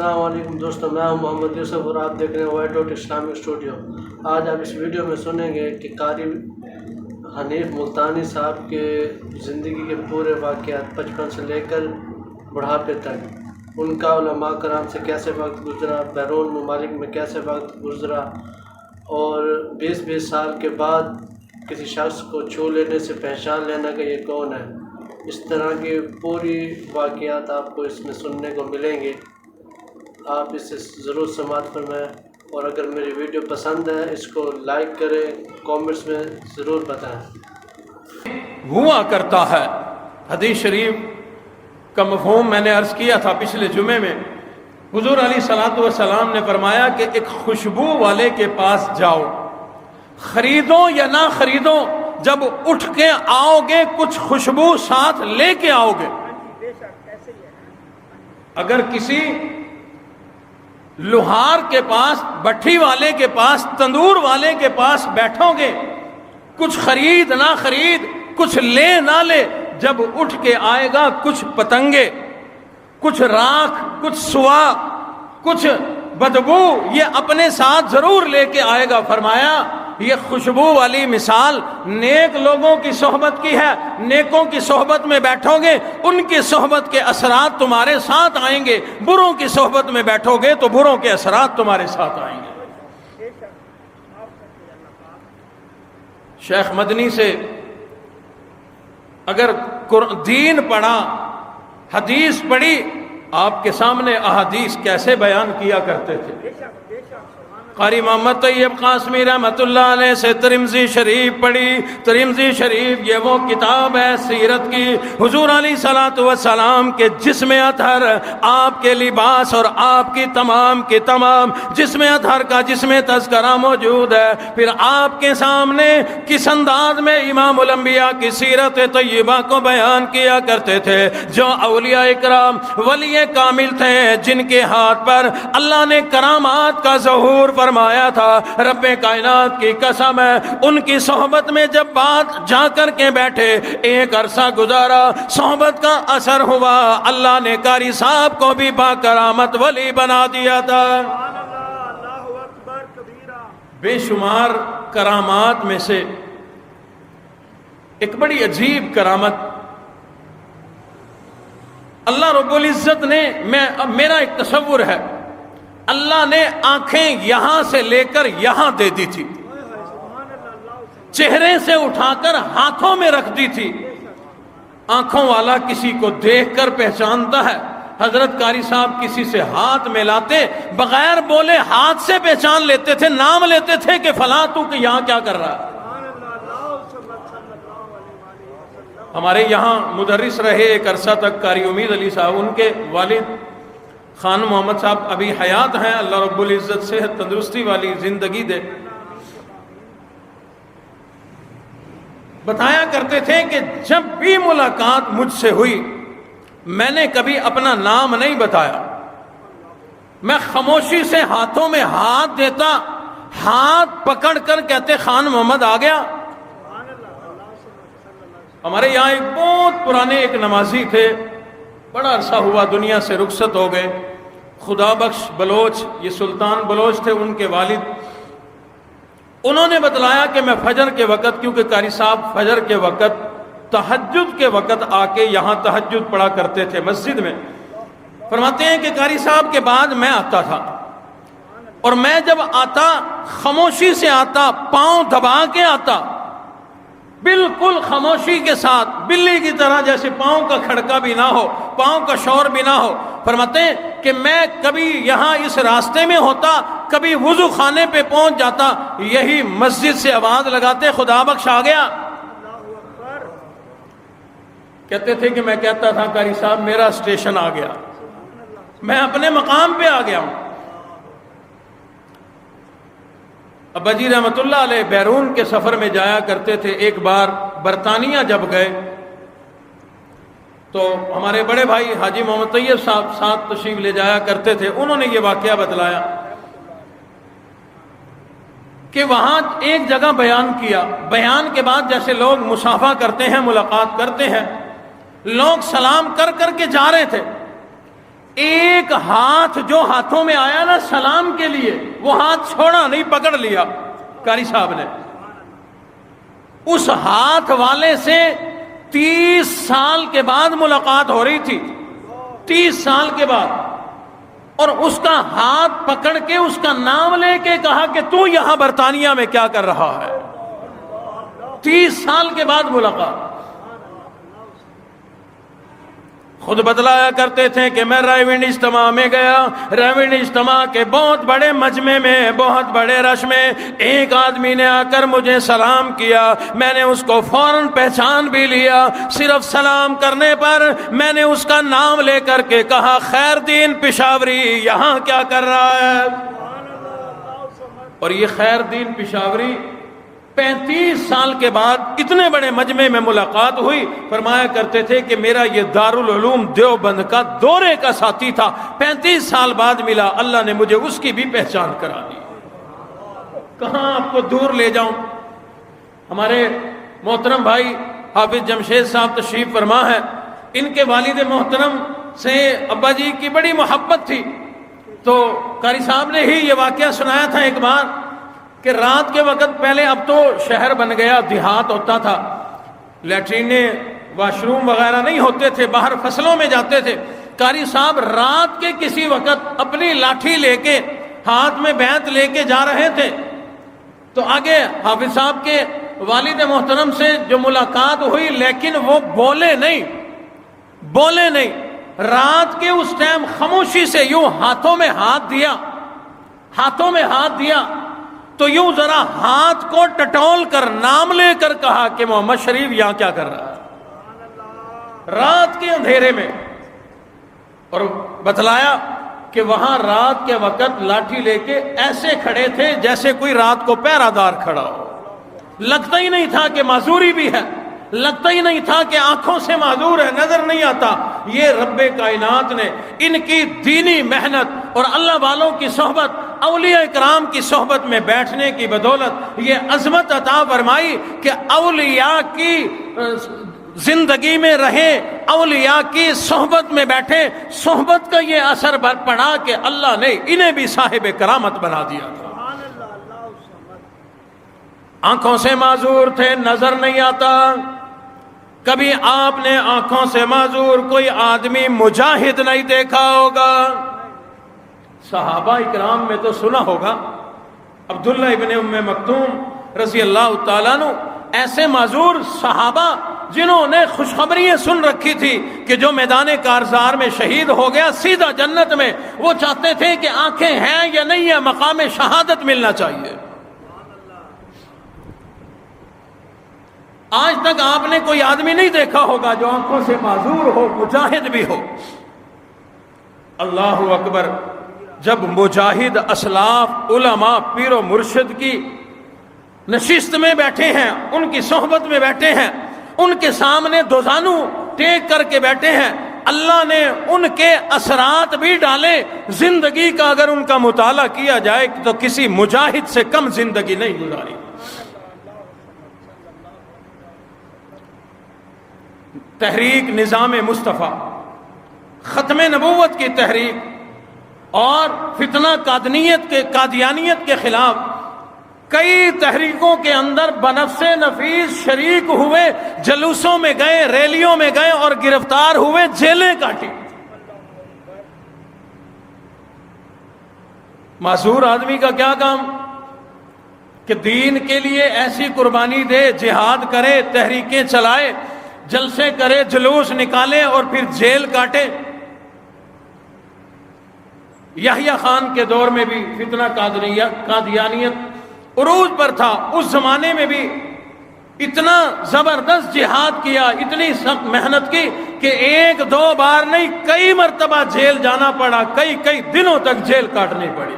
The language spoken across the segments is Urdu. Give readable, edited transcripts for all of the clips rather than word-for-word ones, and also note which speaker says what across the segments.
Speaker 1: السلام علیکم دوستوں، میں ہوں محمد یوسف اور آپ دیکھ رہے ہیں وائٹ ڈاٹ اسلامک اسٹوڈیو۔ آج آپ اس ویڈیو میں سنیں گے کہ قاری حنیف ملتانی صاحب کے زندگی کے پورے واقعات، بچپن سے لے کر بڑھاپے تک، ان کا علماء کرام سے کیسے وقت گزرا، بیرون ممالک میں کیسے وقت گزرا، اور 20 سال کے بعد کسی شخص کو چھو لینے سے پہچان لینا کہ یہ کون ہے۔ اس طرح کی پوری واقعات آپ کو اس میں سننے کو ملیں گے۔ آپ اس سے ضرور سماعت فرمائیں، اور اگر میری ویڈیو پسند ہے اس کو لائک کریں، کامنٹس میں ضرور بتائیں۔
Speaker 2: ہوا کرتا ہے۔ حدیث شریف کا مفہوم میں نے عرض کیا تھا پچھلے جمعے میں۔ حضور علیہ الصلوۃ والسلام نے فرمایا کہ ایک خوشبو والے کے پاس جاؤ، خریدو یا نہ خریدو، جب اٹھ کے آؤ گے کچھ خوشبو ساتھ لے کے آؤ گے۔ اگر کسی لوہار کے پاس، بھٹی والے کے پاس، تندور والے کے پاس بیٹھو گے، کچھ خرید نہ خرید، کچھ لے نہ لے، جب اٹھ کے آئے گا کچھ پتنگے، کچھ راکھ، کچھ سوا، کچھ بدبو، یہ اپنے ساتھ ضرور لے کے آئے گا۔ فرمایا یہ خوشبو والی مثال نیک لوگوں کی صحبت کی ہے۔ نیکوں کی صحبت میں بیٹھو گے، ان کی صحبت کے اثرات تمہارے ساتھ آئیں گے۔ بروں کی صحبت میں بیٹھو گے تو بروں کے اثرات تمہارے ساتھ آئیں گے۔ شیخ مدنی سے اگر دین پڑھا، حدیث پڑھی، آپ کے سامنے احادیث کیسے بیان کیا کرتے تھے۔ قاری محمد طیب قاسمی رحمۃ اللہ علیہ سے ترمذی شریف پڑھی۔ ترمذی شریف یہ وہ کتاب ہے سیرت کی۔ حضور علیہ الصلوۃ والسلام کے جسم اطہر، آپ کے لباس اور آپ کی تمام جسم اطہر کا جسم تذکرہ موجود ہے۔ پھر آپ کے سامنے کس انداز میں امام الانبیاء کی سیرت طیبہ کو بیان کیا کرتے تھے۔ جو اولیاء اکرام ولی کامل تھے، جن کے ہاتھ پر اللہ نے کرامات کا ظہور فرمایا تھا، رب کائنات کی قسم ہے، ان کی صحبت میں جب بات جا کر کے بیٹھے، ایک عرصہ گزارا، صحبت کا اثر ہوا، اللہ نے قاری صاحب کو بھی با کرامت ولی بنا دیا تھا۔ بے شمار کرامات میں سے ایک بڑی عجیب کرامت اللہ رب العزت نے، میرا ایک تصور ہے، اللہ نے آنکھیں یہاں سے لے کر یہاں دے دی تھی، چہرے سے اٹھا کر ہاتھوں میں رکھ دی تھی۔ آنکھوں والا کسی کو دیکھ کر پہچانتا ہے۔ حضرت قاری صاحب کسی سے ہاتھ ملاتے، بغیر بولے ہاتھ سے پہچان لیتے تھے، نام لیتے تھے کہ فلاں تو کہ یہاں کیا کر رہا ہے۔ ہمارے یہاں مدرس رہے ایک عرصہ تک قاری امید علی صاحب، ان کے والد خان محمد صاحب ابھی حیات ہیں، اللہ رب العزت صحت تندرستی والی زندگی دے۔ بتایا کرتے تھے کہ جب بھی ملاقات مجھ سے ہوئی، میں نے کبھی اپنا نام نہیں بتایا، میں خاموشی سے ہاتھوں میں ہاتھ دیتا، ہاتھ پکڑ کر کہتے خان محمد آ گیا۔ ہمارے یہاں ایک بہت پرانے ایک نمازی تھے، بڑا عرصہ ہوا دنیا سے رخصت ہو گئے، خدا بخش بلوچ، یہ سلطان بلوچ تھے ان کے والد۔ انہوں نے بتلایا کہ میں فجر کے وقت، کیونکہ قاری صاحب فجر کے وقت، تہجد کے وقت آ کے یہاں تہجد پڑھا کرتے تھے مسجد میں۔ فرماتے ہیں کہ قاری صاحب کے بعد میں آتا تھا، اور میں جب آتا خاموشی سے آتا، پاؤں دبا کے آتا، بالکل خاموشی کے ساتھ، بلی کی طرح، جیسے پاؤں کا کھڑکا بھی نہ ہو، پاؤں کا شور بھی نہ ہو۔ فرماتے ہیں کہ میں کبھی یہاں اس راستے میں ہوتا، کبھی وضو خانے پہ پہنچ جاتا، یہی مسجد سے آواز لگاتے خدا بخش آ گیا۔ کہتے تھے کہ میں کہتا تھا قاری صاحب میرا اسٹیشن آ گیا، میں اپنے مقام پہ آ گیا ہوں۔ ابا جی رحمت اللہ علیہ بیرون کے سفر میں جایا کرتے تھے۔ ایک بار برطانیہ جب گئے تو ہمارے بڑے بھائی حاجی محمد طیب صاحب ساتھ تشریف لے جایا کرتے تھے۔ انہوں نے یہ واقعہ بتلایا کہ وہاں ایک جگہ بیان کیا، بیان کے بعد جیسے لوگ مصافحہ کرتے ہیں، ملاقات کرتے ہیں، لوگ سلام کر کر کے جا رہے تھے۔ ایک ہاتھ جو ہاتھوں میں آیا نا سلام کے لیے، وہ ہاتھ چھوڑا نہیں، پکڑ لیا قاری صاحب نے۔ اس ہاتھ والے سے 30 سال کے بعد ملاقات ہو رہی تھی، 30 سال کے بعد، اور اس کا ہاتھ پکڑ کے اس کا نام لے کے کہا کہ تو یہاں برطانیہ میں کیا کر رہا ہے؟ 30 سال کے بعد ملاقات۔ خود بتلایا کرتے تھے کہ میں رائیونڈ اجتماع میں گیا، رائیونڈ اجتماع کے بہت بڑے مجمع میں، بہت بڑے رش میں ایک آدمی نے آ کر مجھے سلام کیا، میں نے اس کو فوراً پہچان بھی لیا، صرف سلام کرنے پر میں نے اس کا نام لے کر کے کہا خیر دین پشاوری یہاں کیا کر رہا ہے؟ اور یہ خیر دین پشاوری 35 سال کے بعد اتنے بڑے مجمع میں ملاقات ہوئی، فرمایا کرتے تھے کہ میرا یہ دارالعلوم دیوبند کا دورے کا ساتھی تھا، 35 سال بعد ملا، اللہ نے مجھے اس کی بھی پہچان کرا دی۔ کہاں آپ کو دور لے جاؤں؟ ہمارے محترم بھائی حافظ جمشید صاحب تشریف فرما ہے، ان کے والد محترم سے ابا جی کی بڑی محبت تھی، تو قاری صاحب نے ہی یہ واقعہ سنایا تھا ایک بار کہ رات کے وقت، پہلے اب تو شہر بن گیا، دیہات ہوتا تھا، لیٹرینیں واش روم وغیرہ نہیں ہوتے تھے، باہر فصلوں میں جاتے تھے، قاری صاحب رات کے کسی وقت اپنی لاٹھی لے کے ہاتھ میں بیعت لے کے جا رہے تھے، تو آگے حافظ صاحب کے والد محترم سے جو ملاقات ہوئی، لیکن وہ بولے نہیں، رات کے اس ٹائم خاموشی سے یوں ہاتھوں میں ہاتھ دیا تو یوں ذرا ہاتھ کو ٹٹول کر نام لے کر کہا کہ محمد شریف یہاں کیا کر رہا ہے رات کے اندھیرے میں، اور بتلایا کہ وہاں رات کے وقت لاٹھی لے کے ایسے کھڑے تھے جیسے کوئی رات کو پہرہ دار کھڑا ہو، لگتا ہی نہیں تھا کہ معذوری بھی ہے، لگتا ہی نہیں تھا کہ آنکھوں سے معذور ہے، نظر نہیں آتا۔ یہ رب کائنات نے ان کی دینی محنت اور اللہ والوں کی صحبت، اولیاء اکرام کی صحبت میں بیٹھنے کی بدولت یہ عظمت عطا فرمائی کہ اولیاء کی زندگی میں رہے، اولیاء کی صحبت میں بیٹھے، صحبت کا یہ اثر پڑا کہ اللہ نے انہیں بھی صاحب کرامت بنا دیا تھا۔ آنکھوں سے معذور تھے، نظر نہیں آتا۔ کبھی آپ نے آنکھوں سے معذور کوئی آدمی مجاہد نہیں دیکھا ہوگا؟ صحابہ اکرام میں تو سنا ہوگا، عبداللہ ابن ام مکتوم رضی اللہ تعالیٰ عنہ، ایسے معذور صحابہ جنہوں نے خوشخبریاں سن رکھی تھی کہ جو میدان کارزار میں شہید ہو گیا سیدھا جنت میں، وہ چاہتے تھے کہ آنکھیں ہیں یا نہیں ہے، مقام شہادت ملنا چاہیے۔ آج تک آپ نے کوئی آدمی نہیں دیکھا ہوگا جو آنکھوں سے معذور ہو، مجاہد بھی ہو۔ اللہ اکبر! جب مجاہد اسلاف علماء پیر و مرشد کی نشست میں بیٹھے ہیں، ان کی صحبت میں بیٹھے ہیں، ان کے سامنے دوزانو ٹیک کر کے بیٹھے ہیں، اللہ نے ان کے اثرات بھی ڈالے۔ زندگی کا اگر ان کا مطالعہ کیا جائے تو کسی مجاہد سے کم زندگی نہیں گزاری۔ تحریک نظام مصطفیٰ، ختم نبوت کی تحریک اور فتنہ قادیانیت کے خلاف کئی تحریکوں کے اندر بنفس نفیس شریک ہوئے، جلوسوں میں گئے، ریلیوں میں گئے اور گرفتار ہوئے، جیلیں کاٹی۔ معذور آدمی کا کیا کام کہ دین کے لیے ایسی قربانی دے، جہاد کرے، تحریکیں چلائے، جلسے کرے، جلوس نکالے اور پھر جیل کاٹے۔ یحییٰ خان کے دور میں بھی فتنہ قادیانیت عروج پر تھا، اس زمانے میں بھی اتنا زبردست جہاد کیا، اتنی سخت محنت کی کہ ایک دو بار نہیں کئی مرتبہ جیل جانا پڑا، کئی دنوں تک جیل کاٹنی پڑی۔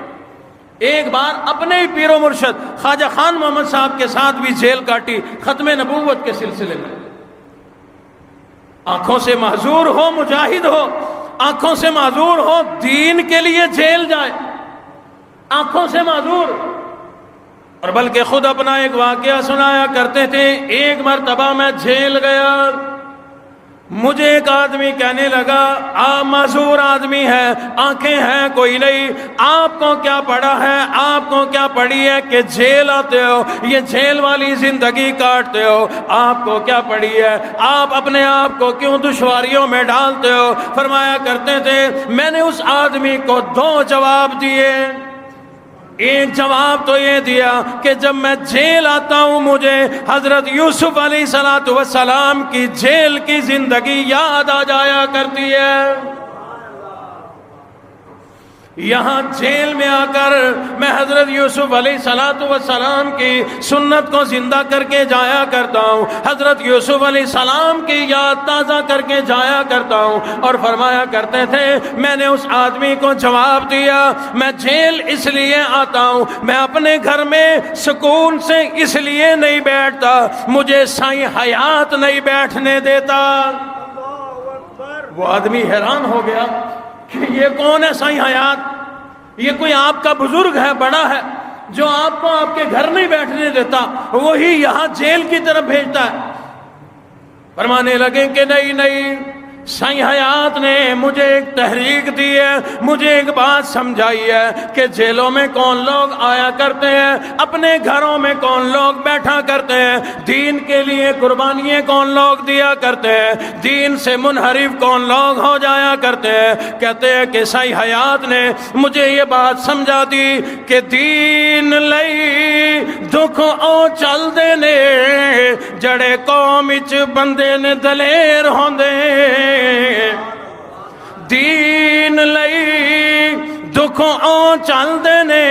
Speaker 2: ایک بار اپنے ہی پیر و مرشد خواجہ خان محمد صاحب کے ساتھ بھی جیل کاٹی ختم نبوت کے سلسلے میں۔ آنکھوں سے معذور ہو، مجاہد ہو، آنکھوں سے معذور ہو، دین کے لیے جیل جائے، آنکھوں سے معذور۔ اور بلکہ خود اپنا ایک واقعہ سنایا کرتے تھے، ایک مرتبہ میں جیل گیا، مجھے ایک آدمی کہنے لگا آپ معذور آدمی ہے، آنکھیں ہیں کوئی نہیں، آپ کو کیا پڑا ہے، آپ کو کیا پڑی ہے کہ جیل آتے ہو، یہ جیل والی زندگی کاٹتے ہو، آپ کو کیا پڑی ہے، آپ اپنے آپ کو کیوں دشواریوں میں ڈالتے ہو؟ فرمایا کرتے تھے میں نے اس آدمی کو 2 جواب دیے۔ ایک جواب تو یہ دیا کہ جب میں جیل آتا ہوں مجھے حضرت یوسف علیہ السلام کی جیل کی زندگی یاد آ جایا کرتی ہے۔ یہاں جیل میں آ کر میں حضرت یوسف علیہ السلام کی سنت کو زندہ کر کے جایا کرتا ہوں، حضرت یوسف علیہ السلام کی یاد تازہ کر کے جایا کرتا ہوں۔ اور فرمایا کرتے تھے میں نے اس آدمی کو جواب دیا میں جیل اس لیے آتا ہوں، میں اپنے گھر میں سکون سے اس لیے نہیں بیٹھتا، مجھے سائیں حیات نہیں بیٹھنے دیتا۔ وہ آدمی حیران ہو گیا کہ یہ کون ہے سائیں حیات؟ یہ کوئی آپ کا بزرگ ہے، بڑا ہے، جو آپ کو آپ کے گھر نہیں بیٹھنے دیتا، وہی یہاں جیل کی طرف بھیجتا ہے۔ فرمانے لگے کہ نہیں، سائیں حیات نے مجھے ایک تحریک دی ہے، مجھے ایک بات سمجھائی ہے کہ جیلوں میں کون لوگ آیا کرتے ہیں، اپنے گھروں میں کون لوگ بیٹھا کرتے ہیں، دین کے لیے قربانیاں کون لوگ دیا کرتے ہیں، دین سے منحرف کون لوگ ہو جایا کرتے ہیں۔ کہتے ہیں کہ سائیں حیات نے مجھے یہ بات سمجھا دی کہ دین لئی دکھ او چل دے نے جڑے قوم وچ بندے نے دلیر ہوندے، دین لئی دکھ او چل دے نے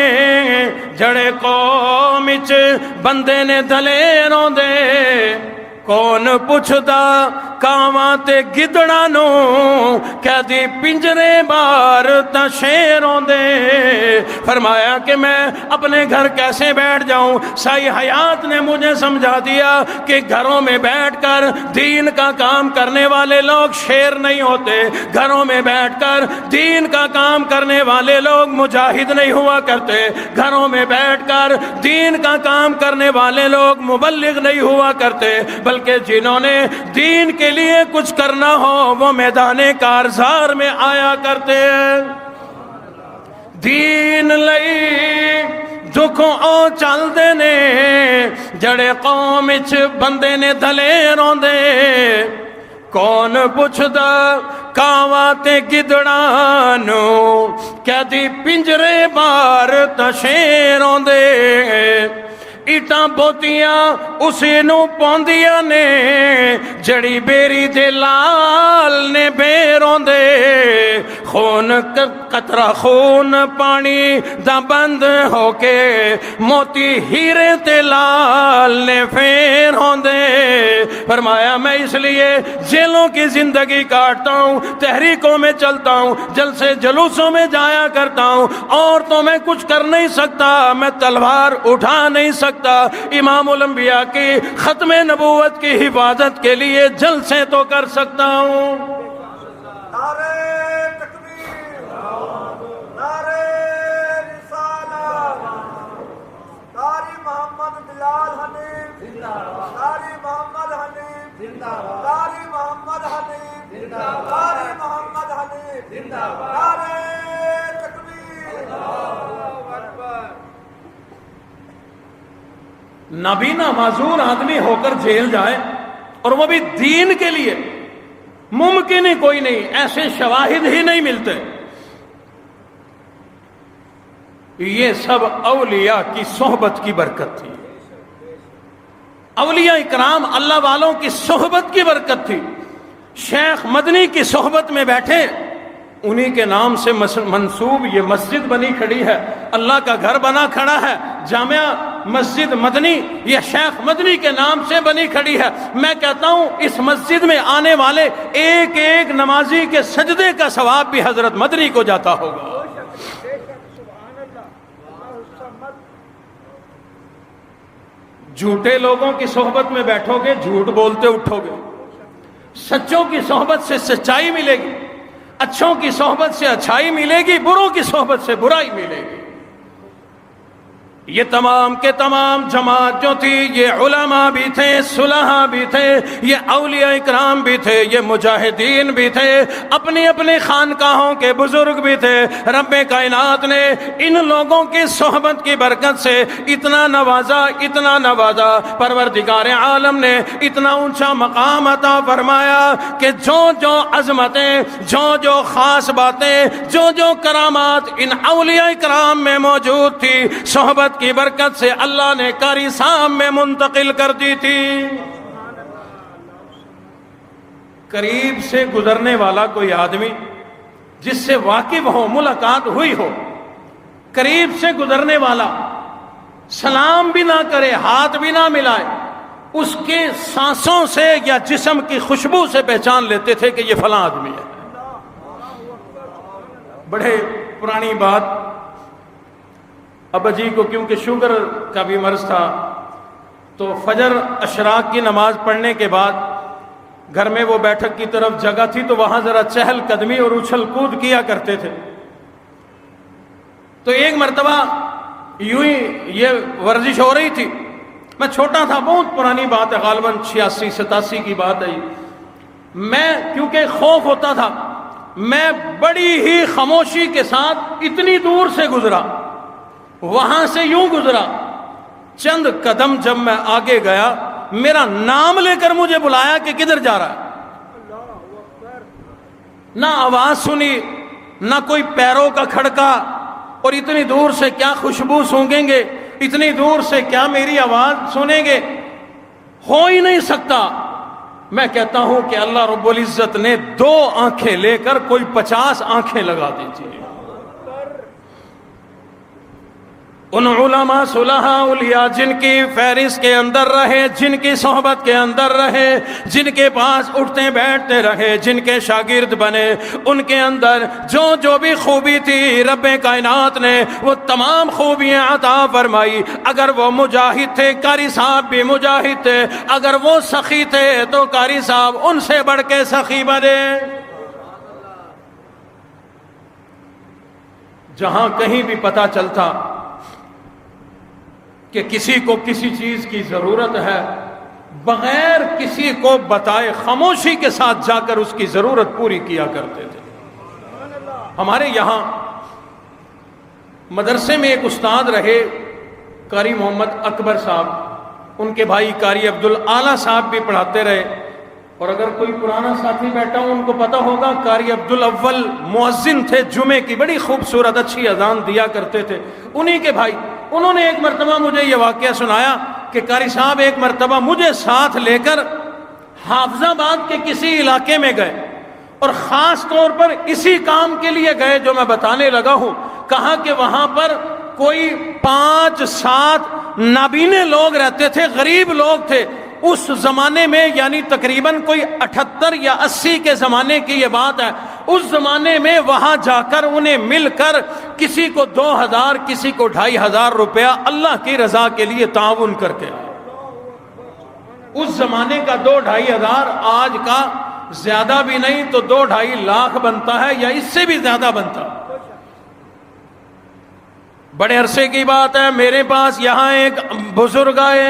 Speaker 2: جڑے قوم وچ بندے نے دلیر ہوندے، کون پوچھدا کاواں تے گدڑاں نو کہدی پنجرے بار تا شیر ہوندے۔ فرمایا کہ میں اپنے گھر کیسے بیٹھ جاؤں؟ سائیں حیات نے مجھے سمجھا دیا کہ گھروں میں بیٹھ کر دین کا کام کرنے والے لوگ شیر نہیں ہوتے، گھروں میں بیٹھ کر دین کا کام کرنے والے لوگ مجاہد نہیں ہوا کرتے، گھروں میں بیٹھ کر دین کا کام کرنے والے لوگ مبلغ نہیں ہوا کرتے، بلکہ جنہوں نے دین کے لیے کچھ کرنا ہو وہ میدان کارزار میں آیا کرتے ہیں۔ دین لئی دکھ او چل دے نے جڑے قوم وچ بندے نے دلیر ہوندے، کون پوچھدا کاواں تے گدڑاں نو کہدی پنجرے بار تے شیر ہوندے، ایٹاں بوتیاں اسی نو پوندیاں نے جڑی بیری دے لال نے بیر ہوندے، خون قطرہ خون پانی دا بند ہو کے موتی ہیرے تے لال نے پھیر ہوندے۔ فرمایا میں اس لیے جیلوں کی زندگی کاٹتا ہوں، تحریکوں میں چلتا ہوں، جلسے جلوسوں میں جایا کرتا ہوں، عورتوں میں کچھ کر نہیں سکتا، میں تلوار اٹھا نہیں سکتا، امام الانبیاء کی ختم نبوت کی حفاظت کے لیے جلسے تو کر سکتا ہوں۔
Speaker 3: نعرہ تکبیر، نعرہ رسالت، قاری محمد بلال حنیف، قاری محمد حنیف، قاری محمد حنیف، قاری محمد حنیف، نعرہ تکبیر، اللہ اکبر۔
Speaker 2: نابینا معذور آدمی ہو کر جیل جائے اور وہ بھی دین کے لیے، ممکن ہی کوئی نہیں، ایسے شواہد ہی نہیں ملتے۔ یہ سب اولیاء کی صحبت کی برکت تھی، اولیاء اکرام اللہ والوں کی صحبت کی برکت تھی۔ شیخ مدنی کی صحبت میں بیٹھے، انہی کے نام سے منسوب یہ مسجد بنی کھڑی ہے، اللہ کا گھر بنا کھڑا ہے، جامعہ مسجد مدنی یہ شیخ مدنی کے نام سے بنی کھڑی ہے۔ میں کہتا ہوں اس مسجد میں آنے والے ایک ایک نمازی کے سجدے کا ثواب بھی حضرت مدنی کو جاتا ہوگا۔ جھوٹے لوگوں کی صحبت میں بیٹھو گے جھوٹ بولتے اٹھو گے، سچوں کی صحبت سے سچائی ملے گی، اچھوں کی صحبت سے اچھائی ملے گی، بروں کی صحبت سے برائی ملے گی۔ یہ تمام کے تمام جماعت جو تھی، یہ علماء بھی تھے، صلحاء بھی تھے، یہ اولیاء اکرام بھی تھے، یہ مجاہدین بھی تھے، اپنی اپنی خانقاہوں کے بزرگ بھی تھے۔ رب کائنات نے ان لوگوں کی صحبت کی برکت سے اتنا نوازا، اتنا نوازا، پروردگار عالم نے اتنا اونچا مقام عطا فرمایا کہ جو جو عظمتیں، جو خاص باتیں، جو کرامات ان اولیاء اکرام میں موجود تھی، صحبت کی برکت سے اللہ نے قاری صاحب میں منتقل کر دی تھی۔ قریب سے گزرنے والا کوئی آدمی جس سے واقف ہو، ملاقات ہوئی ہو، قریب سے گزرنے والا سلام بھی نہ کرے، ہاتھ بھی نہ ملائے، اس کے سانسوں سے یا جسم کی خوشبو سے پہچان لیتے تھے کہ یہ فلاں آدمی ہے۔ بڑے پرانی بات، ابا جی کو کیونکہ شوگر کا بھی مرض تھا تو فجر اشراق کی نماز پڑھنے کے بعد گھر میں وہ بیٹھک کی طرف جگہ تھی تو وہاں ذرا چہل قدمی اور اچھل کود کیا کرتے تھے۔ تو ایک مرتبہ یوں ہی یہ ورزش ہو رہی تھی، میں چھوٹا تھا، بہت پرانی بات ہے، غالباً 86-87 کی بات ہے۔ میں کیونکہ خوف ہوتا تھا، میں بڑی ہی خاموشی کے ساتھ اتنی دور سے گزرا، وہاں سے یوں گزرا، چند قدم جب میں آگے گیا میرا نام لے کر مجھے بلایا کہ کدھر جا رہا ہے۔ نہ آواز سنی، نہ کوئی پیروں کا کھڑکا، اور اتنی دور سے کیا خوشبو سونگیں گے، اتنی دور سے کیا میری آواز سنیں گے، ہو ہی نہیں سکتا۔ میں کہتا ہوں کہ اللہ رب العزت نے 2 آنکھیں لے کر کوئی 50 آنکھیں لگا دی تھی۔ ان علماء صلحاء اولیاء جن کی فہرست کے اندر رہے، جن کی صحبت کے اندر رہے، جن کے پاس اٹھتے بیٹھتے رہے، جن کے شاگرد بنے، ان کے اندر جو بھی خوبی تھی رب کائنات نے وہ تمام خوبیاں عطا فرمائی۔ اگر وہ مجاہد تھے، قاری صاحب بھی مجاہد تھے، اگر وہ سخی تھے تو قاری صاحب ان سے بڑھ کے سخی بنے۔ جہاں کہیں بھی پتہ چلتا کہ کسی کو کسی چیز کی ضرورت ہے، بغیر کسی کو بتائے خاموشی کے ساتھ جا کر اس کی ضرورت پوری کیا کرتے تھے۔ ہمارے یہاں مدرسے میں ایک استاد رہے قاری محمد اکبر صاحب، ان کے بھائی قاری عبدالعالی صاحب بھی پڑھاتے رہے، اور اگر کوئی پرانا ساتھی بیٹھا ہو ان کو پتہ ہوگا قاری عبدالاول مؤذن تھے، جمعے کی بڑی خوبصورت اچھی اذان دیا کرتے تھے، انہی کے بھائی۔ انہوں نے ایک مرتبہ مجھے یہ واقعہ سنایا کہ قاری صاحب ایک مرتبہ مجھے ساتھ لے کر حافظ آباد کے کسی علاقے میں گئے، اور خاص طور پر اسی کام کے لیے گئے جو میں بتانے لگا ہوں۔ کہا کہ وہاں پر کوئی 5-7 نابینے لوگ رہتے تھے، غریب لوگ تھے اس زمانے میں، یعنی تقریباً کوئی 78 یا 80 کے زمانے کی یہ بات ہے۔ اس زمانے میں وہاں جا کر انہیں مل کر کسی کو 2000 کسی کو 2500 روپیہ اللہ کی رضا کے لیے تعاون کر کے آئے۔ اس زمانے کا 2-2500 آج کا زیادہ بھی نہیں تو 2-2.5 لاکھ بنتا ہے یا اس سے بھی زیادہ بنتا۔ بڑے عرصے کی بات ہے، میرے پاس یہاں ایک بزرگ آئے،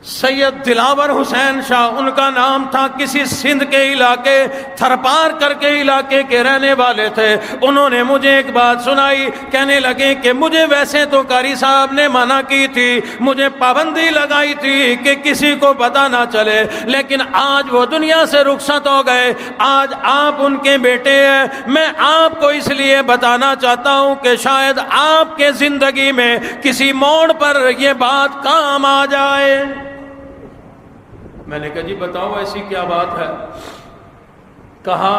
Speaker 2: سید دلاور حسین شاہ ان کا نام تھا، کسی سندھ کے علاقے تھرپار کر کے علاقے کے رہنے والے تھے۔ انہوں نے مجھے ایک بات سنائی، کہنے لگے کہ مجھے ویسے تو قاری صاحب نے منع کی تھی، مجھے پابندی لگائی تھی کہ کسی کو پتہ نہ چلے، لیکن آج وہ دنیا سے رخصت ہو گئے، آج آپ ان کے بیٹے ہیں، میں آپ کو اس لیے بتانا چاہتا ہوں کہ شاید آپ کے زندگی میں کسی موڑ پر یہ بات کام آ جائے۔ میں نے کہا جی بتاؤ ایسی کیا بات ہے؟ کہا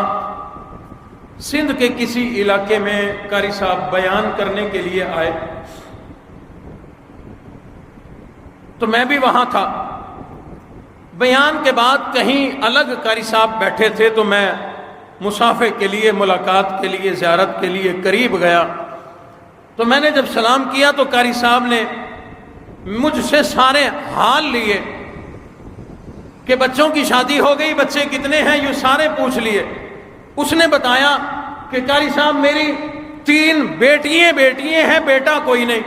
Speaker 2: سندھ کے کسی علاقے میں قاری صاحب بیان کرنے کے لیے آئے تو میں بھی وہاں تھا۔ بیان کے بعد کہیں الگ قاری صاحب بیٹھے تھے تو میں مصافحے کے لیے، ملاقات کے لیے، زیارت کے لیے قریب گیا تو میں نے جب سلام کیا تو قاری صاحب نے مجھ سے سارے حال لیے کہ بچوں کی شادی ہو گئی، بچے کتنے ہیں، یہ سارے پوچھ لیے۔ اس نے بتایا کہ قاری صاحب میری 3 بیٹیاں ہیں، بیٹا کوئی نہیں۔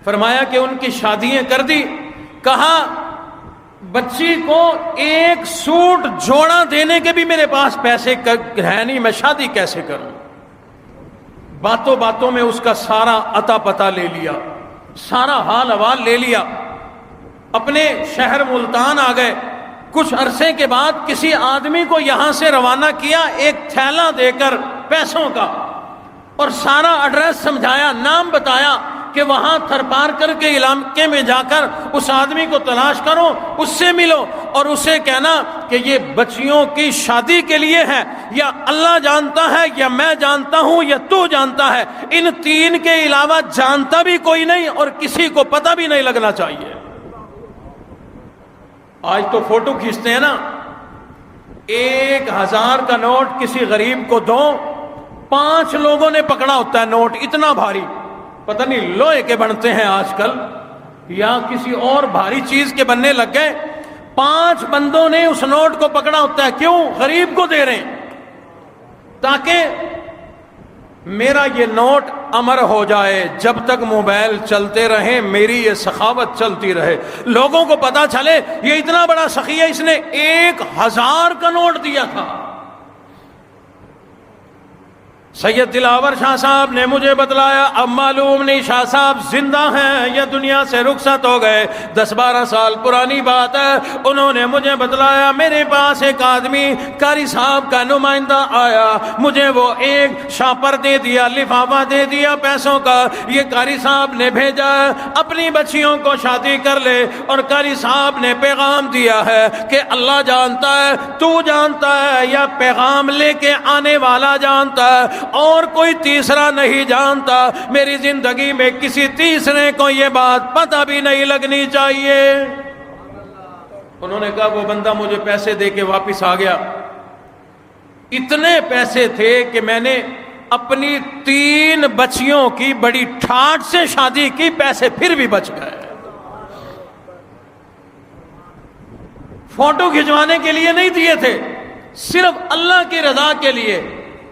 Speaker 2: فرمایا کہ ان کی شادیاں کر دی. کہا بچی کو ایک سوٹ جوڑا دینے کے بھی میرے پاس پیسے ہے نہیں، میں شادی کیسے کروں. باتوں باتوں میں اس کا سارا عطا پتہ لے لیا، سارا حال احوال لے لیا. اپنے شہر ملتان آ گئے. کچھ عرصے کے بعد کسی آدمی کو یہاں سے روانہ کیا ایک تھیلا دے کر پیسوں کا، اور سارا ایڈریس سمجھایا، نام بتایا کہ وہاں تھرپار کر کے علاقے میں جا کر اس آدمی کو تلاش کرو، اس سے ملو اور اسے کہنا کہ یہ بچیوں کی شادی کے لیے ہے، یا اللہ جانتا ہے یا میں جانتا ہوں یا تو جانتا ہے، ان تین کے علاوہ جانتا بھی کوئی نہیں اور کسی کو پتہ بھی نہیں لگنا چاہیے. آج تو فوٹو کھینچتے ہیں نا، 1000 کا نوٹ کسی غریب کو دو، 5 لوگوں نے پکڑا ہوتا ہے نوٹ اتنا بھاری، پتہ نہیں لوہے کے بنتے ہیں آج کل یا کسی اور بھاری چیز کے بننے لگ گئے. 5 بندوں نے اس نوٹ کو پکڑا ہوتا ہے. کیوں؟ غریب کو دے رہے ہیں تاکہ میرا یہ نوٹ امر ہو جائے، جب تک موبائل چلتے رہیں میری یہ سخاوت چلتی رہے، لوگوں کو پتا چلے یہ اتنا بڑا سخی ہے، اس نے 1000 کا نوٹ دیا تھا. سید دلاور شاہ صاحب نے مجھے بتلایا، اب معلوم نہیں شاہ صاحب زندہ ہیں یا دنیا سے رخصت ہو گئے، 10-12 سال پرانی بات ہے. انہوں نے مجھے بتلایا میرے پاس ایک آدمی قاری صاحب کا نمائندہ آیا، مجھے وہ ایک شاپر دے دیا، لفافہ دے دیا پیسوں کا، یہ قاری صاحب نے بھیجا اپنی بچیوں کو شادی کر لے، اور قاری صاحب نے پیغام دیا ہے کہ اللہ جانتا ہے، تو جانتا ہے، یا پیغام لے کے آنے والا جانتا ہے، اور کوئی تیسرا نہیں جانتا. میری زندگی میں کسی تیسرے کو یہ بات پتہ بھی نہیں لگنی چاہیے. انہوں نے کہا وہ بندہ مجھے پیسے دے کے واپس آ گیا. اتنے پیسے تھے کہ میں نے اپنی 3 بچیوں کی بڑی ٹھاٹ سے شادی کی، پیسے پھر بھی بچ گئے. فوٹو کھنچوانے کے لیے نہیں دیے تھے، صرف اللہ کی رضا کے لیے.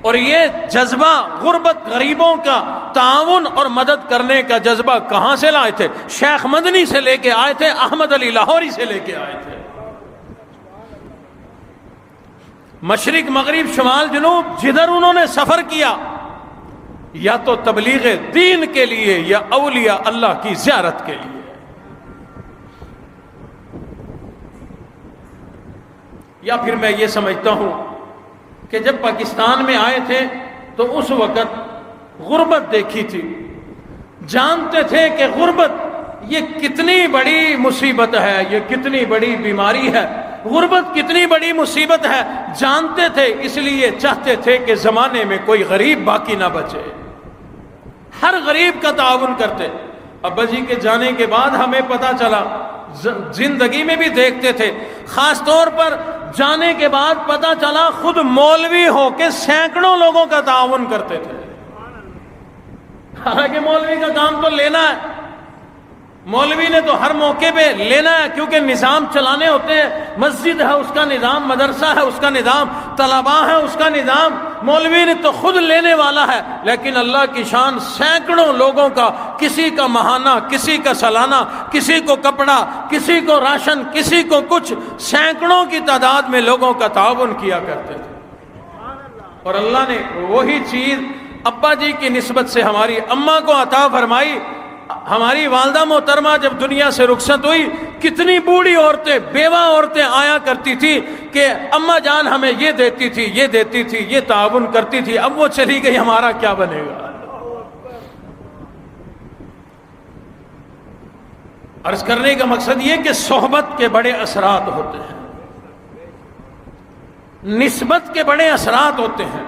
Speaker 2: اور یہ جذبہ غربت غریبوں کا تعاون اور مدد کرنے کا جذبہ کہاں سے لائے تھے؟ شیخ مدنی سے لے کے آئے تھے، احمد علی لاہوری سے لے کے آئے تھے. مشرق مغرب شمال جنوب جدھر انہوں نے سفر کیا، یا تو تبلیغ دین کے لیے یا اولیاء اللہ کی زیارت کے لیے. یا پھر میں یہ سمجھتا ہوں کہ جب پاکستان میں آئے تھے تو اس وقت غربت دیکھی تھی، جانتے تھے کہ غربت یہ کتنی بڑی مصیبت ہے، یہ کتنی بڑی بیماری ہے، غربت کتنی بڑی مصیبت ہے، جانتے تھے. اس لیے چاہتے تھے کہ زمانے میں کوئی غریب باقی نہ بچے، ہر غریب کا تعاون کرتے. ابا جی کے جانے کے بعد ہمیں پتہ چلا، زندگی میں بھی دیکھتے تھے، خاص طور پر جانے کے بعد پتہ چلا خود مولوی ہو کے سینکڑوں لوگوں کا تعاون کرتے تھے. حالانکہ مولوی کا کام تو لینا ہے، مولوی نے تو ہر موقع پہ لینا ہے، کیونکہ نظام چلانے ہوتے ہیں. مسجد ہے اس کا نظام، مدرسہ ہے اس کا نظام، طلباء ہے اس کا نظام، مولوی نے تو خود لینے والا ہے. لیکن اللہ کی شان سینکڑوں لوگوں کا، کسی کا ماہانہ، کسی کا سالانہ، کسی کو کپڑا، کسی کو راشن، کسی کو کچھ، سینکڑوں کی تعداد میں لوگوں کا تعاون کیا کرتے تھے. اور اللہ نے وہی چیز ابا جی کی نسبت سے ہماری اماں کو عطا فرمائی. ہماری والدہ محترمہ جب دنیا سے رخصت ہوئی، کتنی بوڑھی عورتیں، بیوہ عورتیں آیا کرتی تھی کہ اماں جان ہمیں یہ دیتی تھی، یہ دیتی تھی، یہ تعاون کرتی تھی، اب وہ چلی گئی، ہمارا کیا بنے گا. عرض کرنے کا مقصد یہ کہ صحبت کے بڑے اثرات ہوتے ہیں، نسبت کے بڑے اثرات ہوتے ہیں.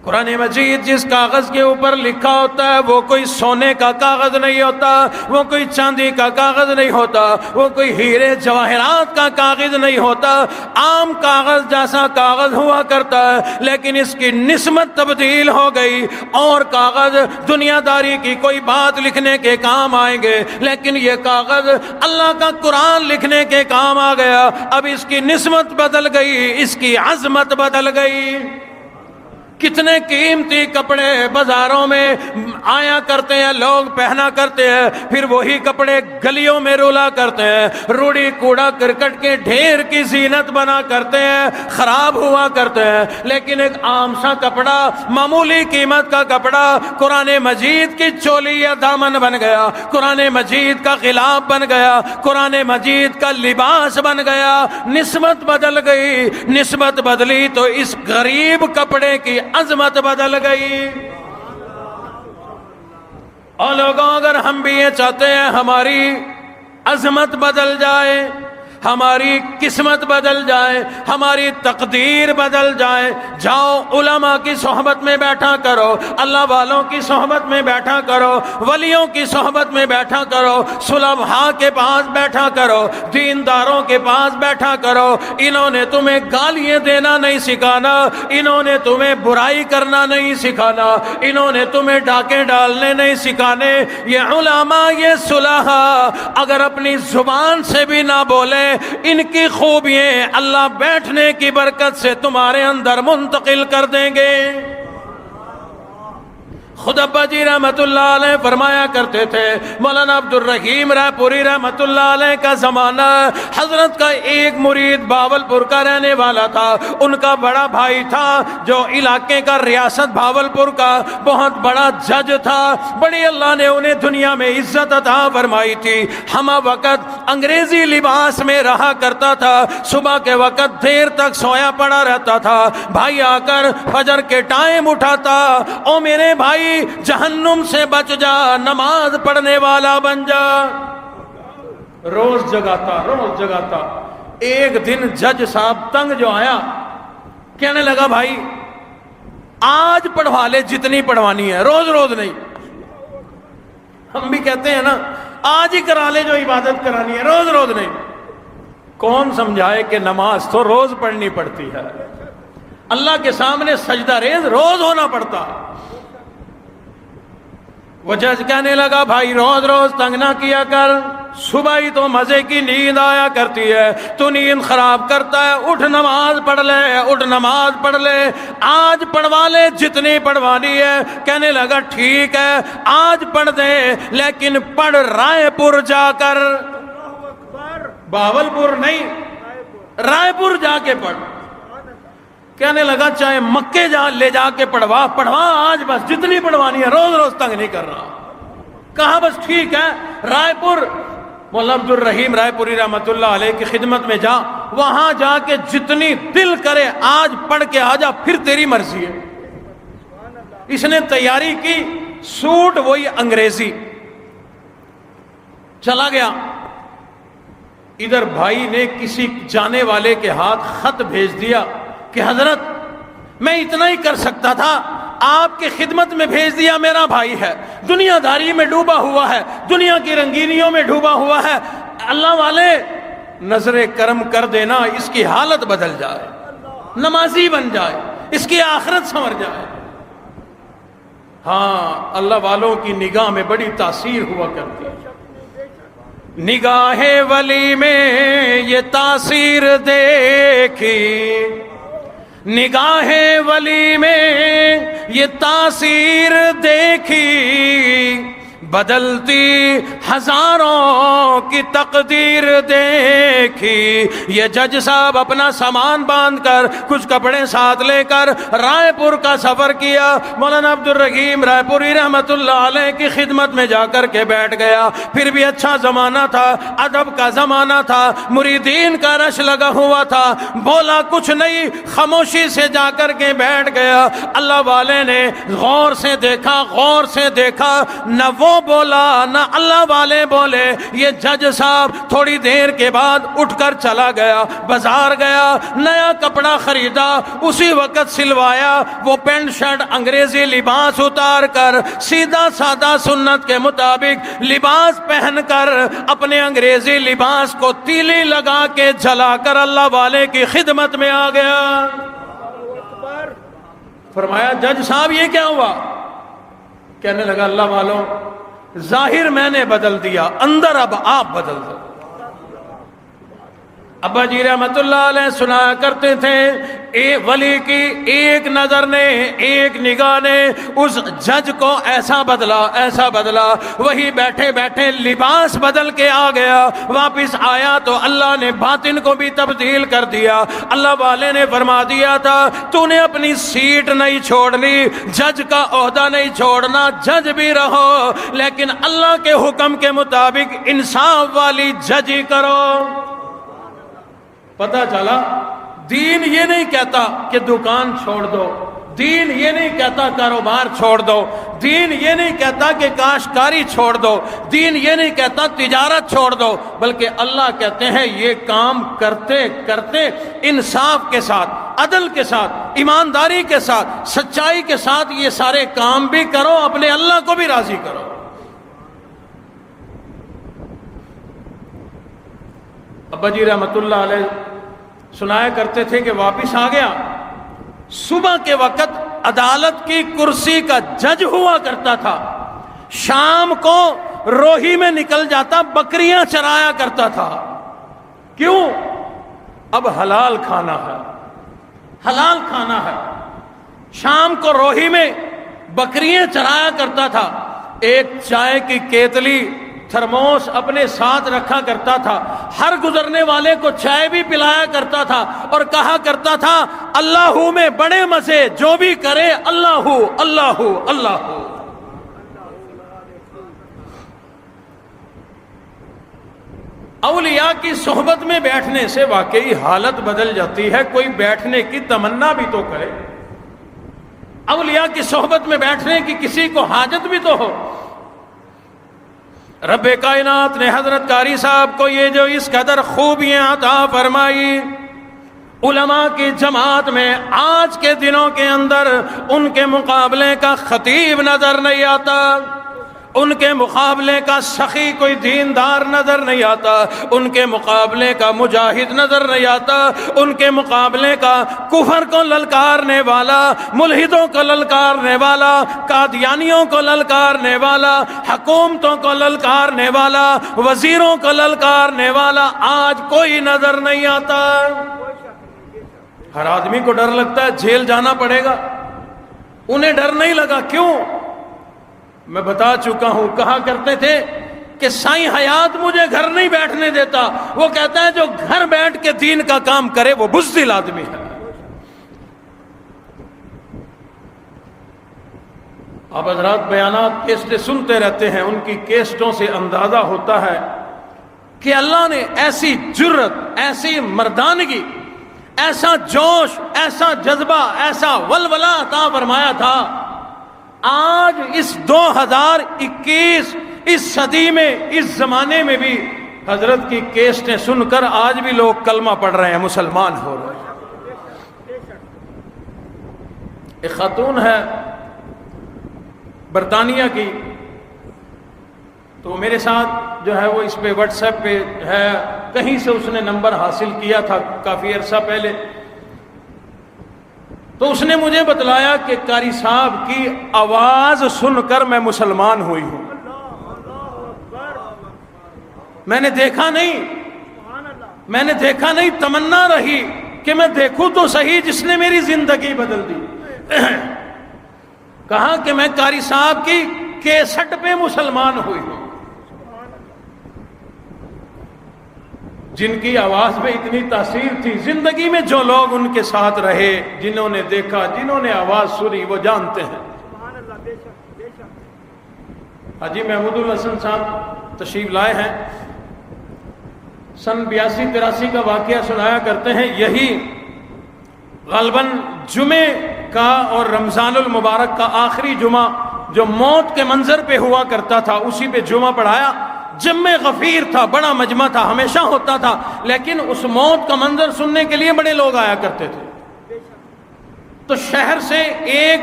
Speaker 2: قرآن مجید جس کاغذ کے اوپر لکھا ہوتا ہے وہ کوئی سونے کا کاغذ نہیں ہوتا، وہ کوئی چاندی کا کاغذ نہیں ہوتا، وہ کوئی ہیرے جواہرات کا کاغذ نہیں ہوتا. عام کاغذ جیسا کاغذ ہوا کرتا ہے، لیکن اس کی نسبت تبدیل ہو گئی، اور کاغذ دنیا داری کی کوئی بات لکھنے کے کام آئیں گے، لیکن یہ کاغذ اللہ کا قرآن لکھنے کے کام آ گیا. اب اس کی نسبت بدل گئی، اس کی عظمت بدل گئی. کتنے قیمتی کپڑے بازاروں میں آیا کرتے ہیں، لوگ پہنا کرتے ہیں، پھر وہی کپڑے گلیوں میں رولا کرتے ہیں، روڑی کوڑا کرکٹ کے ڈھیر کی زینت بنا کرتے ہیں، خراب ہوا کرتے ہیں۔ لیکن ایک عام سا کپڑا، معمولی قیمت کا کپڑا قرآن مجید کی چولی یا دامن بن گیا، قرآن مجید کا غلاف بن گیا، قرآن مجید کا لباس بن گیا۔ نسبت بدل گئی، نسبت بدلی تو اس غریب کپڑے کی عظمت بدل گئی۔ اور لوگوں، اگر ہم بھی یہ چاہتے ہیں ہماری عظمت بدل جائے، ہماری قسمت بدل جائے، ہماری تقدیر بدل جائے، جاؤ علماء کی صحبت میں بیٹھا کرو، اللہ والوں کی صحبت میں بیٹھا کرو، ولیوں کی صحبت میں بیٹھا کرو، صلحاء کے پاس بیٹھا کرو، دینداروں کے پاس بیٹھا کرو۔ انہوں نے تمہیں گالیاں دینا نہیں سکھانا، انہوں نے تمہیں برائی کرنا نہیں سکھانا، انہوں نے تمہیں ڈاکے ڈالنے نہیں سکھانے۔ یہ علماء، یہ صلحاء اگر اپنی زبان سے بھی نہ بولے، ان کی خوبیاں اللہ بیٹھنے کی برکت سے تمہارے اندر منتقل کر دیں گے۔ خود ابا جی رحمت اللہ علیہ فرمایا کرتے تھے، مولانا عبد الرحیم رائے پوری رحمت اللہ علیہ کا زمانہ، حضرت کا ایک مرید بھاولپور کا رہنے والا تھا، ان کا بڑا بھائی تھا جو علاقے کا ریاست بھاولپور کا بہت بڑا جج تھا، بڑی اللہ نے انہیں دنیا میں عزت عطا فرمائی تھی۔ ہمہ وقت انگریزی لباس میں رہا کرتا تھا، صبح کے وقت دیر تک سویا پڑا رہتا تھا، بھائی آ کر فجر کے ٹائم اٹھاتا، او میرے بھائی جہنم سے بچ جا، نماز پڑھنے والا بن جا، روز جگاتا۔ ایک دن جج صاحب تنگ جو آیا، کہنے لگا بھائی آج پڑھوا لے جتنی پڑھوانی ہے، روز روز نہیں۔ ہم بھی کہتے ہیں نا آج ہی کرا لے جو عبادت کرانی ہے، روز روز نہیں۔ کون سمجھائے کہ نماز تو روز پڑھنی پڑتی ہے، اللہ کے سامنے سجدہ ریز روز ہونا پڑتا۔ وہ جج کہنے لگا بھائی روز روز تنگ نہ کیا کر، صبح ہی تو مزے کی نیند آیا کرتی ہے، تو نیند خراب کرتا ہے، اٹھ نماز پڑھ لے، آج پڑھوا لے جتنی پڑھوانی ہے۔ کہنے لگا ٹھیک ہے آج پڑھ دے، لیکن پڑھ رائے پور جا کر، بھاولپور نہیں، رائے پور جا کے پڑھ۔ کہنے لگا چاہے مکے لے جا کے پڑھوا آج بس جتنی پڑھوانی ہے، روز روز تنگ نہیں کر رہا۔ کہا بس ٹھیک ہے، رائے پور، مولانا عبد الرحیم رائے پوری رحمت اللہ علیہ کی خدمت میں جا، وہاں جا کے جتنی دل کرے آج پڑھ کے آ جا، پھر تیری مرضی ہے۔ اس نے تیاری کی، سوٹ وہی انگریزی، چلا گیا۔ ادھر بھائی نے کسی جانے والے کے ہاتھ خط بھیج دیا کہ حضرت میں اتنا ہی کر سکتا تھا، آپ کی خدمت میں بھیج دیا، میرا بھائی ہے، دنیا داری میں ڈوبا ہوا ہے، دنیا کی رنگینیوں میں ڈوبا ہوا ہے، اللہ والے نظر کرم کر دینا، اس کی حالت بدل جائے، نمازی بن جائے، اس کی آخرت سنور جائے۔ ہاں، اللہ والوں کی نگاہ میں بڑی تاثیر ہوا کرتی ہے۔ نگاہ ولی میں یہ تاثیر دیکھی، نگاہ ولی میں یہ تاثیر دیکھی، بدلتی ہزاروں کی تقدیر دیکھی۔ یہ جج صاحب اپنا سامان باندھ کر، کچھ کپڑے ساتھ لے کر رائے پور کا سفر کیا۔ مولانا عبد الرحیم رائے پوری رحمت اللہ علیہ کی خدمت میں جا کر کے بیٹھ گیا۔ پھر بھی اچھا زمانہ تھا، ادب کا زمانہ تھا، مریدین کا رش لگا ہوا تھا، بولا کچھ نہیں، خاموشی سے جا کر کے بیٹھ گیا۔ اللہ والے نے غور سے دیکھا، نہ وہ بولا نہ اللہ والے بولے۔ یہ جج صاحب تھوڑی دیر کے بعد اٹھ کر چلا گیا، بازار گیا، نیا کپڑا خریدا، اسی وقت سلوایا، وہ پینٹ شرٹ انگریزی لباس اتار کر سیدھا سادہ سنت کے مطابق لباس پہن کر اپنے انگریزی لباس کو تیلی لگا کے جلا کر اللہ والے کی خدمت میں آ گیا۔ فرمایا جج صاحب یہ کیا ہوا؟ کہنے لگا اللہ والوں، ظاہر میں نے بدل دیا، اندر اب آپ بدل دو۔ ابا جی رحمت اللہ علیہ سنایا کرتے تھے، ایک ولی کی ایک نظر نے، ایک نگاہ نے اس جج کو ایسا بدلا، وہی بیٹھے بیٹھے لباس بدل کے آ گیا، واپس آیا تو اللہ نے باطن کو بھی تبدیل کر دیا۔ اللہ والے نے فرما دیا تھا تو نے اپنی سیٹ نہیں چھوڑنی، جج کا عہدہ نہیں چھوڑنا، جج بھی رہو لیکن اللہ کے حکم کے مطابق انصاف والی ججی کرو۔ پتہ چلا دین یہ نہیں کہتا کہ دکان چھوڑ دو، دین یہ نہیں کہتا کاروبار چھوڑ دو، دین یہ نہیں کہتا کہ کاشتکاری چھوڑ دو، دین یہ نہیں کہتا تجارت چھوڑ دو، بلکہ اللہ کہتے ہیں یہ کام کرتے کرتے انصاف کے ساتھ، عدل کے ساتھ، ایمانداری کے ساتھ، سچائی کے ساتھ یہ سارے کام بھی کرو، اپنے اللہ کو بھی راضی کرو۔ ابا جی رحمت اللہ علیہ سنایا کرتے تھے کہ واپس آ گیا، صبح کے وقت عدالت کی کرسی کا جج ہوا کرتا تھا، شام کو روہی میں نکل جاتا، بکریاں چرایا کرتا تھا۔ کیوں؟ اب حلال کھانا ہے، حلال کھانا ہے۔ شام کو روہی میں بکریاں چرایا کرتا تھا، ایک چائے کی کیتلی تھرموس اپنے ساتھ رکھا کرتا تھا، ہر گزرنے والے کو چائے بھی پلایا کرتا تھا اور کہا کرتا تھا اللہ میں بڑے مزے، جو بھی کرے اللہ اللہ اللہ۔ اولیاء کی صحبت میں بیٹھنے سے واقعی حالت بدل جاتی ہے، کوئی بیٹھنے کی تمنا بھی تو کرے، اولیاء کی صحبت میں بیٹھنے کی کسی کو حاجت بھی تو ہو۔ رب کائنات نے حضرت قاری صاحب کو یہ جو اس قدر خوبیاں عطا فرمائی، علماء کی جماعت میں آج کے دنوں کے اندر ان کے مقابلے کا خطیب نظر نہیں آتا، ان کے مقابلے کا سخی کوئی دیندار نظر نہیں آتا، ان کے مقابلے کا مجاہد نظر نہیں آتا، ان کے مقابلے کا کفر کو للکارنے والا، ملحدوں کو للکارنے والا، قادیانیوں کو للکارنے والا، حکومتوں کو للکارنے والا، وزیروں کو للکارنے والا آج کوئی نظر نہیں آتا۔ ہر آدمی کو ڈر لگتا ہے جیل جانا پڑے گا، انہیں ڈر نہیں لگا۔ کیوں؟ میں بتا چکا ہوں، کہا کرتے تھے کہ سائیں حیات مجھے گھر نہیں بیٹھنے دیتا، وہ کہتا ہے جو گھر بیٹھ کے دین کا کام کرے وہ بزدل آدمی ہے۔ آپ حضرات بیانات کیسٹیں سنتے رہتے ہیں، ان کی کیسٹوں سے اندازہ ہوتا ہے کہ اللہ نے ایسی جرت، ایسی مردانگی، ایسا جوش، ایسا جذبہ، ایسا ولولہ عطا فرمایا تھا۔ آج اس 2021 اس صدی میں، اس زمانے میں بھی حضرت کی کیسٹیں سن کر آج بھی لوگ کلمہ پڑھ رہے ہیں، مسلمان ہو رہے ہیں۔ ایک خاتون ہے برطانیہ کی، تو میرے ساتھ جو ہے وہ اس پہ واٹس ایپ پہ ہے، کہیں سے اس نے نمبر حاصل کیا تھا کافی عرصہ پہلے، تو اس نے مجھے بتلایا کہ قاری صاحب کی آواز سن کر میں مسلمان ہوئی ہوں۔ میں نے دیکھا نہیں، تمنا رہی کہ میں دیکھوں تو صحیح جس نے میری زندگی بدل دی۔ کہا کہ میں قاری صاحب کی کیسٹ پہ مسلمان ہوئی ہوں۔ جن کی آواز میں اتنی تاثیر تھی، زندگی میں جو لوگ ان کے ساتھ رہے، جنہوں نے دیکھا، جنہوں نے آواز سنی، وہ جانتے ہیں۔ حاجی محمود الحسن صاحب تشریف لائے ہیں، سن 82-83 کا واقعہ سنایا کرتے ہیں۔ یہی غالباً جمعے کا اور رمضان المبارک کا آخری جمعہ جو موت کے منظر پہ ہوا کرتا تھا، اسی پہ جمعہ پڑھایا۔ جمع غفیر تھا، بڑا مجمع تھا، ہمیشہ ہوتا تھا، لیکن اس موت کا منظر سننے کے لیے بڑے لوگ آیا کرتے تھے۔ تو شہر سے ایک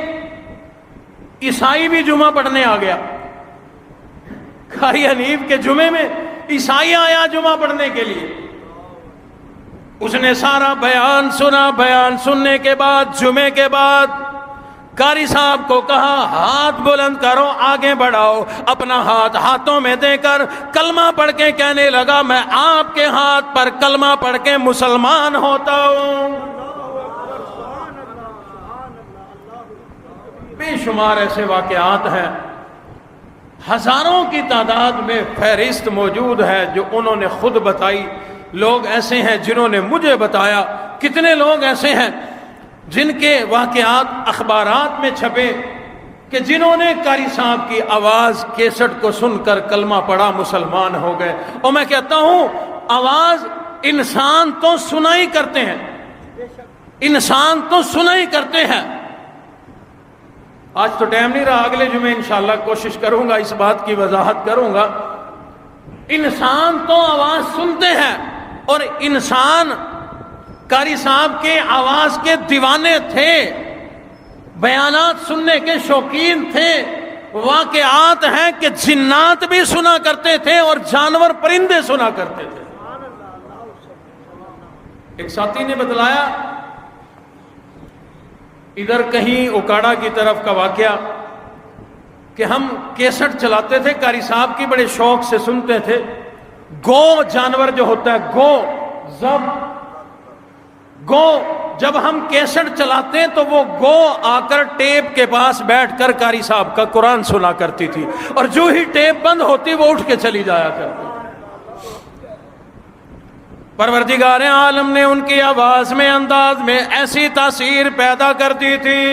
Speaker 2: عیسائی بھی جمعہ پڑھنے آ گیا، قاری حنیف کے جمعے میں عیسائی آیا جمعہ پڑھنے کے لیے۔ اس نے سارا بیان سنا، بیان سننے کے بعد جمعے کے بعد قاری صاحب کو کہا ہاتھ بلند کرو، آگے بڑھاؤ، اپنا ہاتھ ہاتھوں میں دے کر کلمہ پڑھ کے کہنے لگا میں آپ کے ہاتھ پر کلمہ پڑھ کے مسلمان ہوتا ہوں۔ بے شمار ایسے واقعات ہیں، ہزاروں کی تعداد میں فہرست موجود ہے جو انہوں نے خود بتائی۔ لوگ ایسے ہیں جنہوں نے مجھے بتایا، کتنے لوگ ایسے ہیں جن کے واقعات اخبارات میں چھپے کہ جنہوں نے قاری صاحب کی آواز کیسٹ کو سن کر کلمہ پڑھا، مسلمان ہو گئے۔ اور میں کہتا ہوں آواز انسان تو سنا ہی کرتے ہیں، انسان تو سنا ہی کرتے ہیں۔ آج تو ٹائم نہیں رہا، اگلے جمعے انشاءاللہ کوشش کروں گا اس بات کی وضاحت کروں گا۔ انسان تو آواز سنتے ہیں، اور انسان قاری صاحب کے آواز کے دیوانے تھے، بیانات سننے کے شوقین تھے۔ واقعات ہیں کہ جنات بھی سنا کرتے تھے اور جانور پرندے سنا کرتے تھے۔ ایک ساتھی نے بتلایا ادھر کہیں اکاڑا کی طرف کا واقعہ کہ ہم کیسٹ چلاتے تھے، قاری صاحب کی بڑے شوق سے سنتے تھے۔ گو جانور جو ہوتا ہے، گو جب ہم کیسٹ چلاتے تو وہ گو آ کر ٹیپ کے پاس بیٹھ کر قاری صاحب کا قرآن سنا کرتی تھی، اور جو ہی ٹیپ بند ہوتی وہ اٹھ کے چلی جایا کرتی۔ پروردگار عالم نے ان کی آواز میں، انداز میں ایسی تاثیر پیدا کر دی تھی،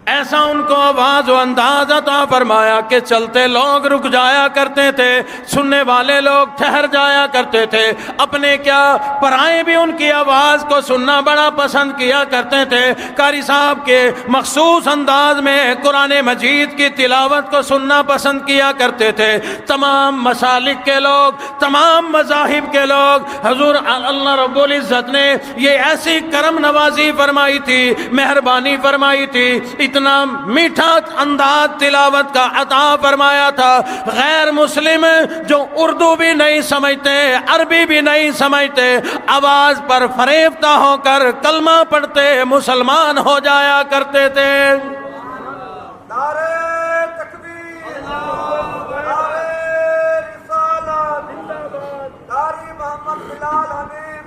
Speaker 2: ایسا ان کو آواز و انداز عطا فرمایا کہ چلتے لوگ رک جایا کرتے تھے، سننے والے لوگ ٹھہر جایا کرتے تھے، اپنے کیا پرائے بھی ان کی آواز کو سننا بڑا پسند کیا کرتے تھے۔ قاری صاحب کے مخصوص انداز میں قرآن مجید کی تلاوت کو سننا پسند کیا کرتے تھے۔ تمام مسالک کے لوگ، تمام مذاہب کے لوگ، حضور اللہ رب العزت نے یہ ایسی کرم نوازی فرمائی تھی، مہربانی فرمائی تھی، اتنا میٹھا انداز تلاوت کا عطا فرمایا تھا، غیر مسلم جو اردو بھی نہیں سمجھتے، عربی بھی نہیں سمجھتے، آواز پر فریفتہ ہو کر کلمہ پڑھتے مسلمان ہو جایا کرتے تھے۔
Speaker 3: نعرہ تکبیر، نعرہ رسالت، قاری محمد بلال حنیف،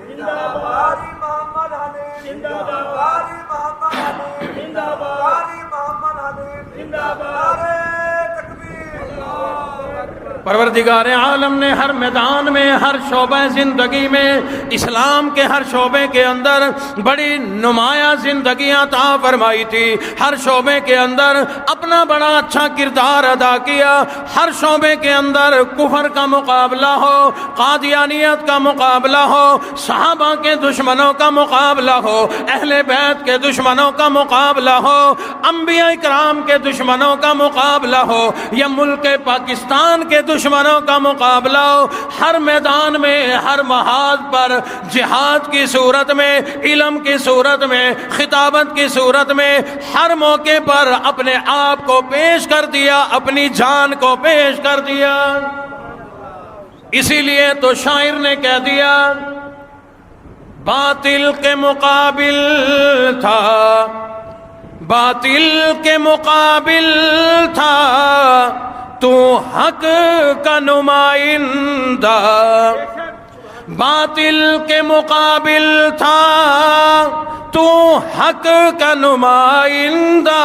Speaker 3: قاری محمد حنیف، قاری محمد حنیف، قاری محمد حنیف، نعرہ تکبیر۔
Speaker 2: پروردگار عالم نے ہر میدان میں، ہر شعبہ زندگی میں، اسلام کے ہر شعبے کے اندر بڑی نمایاں زندگیاں عطا فرمائی تھی، ہر شعبے کے اندر اپنا بڑا اچھا کردار ادا کیا۔ ہر شعبے کے اندر کفر کا مقابلہ ہو، قادیانیت کا مقابلہ ہو، صحابہ کے دشمنوں کا مقابلہ ہو، اہل بیت کے دشمنوں کا مقابلہ ہو، انبیاء کرام کے دشمنوں کا مقابلہ ہو، یا ملک پاکستان کے دشمنوں کا مقابلہ ہو، ہر میدان میں، ہر محاذ پر جہاد کی صورت میں، علم کی صورت میں، خطابت کی صورت میں، ہر موقع پر اپنے آپ کو پیش کر دیا، اپنی جان کو پیش کر دیا۔ اسی لیے تو شاعر نے کہہ دیا باطل کے مقابل تھا، باطل کے مقابل تھا تو حق کا نمائندہ، باطل کے مقابل تھا تو حق کا نمائندہ،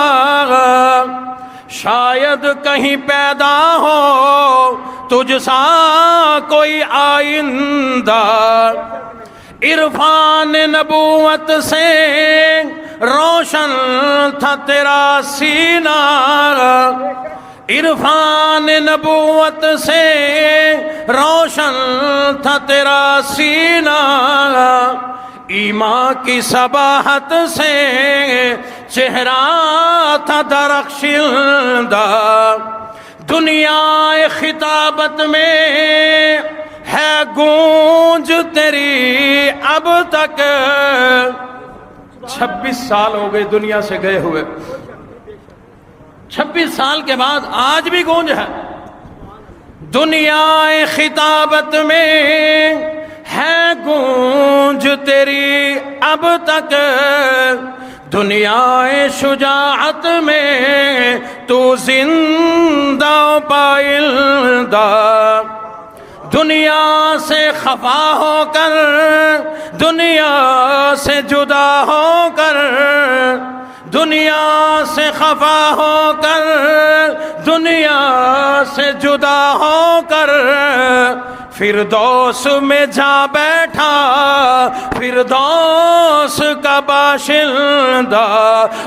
Speaker 2: شاید کہیں پیدا ہو تجھ سا کوئی آئندہ، عرفان نبوت سے روشن تھا تیرا سینہ، عرفان نبوت سے روشن تھا تیرا سینہ، ایمان کی صباحت سے چہرہ تھا درخشندہ، دنیا خطابت میں ہے گونج تیری اب تک، 26 سال ہو گئے دنیا سے گئے ہوئے، 26 سال کے بعد آج بھی گونج ہے۔ دنیا خطابت میں ہے گونج تیری اب تک، دنیا شجاعت میں تو زندہ پائندہ، دنیا سے خفا ہو کر، دنیا سے جدا ہو کر، دنیا سے خفا ہو کر، دنیا سے جدا ہو کر، فردوس میں جا بیٹھا فردوس کا باشندہ۔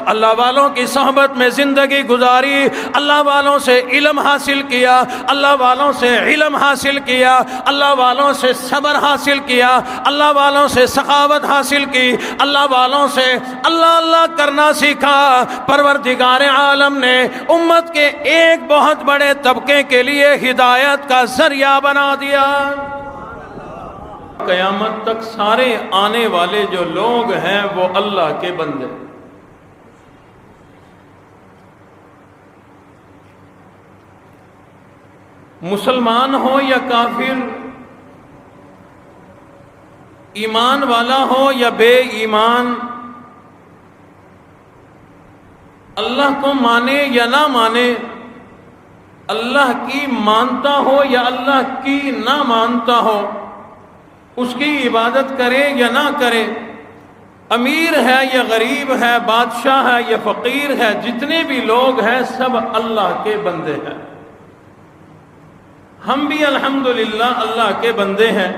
Speaker 2: اللہ والوں کی صحبت میں زندگی گزاری، اللہ والوں سے علم حاصل کیا، اللہ والوں سے علم حاصل کیا، اللہ والوں سے صبر حاصل کیا، اللہ والوں سے سخاوت حاصل کی، اللہ والوں سے اللہ اللہ کرنا سیکھا۔ پروردگار عالم نے امت کے ایک بہت بڑے طبقے کے لیے ہدایت کا ذریعہ بنا دیا۔ قیامت تک سارے آنے والے جو لوگ ہیں وہ اللہ کے بندے، مسلمان ہو یا کافر، ایمان والا ہو یا بے ایمان، اللہ کو مانے یا نہ مانے، اللہ کی مانتا ہو یا اللہ کی نہ مانتا ہو، اس کی عبادت کرے یا نہ کرے، امیر ہے یا غریب ہے، بادشاہ ہے یا فقیر ہے، جتنے بھی لوگ ہیں سب اللہ کے بندے ہیں۔ ہم بھی الحمدللہ اللہ کے بندے ہیں۔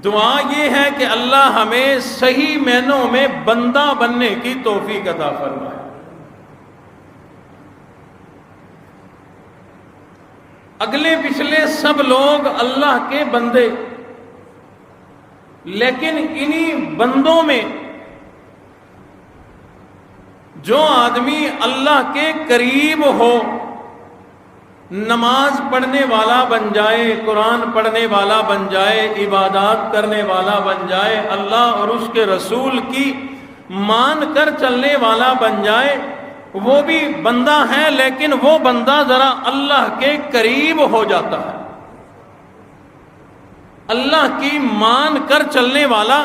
Speaker 2: دعا یہ ہے کہ اللہ ہمیں صحیح معنوں میں بندہ بننے کی توفیق عطا فرمائے۔ اگلے پچھلے سب لوگ اللہ کے بندے، لیکن انہی بندوں میں جو آدمی اللہ کے قریب ہو، نماز پڑھنے والا بن جائے، قرآن پڑھنے والا بن جائے، عبادات کرنے والا بن جائے، اللہ اور اس کے رسول کی مان کر چلنے والا بن جائے، وہ بھی بندہ ہے، لیکن وہ بندہ ذرا اللہ کے قریب ہو جاتا ہے۔ اللہ کی مان کر چلنے والا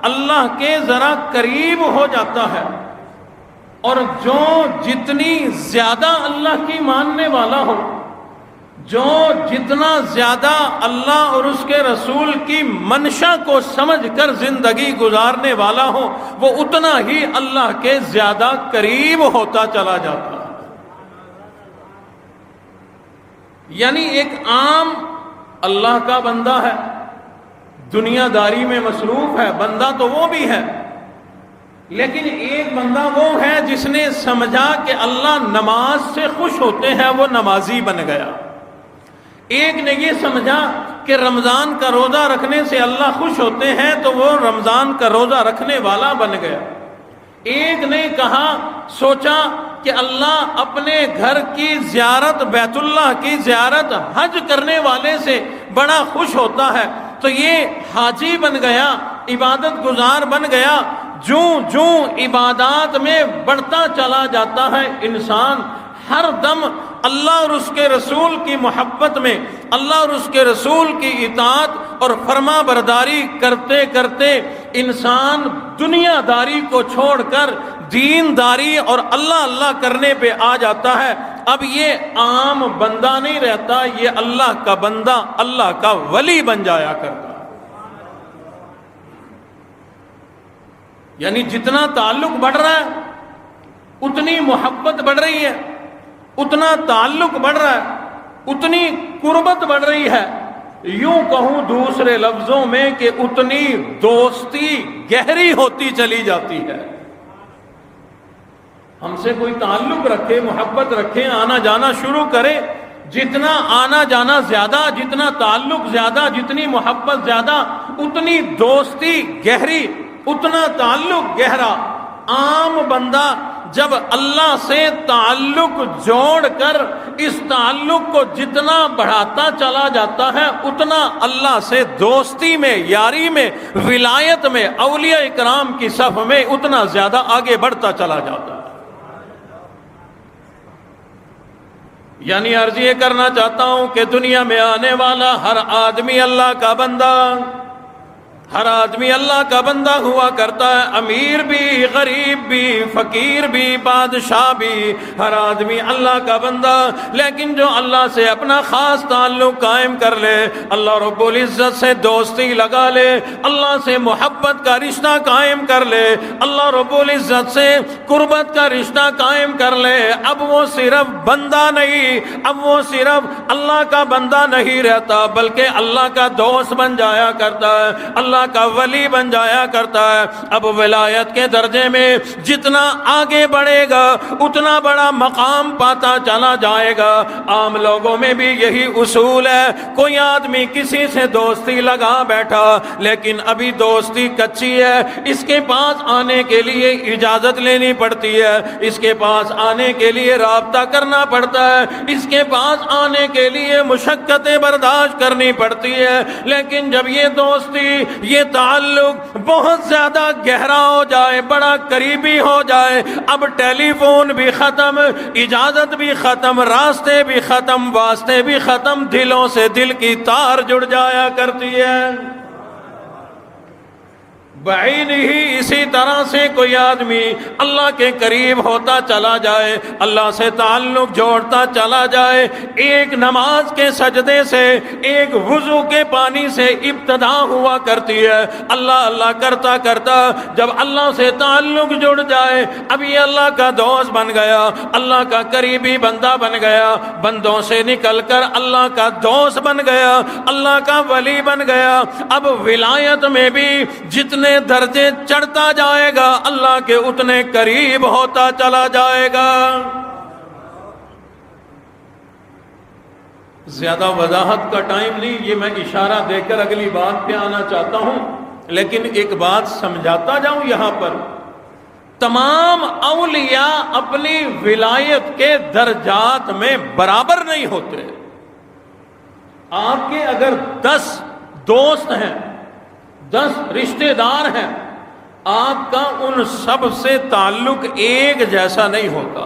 Speaker 2: اللہ کے ذرا قریب ہو جاتا ہے، اور جو جتنی زیادہ اللہ کی ماننے والا ہو، جو جتنا زیادہ اللہ اور اس کے رسول کی منشا کو سمجھ کر زندگی گزارنے والا ہو، وہ اتنا ہی اللہ کے زیادہ قریب ہوتا چلا جاتا ہے۔ یعنی ایک عام اللہ کا بندہ ہے، دنیا داری میں مصروف ہے، بندہ تو وہ بھی ہے، لیکن ایک بندہ وہ ہے جس نے سمجھا کہ اللہ نماز سے خوش ہوتے ہیں، وہ نمازی بن گیا۔ ایک نے یہ سمجھا کہ رمضان کا روزہ رکھنے سے اللہ خوش ہوتے ہیں، تو وہ رمضان کا روزہ رکھنے والا بن گیا۔ ایک نے کہا، سوچا کہ اللہ اپنے گھر کی زیارت، بیت اللہ کی زیارت حج کرنے والے سے بڑا خوش ہوتا ہے، تو یہ حاجی بن گیا، عبادت گزار بن گیا۔ جوں عبادات میں بڑھتا چلا جاتا ہے انسان، ہر دم اللہ اور اس کے رسول کی محبت میں، اللہ اور اس کے رسول کی اطاعت اور فرما برداری کرتے کرتے انسان دنیا داری کو چھوڑ کر دین داری اور اللہ اللہ کرنے پہ آ جاتا ہے۔ اب یہ عام بندہ نہیں رہتا، یہ اللہ کا بندہ، اللہ کا ولی بن جایا کرتا۔ یعنی جتنا تعلق بڑھ رہا ہے اتنی محبت بڑھ رہی ہے، اتنا تعلق بڑھ رہا ہے، اتنی قربت بڑھ رہی ہے، یوں کہوں دوسرے لفظوں میں کہ اتنی دوستی گہری ہوتی چلی جاتی ہے۔ ہم سے کوئی تعلق رکھے، محبت رکھے، آنا جانا شروع کرے، جتنا آنا جانا زیادہ، جتنا تعلق زیادہ، جتنی محبت زیادہ، اتنی دوستی گہری، اتنا تعلق گہرا۔ عام بندہ جب اللہ سے تعلق جوڑ کر اس تعلق کو جتنا بڑھاتا چلا جاتا ہے، اتنا اللہ سے دوستی میں، یاری میں، ولایت میں، اولیاء اکرام کی صف میں اتنا زیادہ آگے بڑھتا چلا جاتا ہے۔ یعنی عرض یہ کرنا چاہتا ہوں کہ دنیا میں آنے والا ہر آدمی اللہ کا بندہ، ہر آدمی اللہ کا بندہ ہوا کرتا ہے، امیر بھی، غریب بھی، فقیر بھی، بادشاہ بھی، ہر آدمی اللہ کا بندہ۔ لیکن جو اللہ سے اپنا خاص تعلق قائم کر لے، اللہ رب العزت سے دوستی لگا لے، اللہ سے محبت کا رشتہ قائم کر لے، اللہ رب العزت سے قربت کا رشتہ قائم کر لے، اب وہ صرف بندہ نہیں، اب وہ صرف اللہ کا بندہ نہیں رہتا، بلکہ اللہ کا دوست بن جایا کرتا ہے، اللہ کا ولی بن جایا کرتا ہے۔ اب ولایت کے درجے میں جتنا آگے بڑھے گا اتنا بڑا مقام پاتا چلا جائے گا۔ عام لوگوں میں بھی یہی اصول ہے، کوئی آدمی کسی سے دوستی لگا بیٹھا لیکن ابھی دوستی کچی ہے، اس کے پاس آنے کے لیے اجازت لینی پڑتی ہے، اس کے پاس آنے کے لیے رابطہ کرنا پڑتا ہے، اس کے پاس آنے کے لیے مشقتیں برداشت کرنی پڑتی ہے۔ لیکن جب یہ دوستی، یہ تعلق بہت زیادہ گہرا ہو جائے، بڑا قریبی ہو جائے، اب ٹیلی فون بھی ختم، اجازت بھی ختم، راستے بھی ختم، واسطے بھی ختم، دلوں سے دل کی تار جڑ جایا کرتی ہے۔ بعید ہی اسی طرح سے کوئی آدمی اللہ کے قریب ہوتا چلا جائے، اللہ سے تعلق جوڑتا چلا جائے، ایک نماز کے سجدے سے، ایک وضو کے پانی سے ابتدا ہوا کرتی ہے۔ اللہ اللہ کرتا کرتا جب اللہ سے تعلق جڑ جائے، اب یہ اللہ کا دوست بن گیا، اللہ کا قریبی بندہ بن گیا، بندوں سے نکل کر اللہ کا دوست بن گیا، اللہ کا ولی بن گیا۔ اب ولایت میں بھی جتنے درجے چڑھتا جائے گا اللہ کے اتنے قریب ہوتا چلا جائے گا۔ زیادہ وضاحت کا ٹائم نہیں، یہ میں اشارہ دے کر اگلی بات پہ آنا چاہتا ہوں، لیکن ایک بات سمجھاتا جاؤں یہاں پر۔ تمام اولیاء اپنی ولایت کے درجات میں برابر نہیں ہوتے۔ آپ کے اگر 10 دوست ہیں، 10 رشتہ دار ہیں، آپ کا ان سب سے تعلق ایک جیسا نہیں ہوتا۔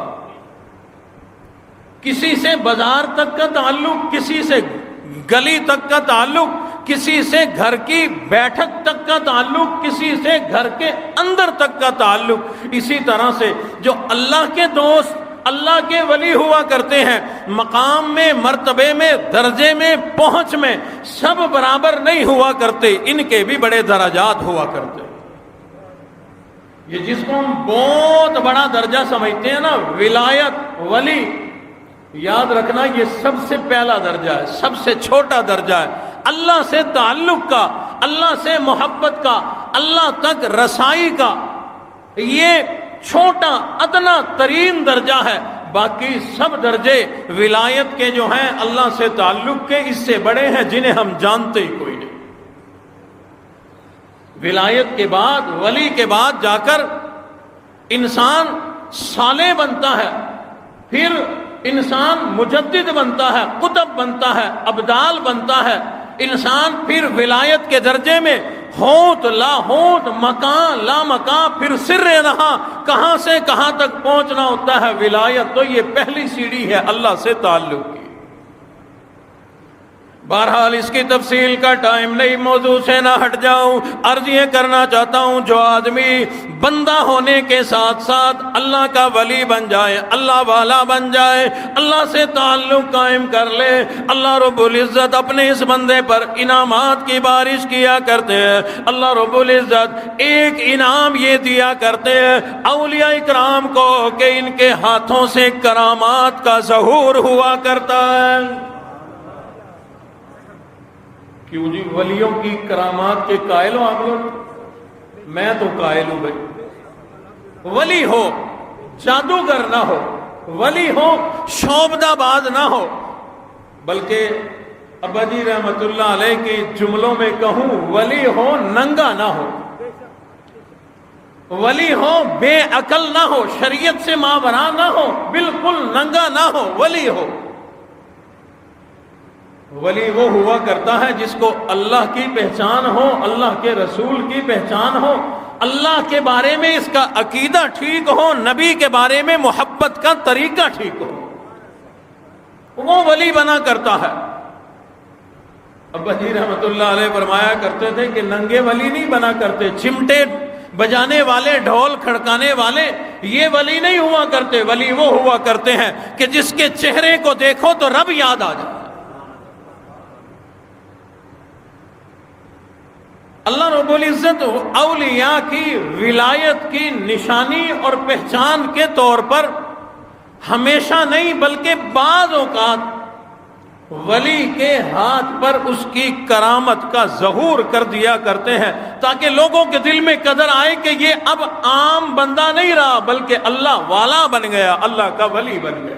Speaker 2: کسی سے بازار تک کا تعلق، کسی سے گلی تک کا تعلق، کسی سے گھر کی بیٹھک تک کا تعلق، کسی سے گھر کے اندر تک کا تعلق۔ اسی طرح سے جو اللہ کے دوست، اللہ کے ولی ہوا کرتے ہیں، مقام میں، مرتبے میں، درجے میں، پہنچ میں سب برابر نہیں ہوا کرتے، ان کے بھی بڑے درجات ہوا کرتے۔ یہ جس کو ہم بہت بڑا درجہ سمجھتے ہیں نا، ولایت، ولی، یاد رکھنا یہ سب سے پہلا درجہ ہے، سب سے چھوٹا درجہ ہے۔ اللہ سے تعلق کا، اللہ سے محبت کا، اللہ تک رسائی کا یہ چھوٹا ادنا ترین درجہ ہے۔ باقی سب درجے ولایت کے جو ہیں، اللہ سے تعلق کے، اس سے بڑے ہیں جنہیں ہم جانتے ہی کوئی نہیں۔ ولایت کے بعد، ولی کے بعد جا کر انسان صالح بنتا ہے، پھر انسان مجدد بنتا ہے، قطب بنتا ہے، ابدال بنتا ہے۔ انسان پھر ولایت کے درجے میں ہوت لا ہوت، مکان لا مکان، پھر سر رہا، کہاں سے کہاں تک پہنچنا ہوتا ہے۔ ولایت تو یہ پہلی سیڑھی ہے اللہ سے تعلق کی۔ بہرحال اس کی تفصیل کا ٹائم نہیں، موضوع سے نہ ہٹ جاؤں، عرض یہ کرنا چاہتا ہوں، جو آدمی بندہ ہونے کے ساتھ ساتھ اللہ کا ولی بن جائے، اللہ والا بن جائے، اللہ سے تعلق قائم کر لے، اللہ رب العزت اپنے اس بندے پر انعامات کی بارش کیا کرتے ہیں۔ اللہ رب العزت ایک انعام یہ دیا کرتے ہیں اولیاء اکرام کو کہ ان کے ہاتھوں سے کرامات کا ظہور ہوا کرتا ہے۔ کیوں جی، ولیوں کی کرامات کے قائل ہو آپ لوگ؟ میں تو قائل ہوں بھائی۔ ولی ہو جادوگر نہ ہو، ولی ہو شعبدہ باز نہ ہو، بلکہ ابا جی رحمت اللہ علیہ کے جملوں میں کہوں، ولی ہو ننگا نہ ہو، ولی ہو بے عقل نہ ہو، شریعت سے ماورا نہ ہو، بالکل ننگا نہ ہو، ولی ہو۔ ولی وہ ہوا کرتا ہے جس کو اللہ کی پہچان ہو، اللہ کے رسول کی پہچان ہو، اللہ کے بارے میں اس کا عقیدہ ٹھیک ہو، نبی کے بارے میں محبت کا طریقہ ٹھیک ہو، وہ ولی بنا کرتا ہے۔ ابا جی رحمت اللہ علیہ فرمایا کرتے تھے کہ ننگے ولی نہیں بنا کرتے، چمٹے بجانے والے، ڈھول کھڑکانے والے یہ ولی نہیں ہوا کرتے، ولی وہ ہوا کرتے ہیں کہ جس کے چہرے کو دیکھو تو رب یاد آ جائے۔ اللہ رب العزت اولیاء کی ولایت کی نشانی اور پہچان کے طور پر ہمیشہ نہیں بلکہ بعض اوقات ولی کے ہاتھ پر اس کی کرامت کا ظہور کر دیا کرتے ہیں تاکہ لوگوں کے دل میں قدر آئے کہ یہ اب عام بندہ نہیں رہا بلکہ اللہ والا بن گیا، اللہ کا ولی بن گیا۔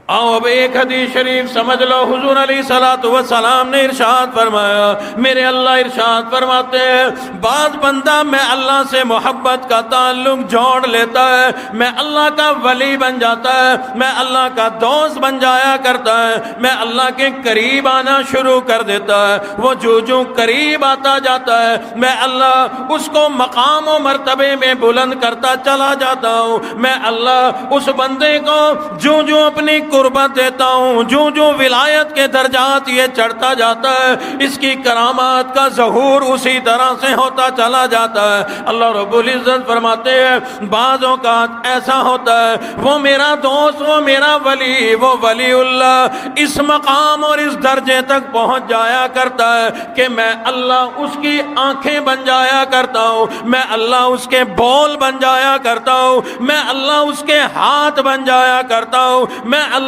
Speaker 2: آؤ اب ایک حدیث شریف سمجھ لو، حضور علیہ السلام نے ارشاد فرمایا، میرے اللہ ارشاد فرماتے ہیں بعض بندہ میں اللہ سے محبت کا تعلق جوڑ لیتا ہے، میں اللہ کا ولی بن جاتا ہے، میں اللہ کا دوست بن جایا کرتا ہے، میں اللہ کے قریب آنا شروع کر دیتا ہے، وہ جو قریب آتا جاتا ہے میں اللہ اس کو مقام و مرتبے میں بلند کرتا چلا جاتا ہوں، میں اللہ اس بندے کو جو اپنی قربت دیتا ہوں، جو ولایت کے درجات یہ چڑھتا جاتا ہے، اس کی کرامات کا ظہور اسی طرح سے ہوتا چلا جاتا ہے۔ اللہ رب العزت فرماتے ہیں بعض اوقات ایسا ہوتا ہے وہ میرا دوست، وہ میرا ولی، وہ ولی اللہ اس مقام اور اس درجے تک پہنچ جایا کرتا ہے کہ میں اللہ اس کی آنکھیں بن جایا کرتا ہوں، میں اللہ اس کے بول بن جایا کرتا ہوں، میں اللہ اس کے ہاتھ بن جایا کرتا ہوں، میں اللہ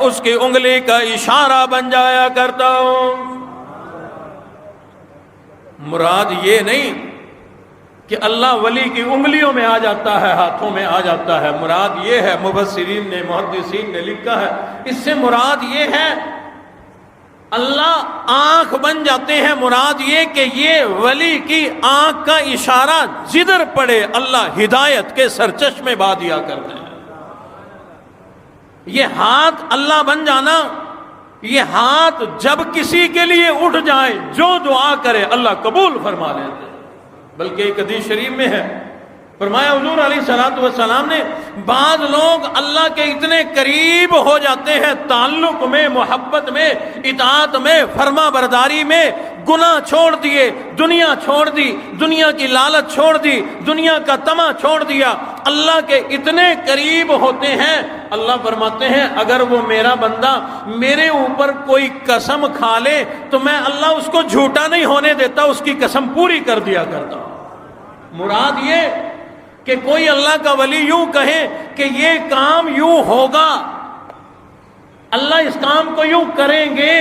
Speaker 2: اس کی انگلی کا اشارہ بن جایا کرتا ہوں۔ مراد یہ نہیں کہ اللہ ولی کی انگلیوں میں آ جاتا ہے، ہاتھوں میں آ جاتا ہے، مراد یہ ہے، مفسرین نے محدثین نے لکھا ہے، اس سے مراد یہ ہے اللہ آنکھ بن جاتے ہیں، مراد یہ کہ یہ ولی کی آنکھ کا اشارہ جدھر پڑے اللہ ہدایت کے سرچشمے بہا دیا کرتے ہیں۔ یہ ہاتھ اللہ بن جانا، یہ ہاتھ جب کسی کے لیے اٹھ جائے جو دعا کرے اللہ قبول فرما لیتے ہیں۔ بلکہ ایک حدیث شریف میں ہے فرمایا حضور علیہ السلام نے بعض لوگ اللہ کے اتنے قریب ہو جاتے ہیں تعلق میں، محبت میں، اطاعت میں، فرما برداری میں، گناہ چھوڑ دیے، دنیا چھوڑ دی، دنیا کی لالچ چھوڑ دی، دنیا کا طمع چھوڑ دیا، اللہ کے اتنے قریب ہوتے ہیں۔ اللہ فرماتے ہیں اگر وہ میرا بندہ میرے اوپر کوئی قسم کھا لے تو میں اللہ اس کو جھوٹا نہیں ہونے دیتا، اس کی قسم پوری کر دیا کرتا ہوں۔ مراد یہ کہ کوئی اللہ کا ولی یوں کہے کہ یہ کام یوں ہوگا، اللہ اس کام کو یوں کریں گے،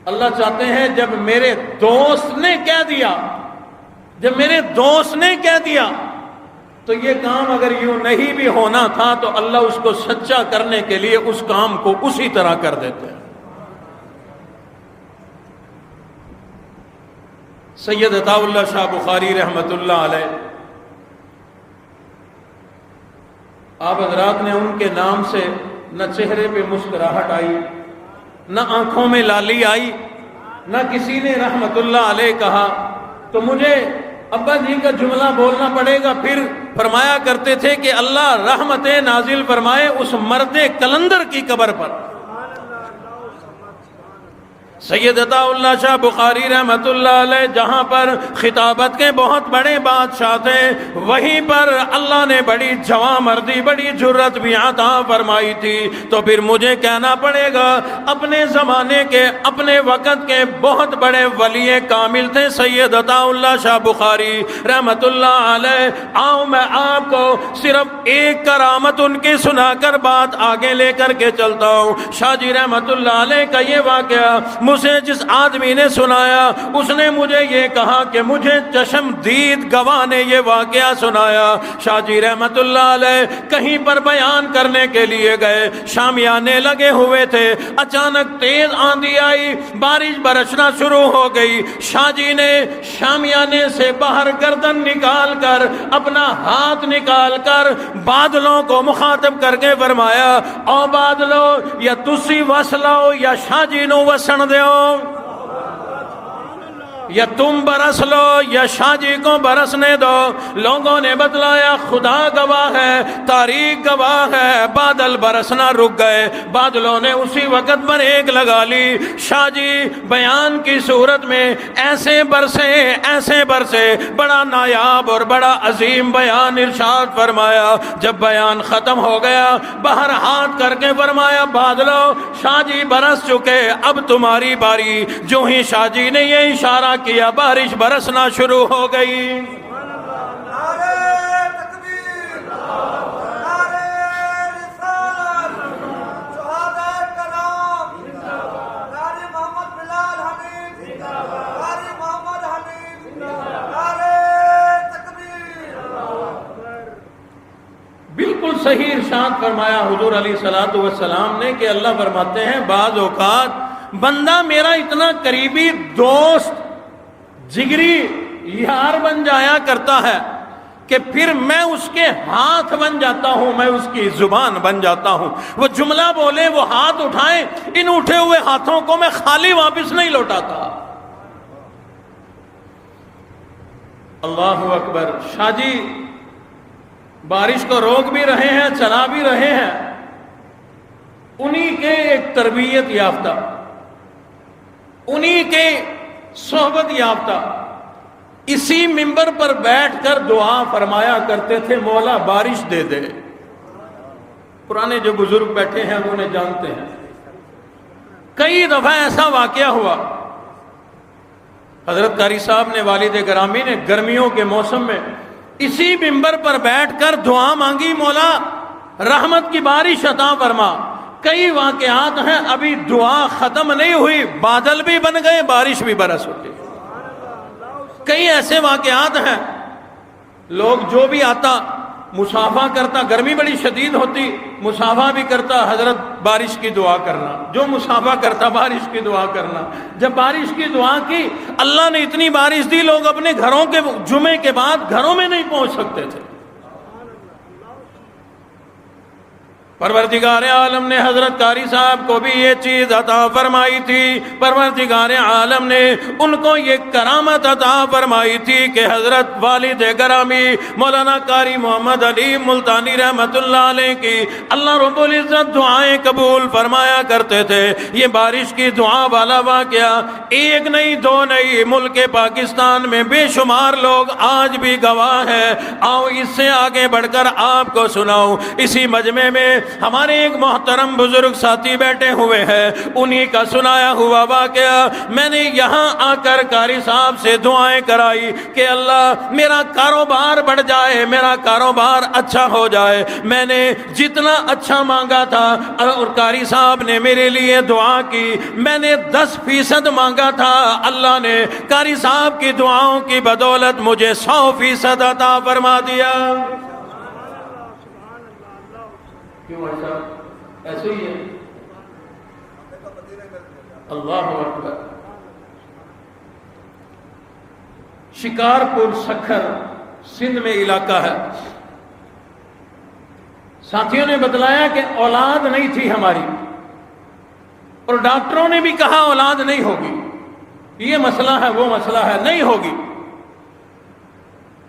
Speaker 2: اللہ چاہتے ہیں جب میرے دوست نے کہہ دیا، جب میرے دوست نے کہہ دیا تو یہ کام اگر یوں نہیں بھی ہونا تھا تو اللہ اس کو سچا کرنے کے لیے اس کام کو اسی طرح کر دیتے ہیں۔ سید عطا اللہ شاہ بخاری رحمت اللہ علیہ، آپ حضرات نے ان کے نام سے نہ چہرے پہ مسکراہٹ آئی، نہ آنکھوں میں لالی آئی، نہ کسی نے رحمت اللہ علیہ کہا تو مجھے ابا جی کا جملہ بولنا پڑے گا۔ پھر فرمایا کرتے تھے کہ اللہ رحمتیں نازل فرمائے اس مرد کلندر کی قبر پر۔ سید عطا اللہ شاہ بخاری رحمت اللہ علیہ جہاں پر خطابت کے بہت بڑے بادشاہ تھے، وہیں پر اللہ نے بڑی جواں مردی، بڑی جرت بھی عطا فرمائی تھی۔ تو پھر مجھے کہنا پڑے گا اپنے زمانے کے، اپنے وقت کے بہت بڑے ولی کامل تھے سید عطا اللہ شاہ بخاری رحمت اللہ علیہ۔ آؤ میں آپ کو صرف ایک کرامت ان کی سنا کر بات آگے لے کر کے چلتا ہوں۔ شاہ جی رحمت اللہ علیہ کا یہ واقعہ مجھے جس آدمی نے سنایا اس نے مجھے یہ کہا کہ مجھے چشم دید گواہ نے یہ واقعہ سنایا۔ شاہ جی رحمت اللہ علیہ کہیں پر بیان کرنے کے لیے گئے، شامیانے لگے ہوئے تھے، اچانک تیز آندھی آئی، بارش برسنا شروع ہو گئی۔ شاہ جی نے شامیانے سے باہر گردن نکال کر، اپنا ہاتھ نکال کر بادلوں کو مخاطب کر کے فرمایا، او بادلو یا تسی وس لو یا شاہ جی نو وسن دیو، یا تم برس لو یا شاہ جی کو برسنے دو۔ لوگوں نے بتلایا خدا گواہ ہے، تاریخ گواہ ہے، بادل برسنا رک گئے، بادلوں نے اسی وقت بریک لگا لی۔ شاہ جی بیان کی صورت میں ایسے برسے بڑا نایاب اور بڑا عظیم بیان ارشاد فرمایا۔ جب بیان ختم ہو گیا باہر ہاتھ کر کے فرمایا بادلو شاہ جی برس چکے، اب تمہاری باری۔ جو ہی شاہ جی نے یہ اشارہ کیا بارش برسنا شروع ہو گئی۔
Speaker 3: نعرہ تکبیر، نعرہ رسالت، شہداء کرام، قاری محمد بلال حنیف، قاری محمد حنیف، نعرہ تکبیر۔
Speaker 2: بالکل صحیح ارشاد فرمایا حضور علیہ الصلوۃ والسلام نے کہ اللہ فرماتے ہیں بعض اوقات بندہ میرا اتنا قریبی دوست جگری یار بن جایا کرتا ہے کہ پھر میں اس کے ہاتھ بن جاتا ہوں، میں اس کی زبان بن جاتا ہوں۔ وہ جملہ بولے، وہ ہاتھ اٹھائیں، ان اٹھے ہوئے ہاتھوں کو میں خالی واپس نہیں لوٹاتا۔ اللہ اکبر۔ شاہ جی بارش کو روک بھی رہے ہیں، چلا بھی رہے ہیں، انہی کے ایک تربیت یافتہ، انہی کے صحبت یافتہ اسی منبر پر بیٹھ کر دعا فرمایا کرتے تھے مولا بارش دے دے۔ پرانے جو بزرگ بیٹھے ہیں انہیں جانتے ہیں۔ کئی دفعہ ایسا واقعہ ہوا، حضرت قاری صاحب نے والد گرامی نے گرمیوں کے موسم میں اسی منبر پر بیٹھ کر دعا مانگی مولا رحمت کی بارش عطا فرما۔ کئی واقعات ہیں، ابھی دعا ختم نہیں ہوئی بادل بھی بن گئے، بارش بھی برس اٹھی۔ کئی ایسے واقعات ہیں، لوگ جو بھی آتا مسافہ کرتا، گرمی بڑی شدید ہوتی، مسافہ بھی کرتا حضرت بارش کی دعا کرنا، جو مسافہ کرتا بارش کی دعا کرنا۔ جب بارش کی دعا کی اللہ نے اتنی بارش دی لوگ اپنے گھروں کے جمعے کے بعد گھروں میں نہیں پہنچ سکتے تھے۔ پروردگار عالم نے حضرت قاری صاحب کو بھی یہ چیز عطا فرمائی تھی، پروردگار عالم نے ان کو یہ کرامت عطا فرمائی تھی کہ حضرت والد گرامی مولانا قاری محمد علی ملتانی رحمت اللہ علیہ کی اللہ رب العزت دعائیں قبول فرمایا کرتے تھے۔ یہ بارش کی دعا والا واقعہ ایک نہیں دو نہیں، ملک پاکستان میں بے شمار لوگ آج بھی گواہ ہیں۔ آؤ اس سے آگے بڑھ کر آپ کو سناؤں، اسی مجمع میں ہمارے ایک محترم بزرگ ساتھی بیٹھے ہوئے ہیں، انہی کا سنایا ہوا واقعہ میں نے یہاں آ کر قاری صاحب سے دعائیں کرائی کہ اللہ میرا کاروبار بڑھ جائے، میرا کاروبار اچھا ہو جائے۔ میں نے جتنا اچھا مانگا تھا اور قاری صاحب نے میرے لیے دعا کی، میں نے 10% مانگا تھا، اللہ نے قاری صاحب کی دعاؤں کی بدولت مجھے 100% عطا فرما دیا۔ کیوں ایسا؟ ایسے ہی ہے۔ اللہ اکبر۔ شکارپور سکھر سندھ میں علاقہ ہے، ساتھیوں نے بتلایا کہ اولاد نہیں تھی ہماری، اور ڈاکٹروں نے بھی کہا اولاد نہیں ہوگی، یہ مسئلہ ہے وہ مسئلہ ہے، نہیں ہوگی۔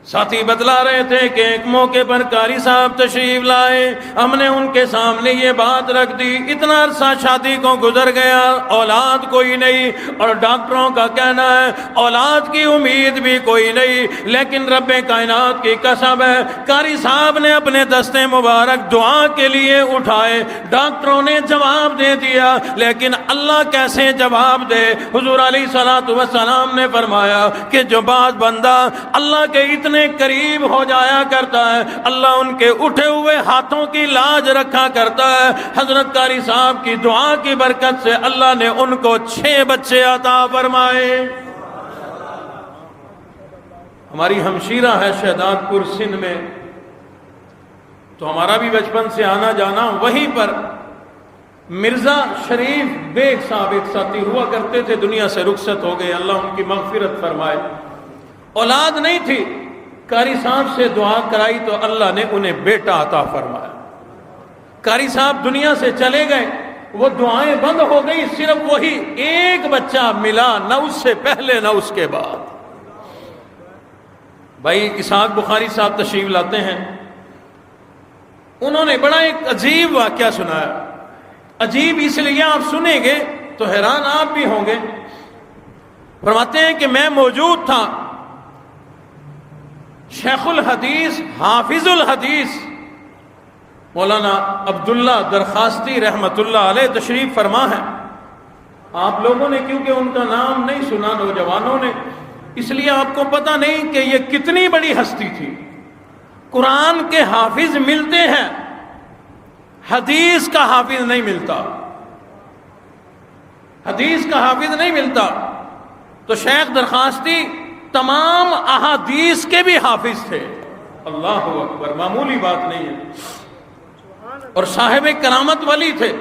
Speaker 2: ساتھی بتلا رہے تھے کہ ایک موقع پر قاری صاحب تشریف لائے، ہم نے ان کے سامنے یہ بات رکھ دی، اتنا عرصہ شادی کو گزر گیا، اولاد کوئی نہیں، اور ڈاکٹروں کا کہنا ہے اولاد کی امید بھی کوئی نہیں، لیکن رب کائنات کی قسم ہے قاری صاحب نے اپنے دستے مبارک دعا کے لیے اٹھائے، ڈاکٹروں نے جواب دے دیا، لیکن اللہ کیسے جواب دے؟ حضور علیہ الصلوۃ والسلام نے فرمایا کہ جو بات بندہ اللہ کے اتنے قریب ہو جایا کرتا ہے اللہ ان کے اٹھے ہوئے ہاتھوں کی لاج رکھا کرتا ہے۔ حضرت قاری صاحب کی دعا کی برکت سے اللہ نے ان کو 6 بچے عطا فرمائے۔ ہماری ہمشیرہ ہے شہداد پور سندھ میں، تو ہمارا بھی بچپن سے آنا جانا وہیں پر۔ مرزا شریف بیگ صاحب ایک ساتھی ہوا کرتے تھے، دنیا سے رخصت ہو گئے، اللہ ان کی مغفرت فرمائے۔ اولاد نہیں تھی، قاری صاحب سے دعا کرائی تو اللہ نے انہیں بیٹا عطا فرمایا۔ قاری صاحب دنیا سے چلے گئے، وہ دعائیں بند ہو گئی، صرف وہی ایک بچہ ملا، نہ اس سے پہلے نہ اس کے بعد۔ بھائی اسحاق بخاری صاحب تشریف لاتے ہیں، انہوں نے بڑا ایک عجیب واقعہ سنایا۔ عجیب اس لیے آپ سنیں گے تو حیران آپ بھی ہوں گے۔ فرماتے ہیں کہ میں موجود تھا، شیخ الحدیث حافظ الحدیث مولانا عبداللہ درخواستی رحمت اللہ علیہ تشریف فرما ہے۔ آپ لوگوں نے کیونکہ ان کا نام نہیں سنا، نوجوانوں نے، اس لیے آپ کو پتہ نہیں کہ یہ کتنی بڑی ہستی تھی۔ قرآن کے حافظ ملتے ہیں، حدیث کا حافظ نہیں ملتا، حدیث کا حافظ نہیں ملتا۔ تو شیخ درخواستی تمام احادیث کے بھی حافظ تھے۔ اللہ اکبر، معمولی بات نہیں ہے۔ اور صاحب کرامت ولی تھے،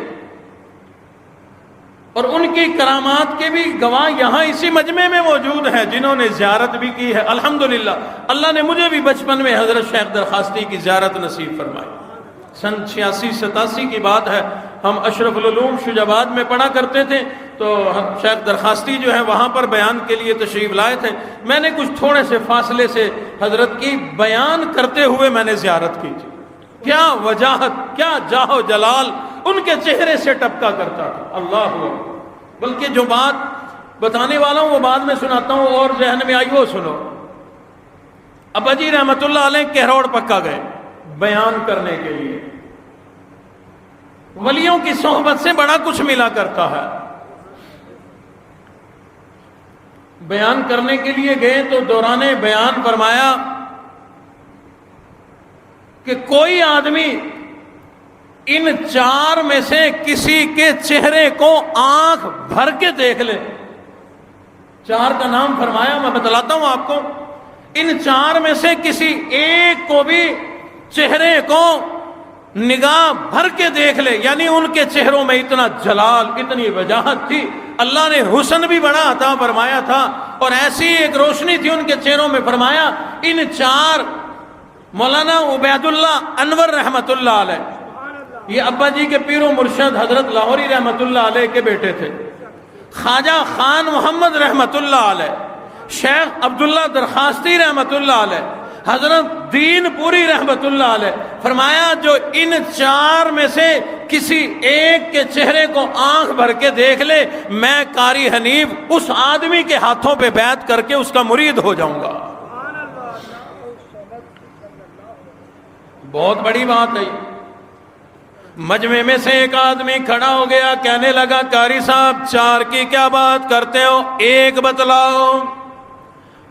Speaker 2: اور ان کی کرامات کے بھی گواہ یہاں اسی مجمع میں موجود ہیں، جنہوں نے زیارت بھی کی ہے۔ الحمدللہ اللہ نے مجھے بھی بچپن میں حضرت شیخ درخواستی کی زیارت نصیب فرمائی۔ سن 86-87 کی بات ہے، ہم اشرف العلوم شجاباد میں پڑھا کرتے تھے، تو شیخ درخواستی جو ہے وہاں پر بیان کے لیے تشریف لائے تھے۔ میں نے کچھ تھوڑے سے فاصلے سے حضرت کی بیان کرتے ہوئے میں نے زیارت کی تھی۔ کیا وجاہت، کیا جاہ و جلال ان کے چہرے سے ٹپکا کرتا تھا۔ اللہ اکبر۔ بلکہ جو بات بتانے والا ہوں وہ بعد میں سناتا ہوں، اور ذہن میں آئی وہ سنو۔ ابا جی رحمت اللہ علیہ کہروڑ پکا گئے بیان کرنے کے لیے۔ ولیوں کی صحبت سے بڑا کچھ ملا کرتا ہے۔ بیان کرنے کے لیے گئے تو دوران بیان فرمایا کہ کوئی آدمی ان 4 میں سے کسی کے چہرے کو آنکھ بھر کے دیکھ لے۔ 4 کا نام فرمایا، میں بتلاتا ہوں آپ کو۔ ان 4 میں سے کسی ایک کو بھی چہرے کو نگاہ بھر کے دیکھ لے، یعنی ان کے چہروں میں اتنا جلال، اتنی وجاہت تھی، اللہ نے حسن بھی بڑا عطا فرمایا تھا، اور ایسی ایک روشنی تھی ان کے چہروں میں۔ فرمایا ان 4 مولانا عبید اللہ انور رحمت اللہ علیہ، یہ ابا جی کے پیر و مرشد حضرت لاہوری رحمت اللہ علیہ کے بیٹے تھے۔ خواجہ خان محمد رحمت اللہ علیہ، شیخ عبداللہ درخواستی رحمت اللہ علیہ، حضرت دین پوری رحمت اللہ علیہ۔ فرمایا جو ان 4 میں سے کسی ایک کے چہرے کو آنکھ بھر کے دیکھ لے، میں قاری حنیف اس آدمی کے ہاتھوں پہ بیعت کر کے اس کا مرید ہو جاؤں گا۔ بہت بڑی بات ہے۔ مجمع میں سے ایک آدمی کھڑا ہو گیا، کہنے لگا قاری صاحب 4 کی کیا بات کرتے ہو، ایک بتلاؤ۔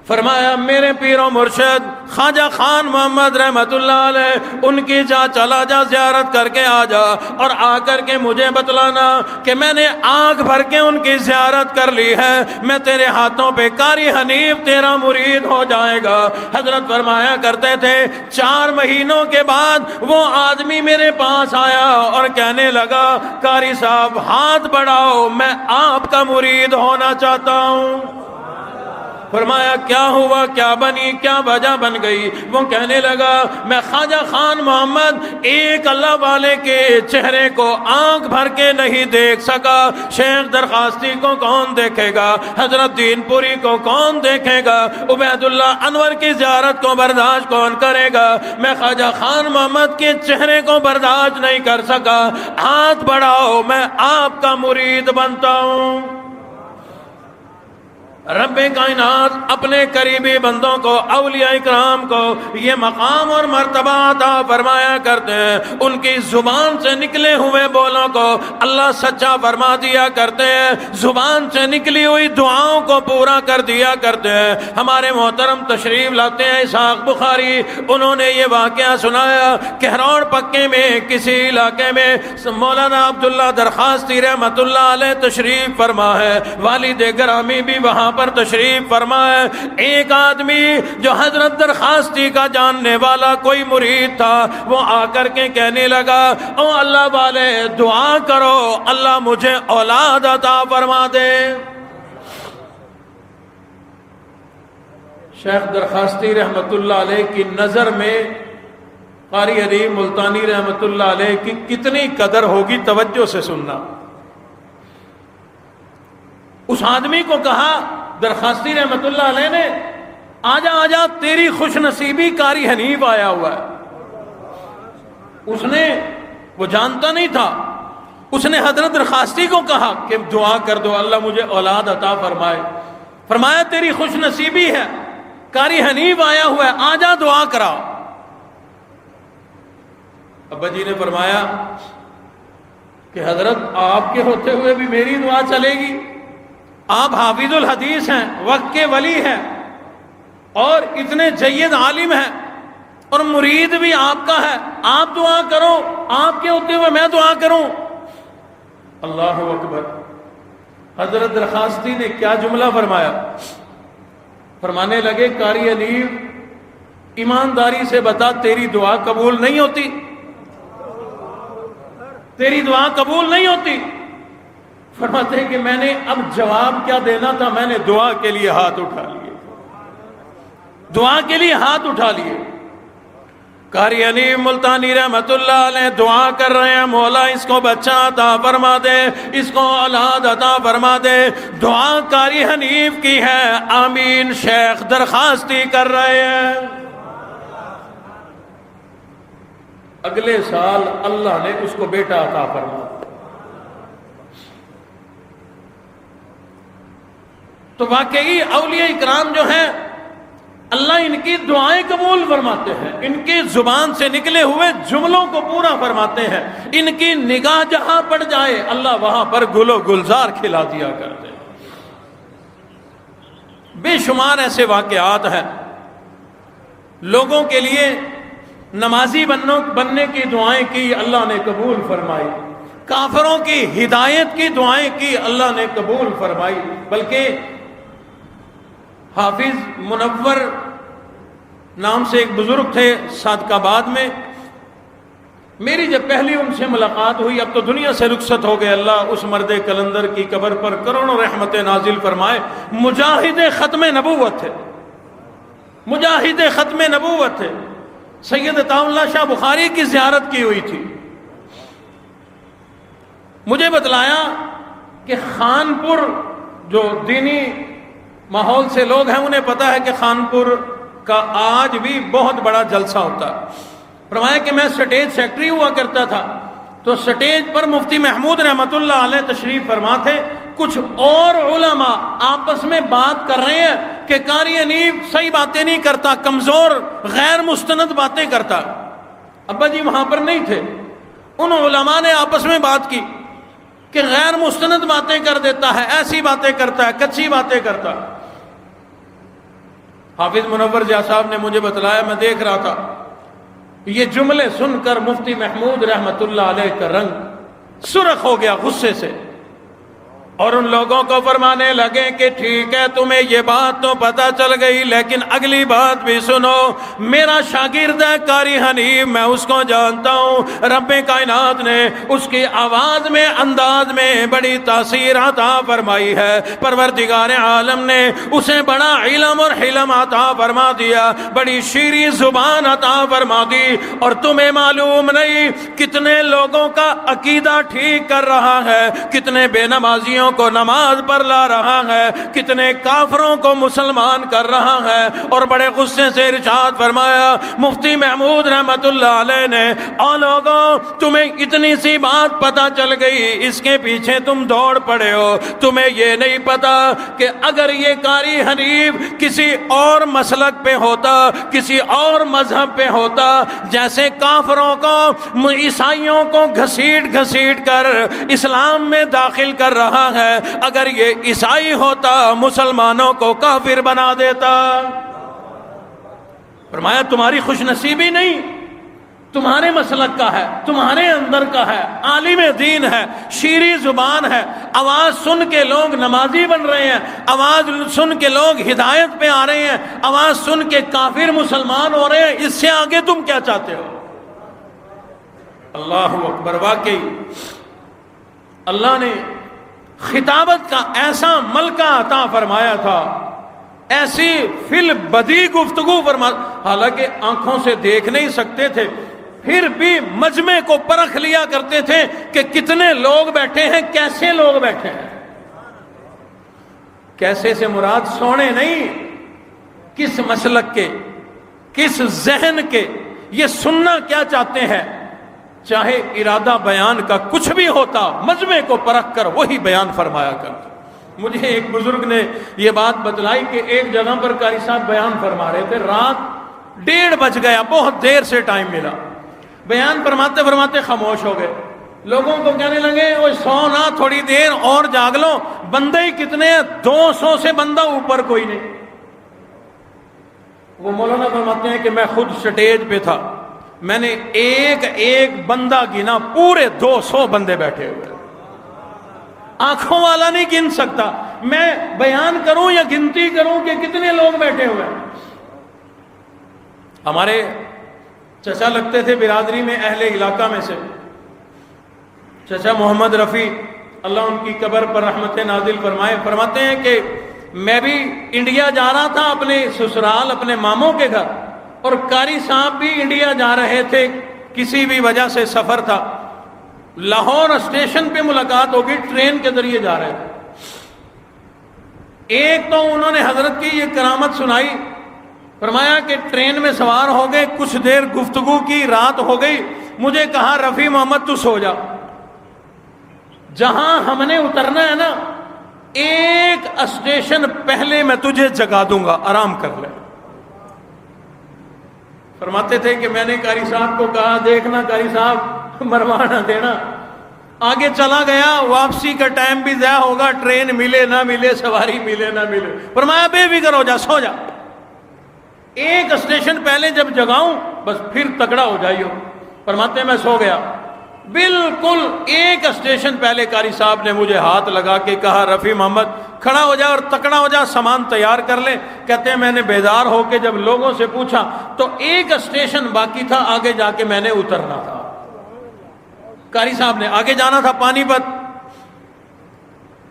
Speaker 2: فرمایا میرے پیر و مرشد خواجہ خان محمد رحمت اللہ علیہ، ان کی جا چلا جا زیارت کر کے آ جا، اور آ کر کے مجھے بتلانا کہ میں نے آنکھ بھر کے ان کی زیارت کر لی ہے، میں تیرے ہاتھوں پہ قاری حنیف تیرا مرید ہو جائے گا۔ حضرت فرمایا کرتے تھے 4 مہینوں کے بعد وہ آدمی میرے پاس آیا اور کہنے لگا قاری صاحب ہاتھ بڑھاؤ، میں آپ کا مرید ہونا چاہتا ہوں۔ فرمایا کیا ہوا، کیا بنی، کیا وجہ بن گئی؟ وہ کہنے لگا میں خواجہ خان محمد ایک اللہ والے کے چہرے کو آنکھ بھر کے نہیں دیکھ سکا، شیخ درخواستی کو کون دیکھے گا، حضرت دین پوری کو کون دیکھے گا، عبید اللہ انور کی زیارت کو برداشت کون کرے گا؟ میں خواجہ خان محمد کے چہرے کو برداشت نہیں کر سکا، ہاتھ بڑھاؤ میں آپ کا مرید بنتا ہوں۔ رب کائنات اپنے قریبی بندوں کو، اولیاء اکرام کو یہ مقام اور مرتبہ عطا فرمایا کرتے ہیں، ان کی زبان سے نکلے ہوئے بولوں کو اللہ سچا فرما دیا کرتے ہیں، زبان سے نکلی ہوئی دعاؤں کو پورا کر دیا کرتے ہیں۔ ہمارے محترم تشریف لاتے ہیں اسحاق بخاری، انہوں نے یہ واقعہ سنایا، کہروڑ پکے میں کسی علاقے میں مولانا عبداللہ درخواستی رحمت اللہ علیہ تشریف فرما ہے، والد گرامی بھی وہاں پر تشریف فرما ہے۔ ایک آدمی جو حضرت درخواستی کا جاننے والا کوئی مرید تھا، وہ آ کر کے کہنے لگا او اللہ والے دعا کرو اللہ مجھے اولاد عطا فرما دے۔ شیخ درخواستی رحمت اللہ علیہ کی نظر میں قاری حنیف ملتانی رحمت اللہ علیہ کی کتنی قدر ہوگی، توجہ سے سننا۔ اس آدمی کو کہا درخاستی رحمت اللہ علیہ نے، آجا آجا تیری خوش نصیبی قاری حنیف آیا ہوا ہے۔ اس نے، وہ جانتا نہیں تھا، اس نے حضرت درخاستی کو کہا کہ دعا کر دو اللہ مجھے اولاد عطا فرمائے۔ فرمایا تیری خوش نصیبی ہے، قاری حنیف آیا ہوا ہے، آجا دعا کراؤ۔ ابا جی نے فرمایا کہ حضرت آپ کے ہوتے ہوئے بھی میری دعا چلے گی؟ آپ حافظ الحدیث ہیں، وقت کے ولی ہیں، اور اتنے جید عالم ہیں، اور مرید بھی آپ کا ہے، آپ دعا کرو، آپ کے ہوتے ہوئے میں دعا کروں؟ اللہ اکبر۔ حضرت درخاستی نے کیا جملہ فرمایا؟ فرمانے لگے قاری حنیف ایمانداری سے بتا تیری دعا قبول نہیں ہوتی؟ تیری دعا قبول نہیں ہوتی؟ فرماتے ہیں کہ میں نے اب جواب کیا دینا تھا، میں نے دعا کے لیے ہاتھ اٹھا لیے، دعا کے لیے ہاتھ اٹھا لیے۔ قاری حنیف ملتانی رحمت اللہ علیہ دعا کر رہے ہیں، مولا اس کو بچہ عطا فرما دے، اس کو اولاد عطا فرما دے۔ دعا قاری حنیف کی ہے، آمین شیخ درخواستی کر رہے ہیں۔ اگلے سال اللہ نے اس کو بیٹا عطا فرما۔ تو واقعی اولیاء اکرام جو ہیں اللہ ان کی دعائیں قبول فرماتے ہیں، ان کی زبان سے نکلے ہوئے جملوں کو پورا فرماتے ہیں، ان کی نگاہ جہاں پڑ جائے اللہ وہاں پر گل و گلزار کھلا دیا کرتے ہیں۔ بے شمار ایسے واقعات ہیں۔ لوگوں کے لیے نمازی بننے کی دعائیں کی، اللہ نے قبول فرمائی۔ کافروں کی ہدایت کی دعائیں کی، اللہ نے قبول فرمائی۔ بلکہ حافظ منور نام سے ایک بزرگ تھے صادق آباد میں، میری جب پہلی ان سے ملاقات ہوئی، اب تو دنیا سے رخصت ہو گئے، اللہ اس مرد کلندر کی قبر پر کروڑوں رحمت نازل فرمائے۔ مجاہد ختم نبوت تھے، مجاہد ختم نبوت تھے۔ سید عطا اللہ شاہ بخاری کی زیارت کی ہوئی تھی۔ مجھے بتلایا کہ خانپور جو دینی ماحول سے لوگ ہیں انہیں پتہ ہے کہ خانپور کا آج بھی بہت بڑا جلسہ ہوتا ہے۔ فرمایا کہ میں سٹیج سیکٹری ہوا کرتا تھا، تو سٹیج پر مفتی محمود رحمت اللہ علیہ تشریف فرما تھے، کچھ اور علماء آپس میں بات کر رہے ہیں کہ قاری حنیف صحیح باتیں نہیں کرتا، کمزور غیر مستند باتیں کرتا۔ ابا جی وہاں پر نہیں تھے، ان علماء نے آپس میں بات کی کہ غیر مستند باتیں کر دیتا ہے، ایسی باتیں کرتا ہے، کچی باتیں کرتا ہے۔ حافظ منور جا صاحب نے مجھے بتلایا، میں دیکھ رہا تھا، یہ جملے سن کر مفتی محمود رحمت اللہ علیہ کا رنگ سرخ ہو گیا غصے سے، اور ان لوگوں کو فرمانے لگے کہ ٹھیک ہے تمہیں یہ بات تو پتہ چل گئی، لیکن اگلی بات بھی سنو، میرا شاگرد ہے قاری حنیف، میں اس کو جانتا ہوں، رب کائنات نے اس کی آواز میں انداز میں بڑی تاثیر عطا فرمائی ہے، پروردگار عالم نے اسے بڑا علم اور حلم عطا فرما دیا، بڑی شیریں زبان عطا فرما دی، اور تمہیں معلوم نہیں کتنے لوگوں کا عقیدہ ٹھیک کر رہا ہے، کتنے بے نمازیوں کو نماز پر لا رہا ہے، کتنے کافروں کو مسلمان کر رہا ہے۔ اور بڑے غصے سے ارشاد فرمایا مفتی محمود رحمت اللہ علیہ نے، او لوگوں تمہیں اتنی سی بات پتہ چل گئی، اس کے پیچھے تم دوڑ پڑے ہو، تمہیں یہ نہیں پتا کہ اگر یہ قاری حنیف کسی اور مسلک پہ ہوتا، کسی اور مذہب پہ ہوتا، جیسے کافروں کو عیسائیوں کو گھسیٹ گھسیٹ کر اسلام میں داخل کر رہا ہے، اگر یہ عیسائی ہوتا مسلمانوں کو کافر بنا دیتا۔ فرمایا تمہاری خوش نصیبی نہیں، تمہارے مسلک کا ہے، تمہارے اندر کا ہے، عالم دین ہے، شیریں زبان ہے، آواز سن کے لوگ نمازی بن رہے ہیں، آواز سن کے لوگ ہدایت پہ آ رہے ہیں، آواز سن کے کافر مسلمان ہو رہے ہیں، اس سے آگے تم کیا چاہتے ہو؟ اللہ اکبر۔ واقعی اللہ نے خطابت کا ایسا ملکہ عطا فرمایا تھا، ایسی فی البدی گفتگو فرما، حالانکہ آنکھوں سے دیکھ نہیں سکتے تھے، پھر بھی مجمع کو پرکھ لیا کرتے تھے کہ کتنے لوگ بیٹھے ہیں، کیسے لوگ بیٹھے ہیں۔ کیسے سے مراد سونے نہیں، کس مسلک کے، کس ذہن کے، یہ سننا کیا چاہتے ہیں. چاہے ارادہ بیان کا کچھ بھی ہوتا، مجمع کو پرکھ کر وہی بیان فرمایا کرتا. مجھے ایک بزرگ نے یہ بات بتلائی کہ ایک جگہ پر قاری صاحب بیان فرما رہے تھے، رات 1:30 بج گیا، بہت دیر سے ٹائم ملا، بیان فرماتے فرماتے خاموش ہو گئے. لوگوں کو کہنے لگے وہ سو نہ، تھوڑی دیر اور جاگ لو. بندے ہی کتنے ہیں؟ 200 سے بندہ اوپر کوئی نہیں. وہ مولانا فرماتے ہیں کہ میں خود سٹیج پہ تھا، میں نے ایک ایک بندہ گنا، پورے 200 بندے بیٹھے ہوئے، آنکھوں والا نہیں گن سکتا. میں بیان کروں یا گنتی کروں کہ کتنے لوگ بیٹھے ہوئے. ہمارے چچا لگتے تھے برادری میں، اہل علاقہ میں سے چچا محمد رفیع، اللہ ان کی قبر پر رحمت نازل فرمائے. فرماتے ہیں کہ میں بھی انڈیا جا رہا تھا اپنے سسرال، اپنے ماموں کے گھر، اور قاری صاحب بھی انڈیا جا رہے تھے، کسی بھی وجہ سے سفر تھا. لاہور اسٹیشن پہ ملاقات ہوگی، ٹرین کے ذریعے جا رہے تھے. ایک تو انہوں نے حضرت کی یہ کرامت سنائی، فرمایا کہ ٹرین میں سوار ہو گئے، کچھ دیر گفتگو کی، رات ہو گئی. مجھے کہا رفیع محمد تو سو جا، جہاں ہم نے اترنا ہے نا ایک اسٹیشن پہلے میں تجھے جگا دوں گا، آرام کر لے. فرماتے تھے کہ میں نے قاری صاحب کو کہا دیکھنا قاری صاحب مروا نہ دینا. آگے چلا گیا، واپسی کا ٹائم بھی ضائع ہوگا، ٹرین ملے نہ ملے، سواری ملے نہ ملے. فرمایا بے فکر ہو جا، سو جا، ایک اسٹیشن پہلے جب جگاؤں بس پھر تکڑا ہو جائیو. فرماتے ہیں میں سو گیا. بالکل ایک اسٹیشن پہلے قاری صاحب نے مجھے ہاتھ لگا کے کہا رفیع محمد کھڑا ہو جا اور تکڑا ہو جا، سامان تیار کر لے. کہتے ہیں میں نے بیدار ہو کے جب لوگوں سے پوچھا تو ایک اسٹیشن باقی تھا، آگے جا کے میں نے اترنا تھا. قاری صاحب نے آگے جانا تھا پانی پت.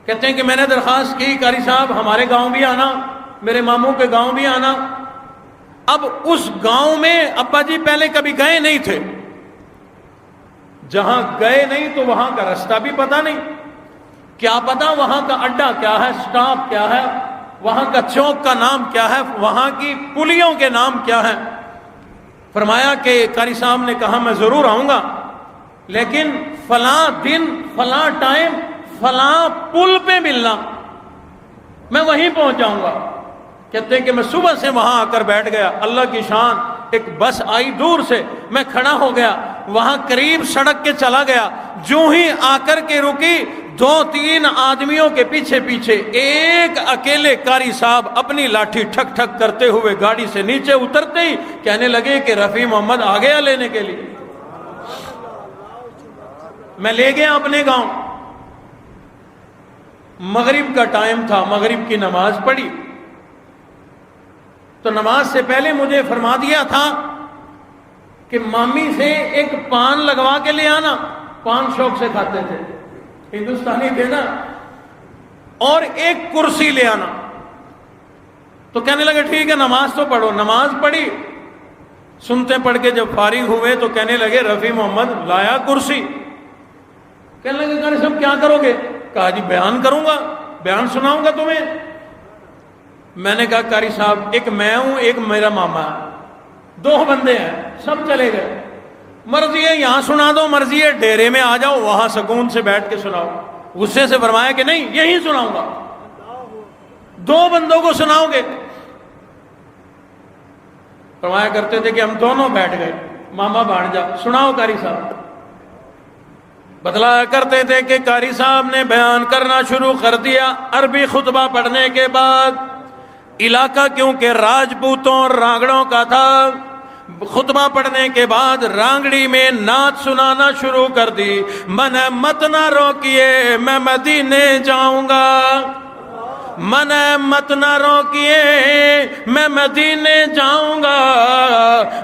Speaker 2: کہتے ہیں کہ میں نے درخواست کی قاری صاحب ہمارے گاؤں بھی آنا، میرے ماموں کے گاؤں بھی آنا. اب اس گاؤں میں ابا جی پہلے کبھی گئے نہیں تھے، جہاں گئے نہیں تو وہاں کا راستہ بھی پتہ نہیں، کیا پتا وہاں کا اڈا کیا ہے، سٹاپ کیا ہے، وہاں کا چوک کا نام کیا ہے، وہاں کی پلیوں کے نام کیا ہے. فرمایا کہ قاری صاحب نے کہا میں ضرور آؤں گا، لیکن فلاں دن فلاں ٹائم فلاں پل پہ ملنا، میں وہیں پہنچ جاؤں گا. کہتے ہیں کہ میں صبح سے وہاں آ کر بیٹھ گیا. اللہ کی شان، ایک بس آئی دور سے، میں کھڑا ہو گیا، وہاں قریب سڑک کے چلا گیا. جو ہی آ کر کے رکی، 2-3 آدمیوں کے پیچھے پیچھے ایک اکیلے قاری صاحب اپنی لاٹھی ٹھک ٹھک کرتے ہوئے گاڑی سے نیچے اترتے ہی کہنے لگے کہ رفیع محمد آ گیا لینے کے لیے. میں لے گیا اپنے گاؤں. مغرب کا ٹائم تھا، مغرب کی نماز پڑھی تو نماز سے پہلے مجھے فرما دیا تھا کہ مامی سے ایک پان لگوا کے لے آنا. پان شوق سے کھاتے تھے، ہندوستانی تھے نا. اور ایک کرسی لے آنا. تو کہنے لگے ٹھیک ہے نماز تو پڑھو. نماز پڑھی، سنتے پڑھ کے جب فارغ ہوئے تو کہنے لگے رفیع محمد لایا کرسی. کہنے لگے قاری صاحب کیا کرو گے؟ کہا جی بیان کروں گا، بیان سناؤں گا تمہیں. میں نے کہا قاری صاحب ایک میں ہوں، ایک میرا ماما ہے، 2 بندے ہیں، سب چلے گئے. مرضی ہے یہاں سنا دو، مرضی ہے ڈیرے میں آ جاؤ وہاں سکون سے بیٹھ کے سناؤ. غصے سے فرمایا کہ نہیں یہیں سناؤں گا. 2 بندوں کو سناؤ گے؟ فرمایا کرتے تھے کہ ہم دونوں بیٹھ گئے. ماما بانٹ جا، سناؤ قاری صاحب. بتلایا کرتے تھے کہ قاری صاحب نے بیان کرنا شروع کر دیا. عربی خطبہ پڑھنے کے بعد، علاقہ کیونکہ راجپوتوں اور رانگڑوں کا تھا، خطبہ پڑھنے کے بعد رانگڑی میں نعت سنانا شروع کر دی. من مت نہ روکیے میں مدینے جاؤں گا، من مت نہ روکیے میں مدینے جاؤں گا،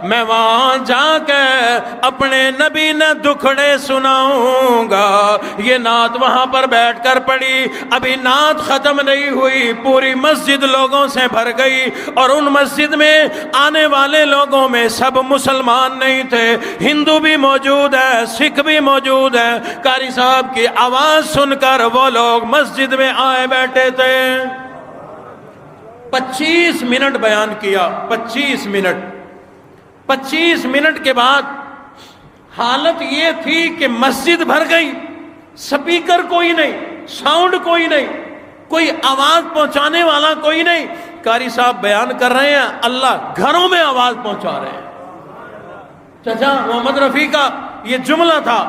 Speaker 2: میں وہاں جا کے اپنے نبی نے دکھڑے سناؤں گا. یہ نعت وہاں پر بیٹھ کر پڑھی. ابھی نعت ختم نہیں ہوئی، پوری مسجد لوگوں سے بھر گئی. اور ان مسجد میں آنے والے لوگوں میں سب مسلمان نہیں تھے، ہندو بھی موجود ہے، سکھ بھی موجود ہے. قاری صاحب کی آواز سن کر وہ لوگ مسجد میں آئے بیٹھے تھے. 25 منٹ بیان کیا، 25 منٹ۔ 25 منٹ کے بعد حالت یہ تھی کہ مسجد بھر گئی، سپیکر کوئی نہیں، ساؤنڈ کوئی نہیں، کوئی آواز پہنچانے والا کوئی نہیں۔ قاری صاحب بیان کر رہے ہیں، اللہ گھروں میں آواز پہنچا رہے ہیں۔ چچا محمد رفیع کا یہ جملہ تھا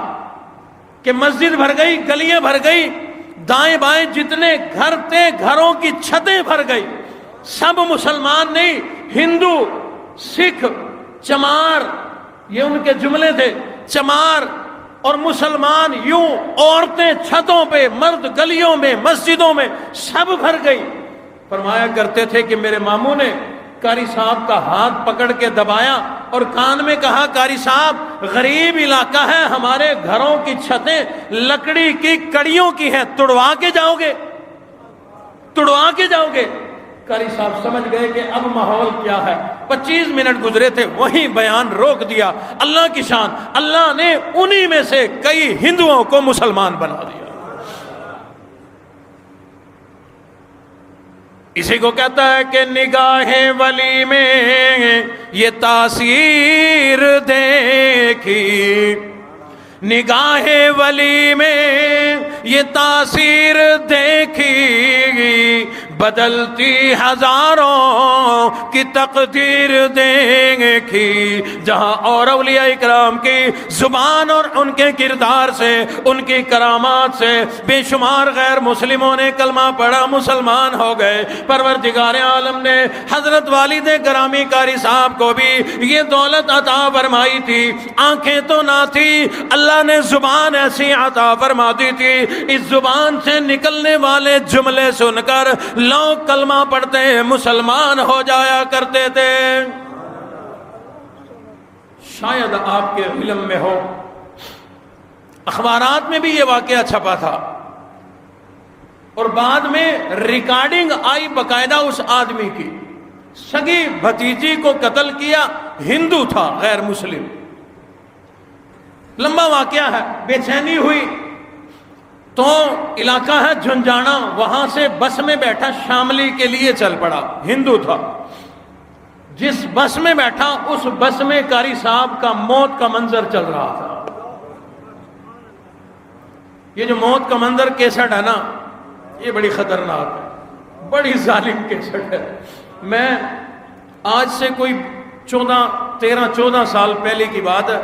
Speaker 2: کہ مسجد بھر گئی، گلیاں بھر گئی، دائیں بائیں جتنے گھر تھے گھروں کی چھتیں بھر گئی۔ سب مسلمان نہیں، ہندو، سکھ، چمار، یہ ان کے جملے تھے، چمار اور مسلمان، یوں عورتیں چھتوں پہ، مرد گلیوں میں، مسجدوں میں، سب بھر گئی۔ فرمایا کرتے تھے کہ میرے ماموں نے قاری صاحب کا ہاتھ پکڑ کے دبایا اور کان میں کہا، قاری صاحب غریب علاقہ ہے، ہمارے گھروں کی چھتیں لکڑی کی کڑیوں کی ہیں، توڑوا کے جاؤ گے، توڑوا کے جاؤ گے۔ قاری صاحب سمجھ گئے کہ اب ماحول کیا ہے۔ 25 منٹ گزرے تھے، وہیں بیان روک دیا۔ اللہ کی شان، اللہ نے انہی میں سے کئی ہندوؤں کو مسلمان بنا دیا۔ اسی کو کہتا ہے کہ نگاہ ولی میں یہ تاثیر دیکھی، نگاہ ولی میں یہ تاثیر دیکھی، بدلتی ہزاروں کی تقدیر دیکھی۔ جہاں اور اولیاء اکرام کی زبان اور ان کے کردار سے، ان کی کرامات سے بے شمار غیر مسلموں نے کلمہ پڑھا، مسلمان ہو گئے۔ پروردگار عالم نے حضرت والد گرامی قاری صاحب کو بھی یہ دولت عطا فرمائی تھی۔ آنکھیں تو نہ تھی، اللہ نے زبان ایسی عطا فرما دی تھی، اس زبان سے نکلنے والے جملے سن کر لوگ کلمہ پڑھتے مسلمان ہو جایا کرتے تھے۔ شاید آپ کے علم میں ہو، اخبارات میں بھی یہ واقعہ چھپا تھا اور بعد میں ریکارڈنگ آئی باقاعدہ اس آدمی کی۔ سگی بھتیجی کو قتل کیا، ہندو تھا غیر مسلم۔ لمبا واقعہ ہے، بے چینی ہوئی تو علاقہ ہے جھنجھانا، وہاں سے بس میں بیٹھا، شاملی کے لیے چل پڑا، ہندو تھا۔ جس بس میں بیٹھا اس بس میں قاری صاحب کا موت کا منظر چل رہا تھا۔ یہ جو موت کا منظر کیسٹ ہے نا، یہ بڑی خطرناک ہے، بڑی ظالم کیسٹ ہے۔ میں آج سے کوئی 13-14 سال پہلے کی بات ہے،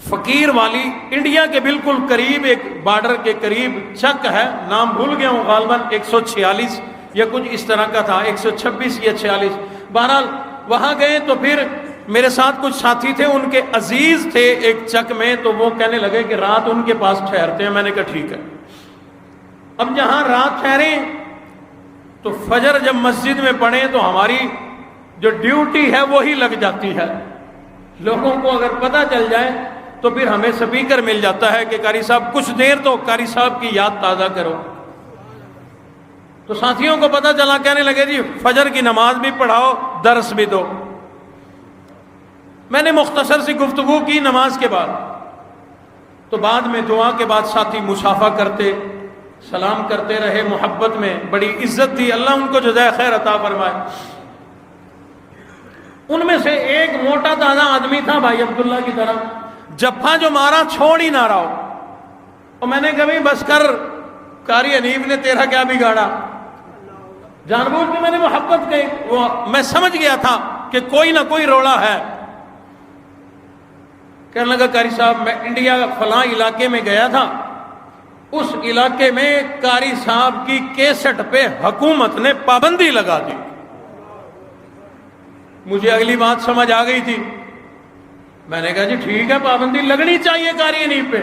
Speaker 2: فقیر والی انڈیا کے بالکل قریب، ایک بارڈر کے قریب چک ہے، نام بھول گیا ہوں، غالباً 146 یا کچھ اس طرح کا تھا، 126 یا 46۔ بہرحال وہاں گئے تو پھر میرے ساتھ کچھ ساتھی تھے، ان کے عزیز تھے ایک چک میں، تو وہ کہنے لگے کہ رات ان کے پاس ٹھہرتے ہیں۔ میں نے کہا ٹھیک ہے۔ اب جہاں رات ٹھہرے تو فجر جب مسجد میں پڑھیں تو ہماری جو ڈیوٹی ہے وہی لگ جاتی ہے۔ لوگوں کو اگر پتہ چل جائے تو پھر ہمیں سپیکر مل جاتا ہے کہ قاری صاحب کچھ دیر تو قاری صاحب کی یاد تازہ کرو۔ تو ساتھیوں کو پتہ چلا، کہنے لگے جی فجر کی نماز بھی پڑھاؤ، درس بھی دو۔ میں نے مختصر سی گفتگو کی نماز کے بعد، تو بعد میں دعا کے بعد ساتھی مصافحہ کرتے، سلام کرتے رہے، محبت میں بڑی عزت تھی، اللہ ان کو جزائے خیر عطا فرمائے۔ ان میں سے ایک موٹا تازہ آدمی تھا بھائی عبداللہ کی طرح، جفا جو مارا چھوڑ ہی نہ رہا ہو۔ اور میں نے کبھی بس کر، قاری حنیف نے تیرا کیا بگاڑا، جان بوجھ کے میں نے محبت کی، وہ میں سمجھ گیا تھا کہ کوئی نہ کوئی روڑا ہے۔ کہنے لگا قاری صاحب میں انڈیا فلاں علاقے میں گیا تھا، اس علاقے میں قاری صاحب کی کیسٹ پہ حکومت نے پابندی لگا دی۔ مجھے اگلی بات سمجھ آ گئی تھی، میں نے کہا جی ٹھیک ہے، پابندی لگنی چاہیے قاری حنیف پہ۔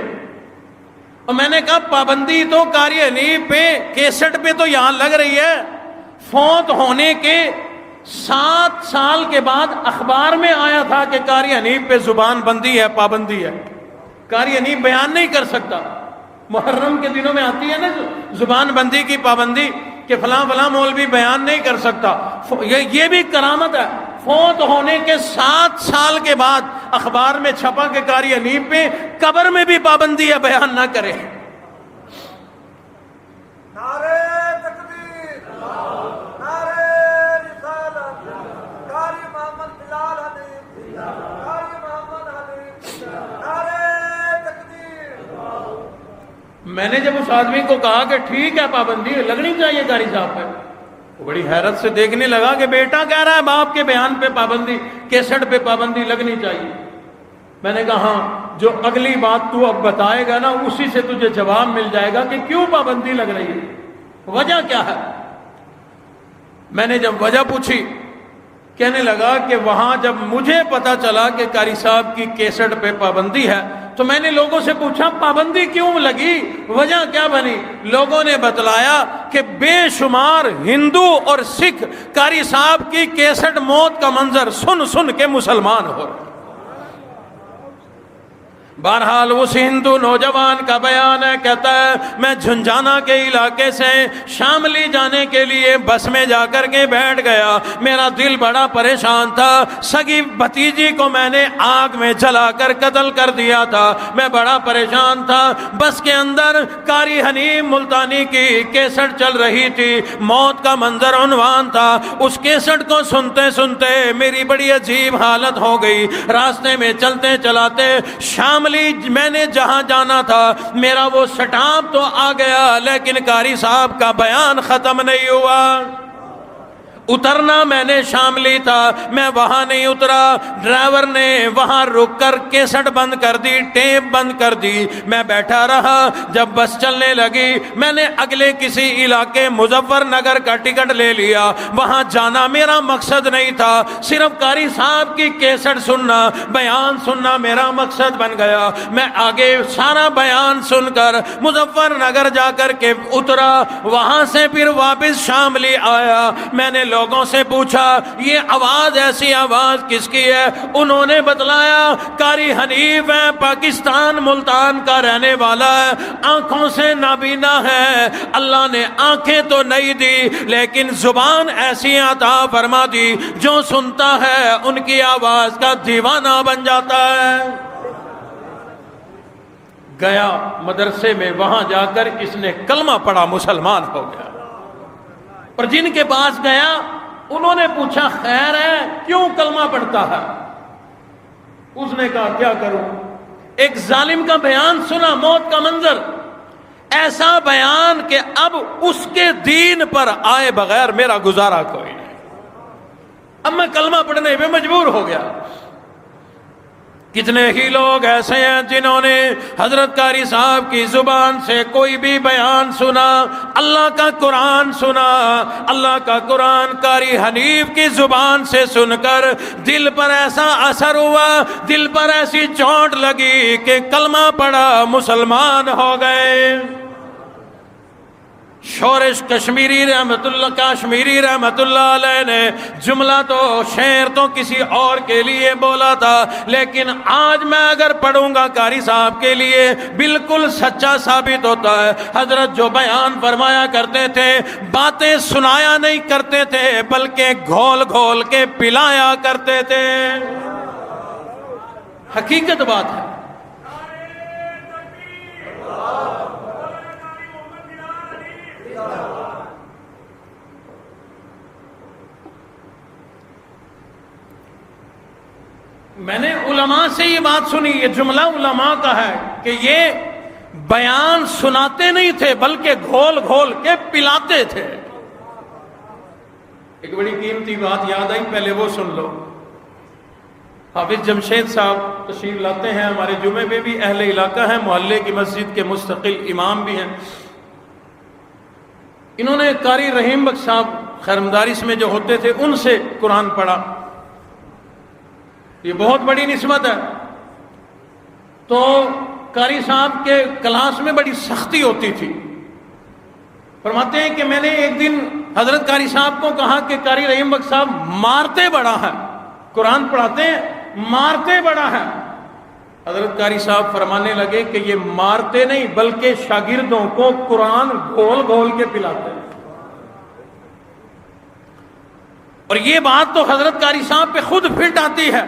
Speaker 2: اور میں نے کہا پابندی تو قاری حنیف پہ، کیسٹ پہ تو یہاں لگ رہی ہے، فوت ہونے کے 7 سال کے بعد اخبار میں آیا تھا کہ قاری حنیف پہ زبان بندی ہے، پابندی ہے، قاری حنیف بیان نہیں کر سکتا۔ محرم کے دنوں میں آتی ہے نا زبان بندی کی پابندی کہ فلاں فلاں مولوی بیان نہیں کر سکتا۔ یہ بھی کرامت ہے، فوت ہونے کے 7 سال کے بعد اخبار میں چھپا کہ قاری حنیف پہ قبر میں بھی پابندی ہے، بیان نہ کرے۔
Speaker 3: نعرے تکبیر، نعرے
Speaker 2: میں نے جب اس آدمی کو کہا کہ ٹھیک ہے پابندی لگنی چاہیے قاری صاحب پہ، وہ بڑی حیرت سے دیکھنے لگا کہ بیٹا کہہ رہا ہے باپ کے بیان پہ پابندی، کیسٹ پہ پابندی لگنی چاہیے۔ میں نے کہا ہاں، جو اگلی بات تو اب بتائے گا نا اسی سے تجھے جواب مل جائے گا کہ کیوں پابندی لگ رہی ہے، وجہ کیا ہے۔ میں نے جب وجہ پوچھی، کہنے لگا کہ وہاں جب مجھے پتا چلا کہ قاری صاحب کی کیسٹ پہ پابندی ہے تو میں نے لوگوں سے پوچھا پابندی کیوں لگی، وجہ کیا بنی۔ لوگوں نے بتلایا کہ بے شمار ہندو اور سکھ قاری صاحب کی کیسٹ موت کا منظر سن سن کے مسلمان ہو رہے۔ بہرحال اس ہندو نوجوان کا بیان ہے، کہتا ہے میں جھنجھانا کے علاقے سے شاملی جانے کے لیے بس میں جا کر کے بیٹھ گیا، میرا دل بڑا پریشان تھا، سگی بھتیجی کو میں نے آگ میں جلا کر قتل کر دیا تھا، میں بڑا پریشان تھا۔ بس کے اندر قاری حنیف ملتانی کی کیسٹ چل رہی تھی، موت کا منظر عنوان تھا۔ اس کیسٹ کو سنتے سنتے میری بڑی عجیب حالت ہو گئی۔ راستے میں چلتے چلاتے شاملی میں نے جہاں جانا تھا میرا وہ سٹاپ تو آ گیا، لیکن قاری صاحب کا بیان ختم نہیں ہوا۔ اترنا میں نے شاملی تھا، میں وہاں نہیں اترا، ڈرائیور نے وہاں رک کر کیسٹ بند کر دی، ٹیپ بند کر دی، میں بیٹھا رہا۔ جب بس چلنے لگی میں نے اگلے کسی علاقے مظفر نگر کا ٹکٹ لے لیا، وہاں جانا میرا مقصد نہیں تھا، صرف قاری صاحب کی کیسٹ سننا، بیان سننا میرا مقصد بن گیا۔ میں آگے سارا بیان سن کر مظفر نگر جا کر کے اترا، وہاں سے پھر واپس شاملی آیا۔ میں نے لوگوں سے پوچھا یہ آواز ایسی آواز کس کی ہے، انہوں نے بتلایا قاری حنیف ہے، پاکستان ملتان کا رہنے والا ہے، آنکھوں سے نابینا ہے، اللہ نے آنکھیں تو نہیں دی لیکن زبان ایسی عطا فرما دی، جو سنتا ہے ان کی آواز کا دیوانہ بن جاتا ہے۔ گیا مدرسے میں، وہاں جا کر اس نے کلمہ پڑھا، مسلمان ہو گیا۔ اور جن کے پاس گیا انہوں نے پوچھا خیر ہے کیوں کلمہ پڑھتا ہے، اس نے کہا کیا کروں، ایک ظالم کا بیان سنا، موت کا منظر، ایسا بیان کہ اب اس کے دین پر آئے بغیر میرا گزارا کوئی نہیں، اب میں کلمہ پڑھنے پہ مجبور ہو گیا۔ کتنے ہی لوگ ایسے ہیں جنہوں نے حضرت قاری صاحب کی زبان سے کوئی بھی بیان سنا، اللہ کا قرآن سنا، اللہ کا قرآن قاری حنیف کی زبان سے سن کر دل پر ایسا اثر ہوا، دل پر ایسی چوٹ لگی کہ کلمہ پڑھا، مسلمان ہو گئے۔ شورش کشمیری رحمت اللہ علیہ نے جملہ تو شعر تو کسی اور کے لیے بولا تھا، لیکن آج میں اگر پڑھوں گا قاری صاحب کے لیے بالکل سچا ثابت ہوتا ہے۔ حضرت جو بیان فرمایا کرتے تھے، باتیں سنایا نہیں کرتے تھے بلکہ گھول گھول کے پلایا کرتے تھے، حقیقت بات ہے۔ میں نے علماء سے یہ بات سنی، یہ جملہ علماء کا ہے کہ یہ بیان سناتے نہیں تھے بلکہ گھول گھول کے پلاتے تھے۔ ایک بڑی قیمتی بات یاد آئی، پہلے وہ سن لو۔ حافظ جمشید صاحب تشریف لاتے ہیں ہمارے جمعے میں بھی، اہل علاقہ ہیں، محلے کی مسجد کے مستقل امام بھی ہیں۔ انہوں نے قاری رحیم بخش صاحب خیر مدارس میں جو ہوتے تھے ان سے قرآن پڑھا، یہ بہت بڑی نسبت ہے۔ تو قاری صاحب کے کلاس میں بڑی سختی ہوتی تھی۔ فرماتے ہیں کہ میں نے ایک دن حضرت قاری صاحب کو کہا کہ قاری رحیم بخش صاحب مارتے بڑا ہے، قرآن پڑھاتے ہیں مارتے بڑا ہے۔ حضرت قاری صاحب فرمانے لگے کہ یہ مارتے نہیں بلکہ شاگردوں کو قرآن گھول گھول کے پلاتے ہیں۔ اور یہ بات تو حضرت قاری صاحب پہ خود فٹ آتی ہے۔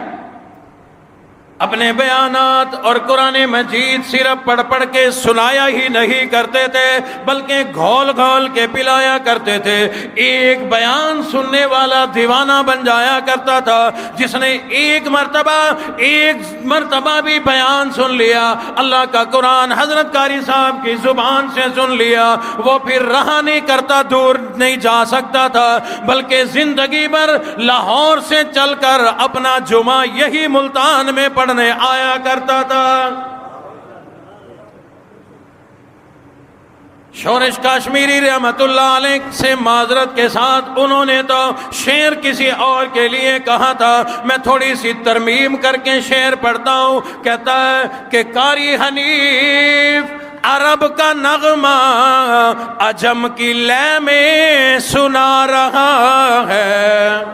Speaker 2: اپنے بیانات اور قرآن مجید صرف پڑھ پڑھ کے سنایا ہی نہیں کرتے تھے بلکہ گھول گھول کے پلایا کرتے تھے۔ ایک بیان سننے والا دیوانہ بن جایا کرتا تھا، جس نے ایک مرتبہ بھی بیان سن لیا، اللہ کا قرآن حضرت قاری صاحب کی زبان سے سن لیا، وہ پھر رہا نہیں کرتا، دور نہیں جا سکتا تھا، بلکہ زندگی بھر لاہور سے چل کر اپنا جمعہ یہی ملتان میں پڑھنے آیا کرتا تھا۔ شورش کاشمیری رحمت اللہ علیہ سے معذرت کے ساتھ انہوں نے تو شعر کسی اور کے لیے کہا تھا، میں تھوڑی سی ترمیم کر کے شعر پڑھتا ہوں۔ کہتا ہے کہ قاری حنیف عرب کا نغمہ عجم کی لے میں سنا رہا ہے،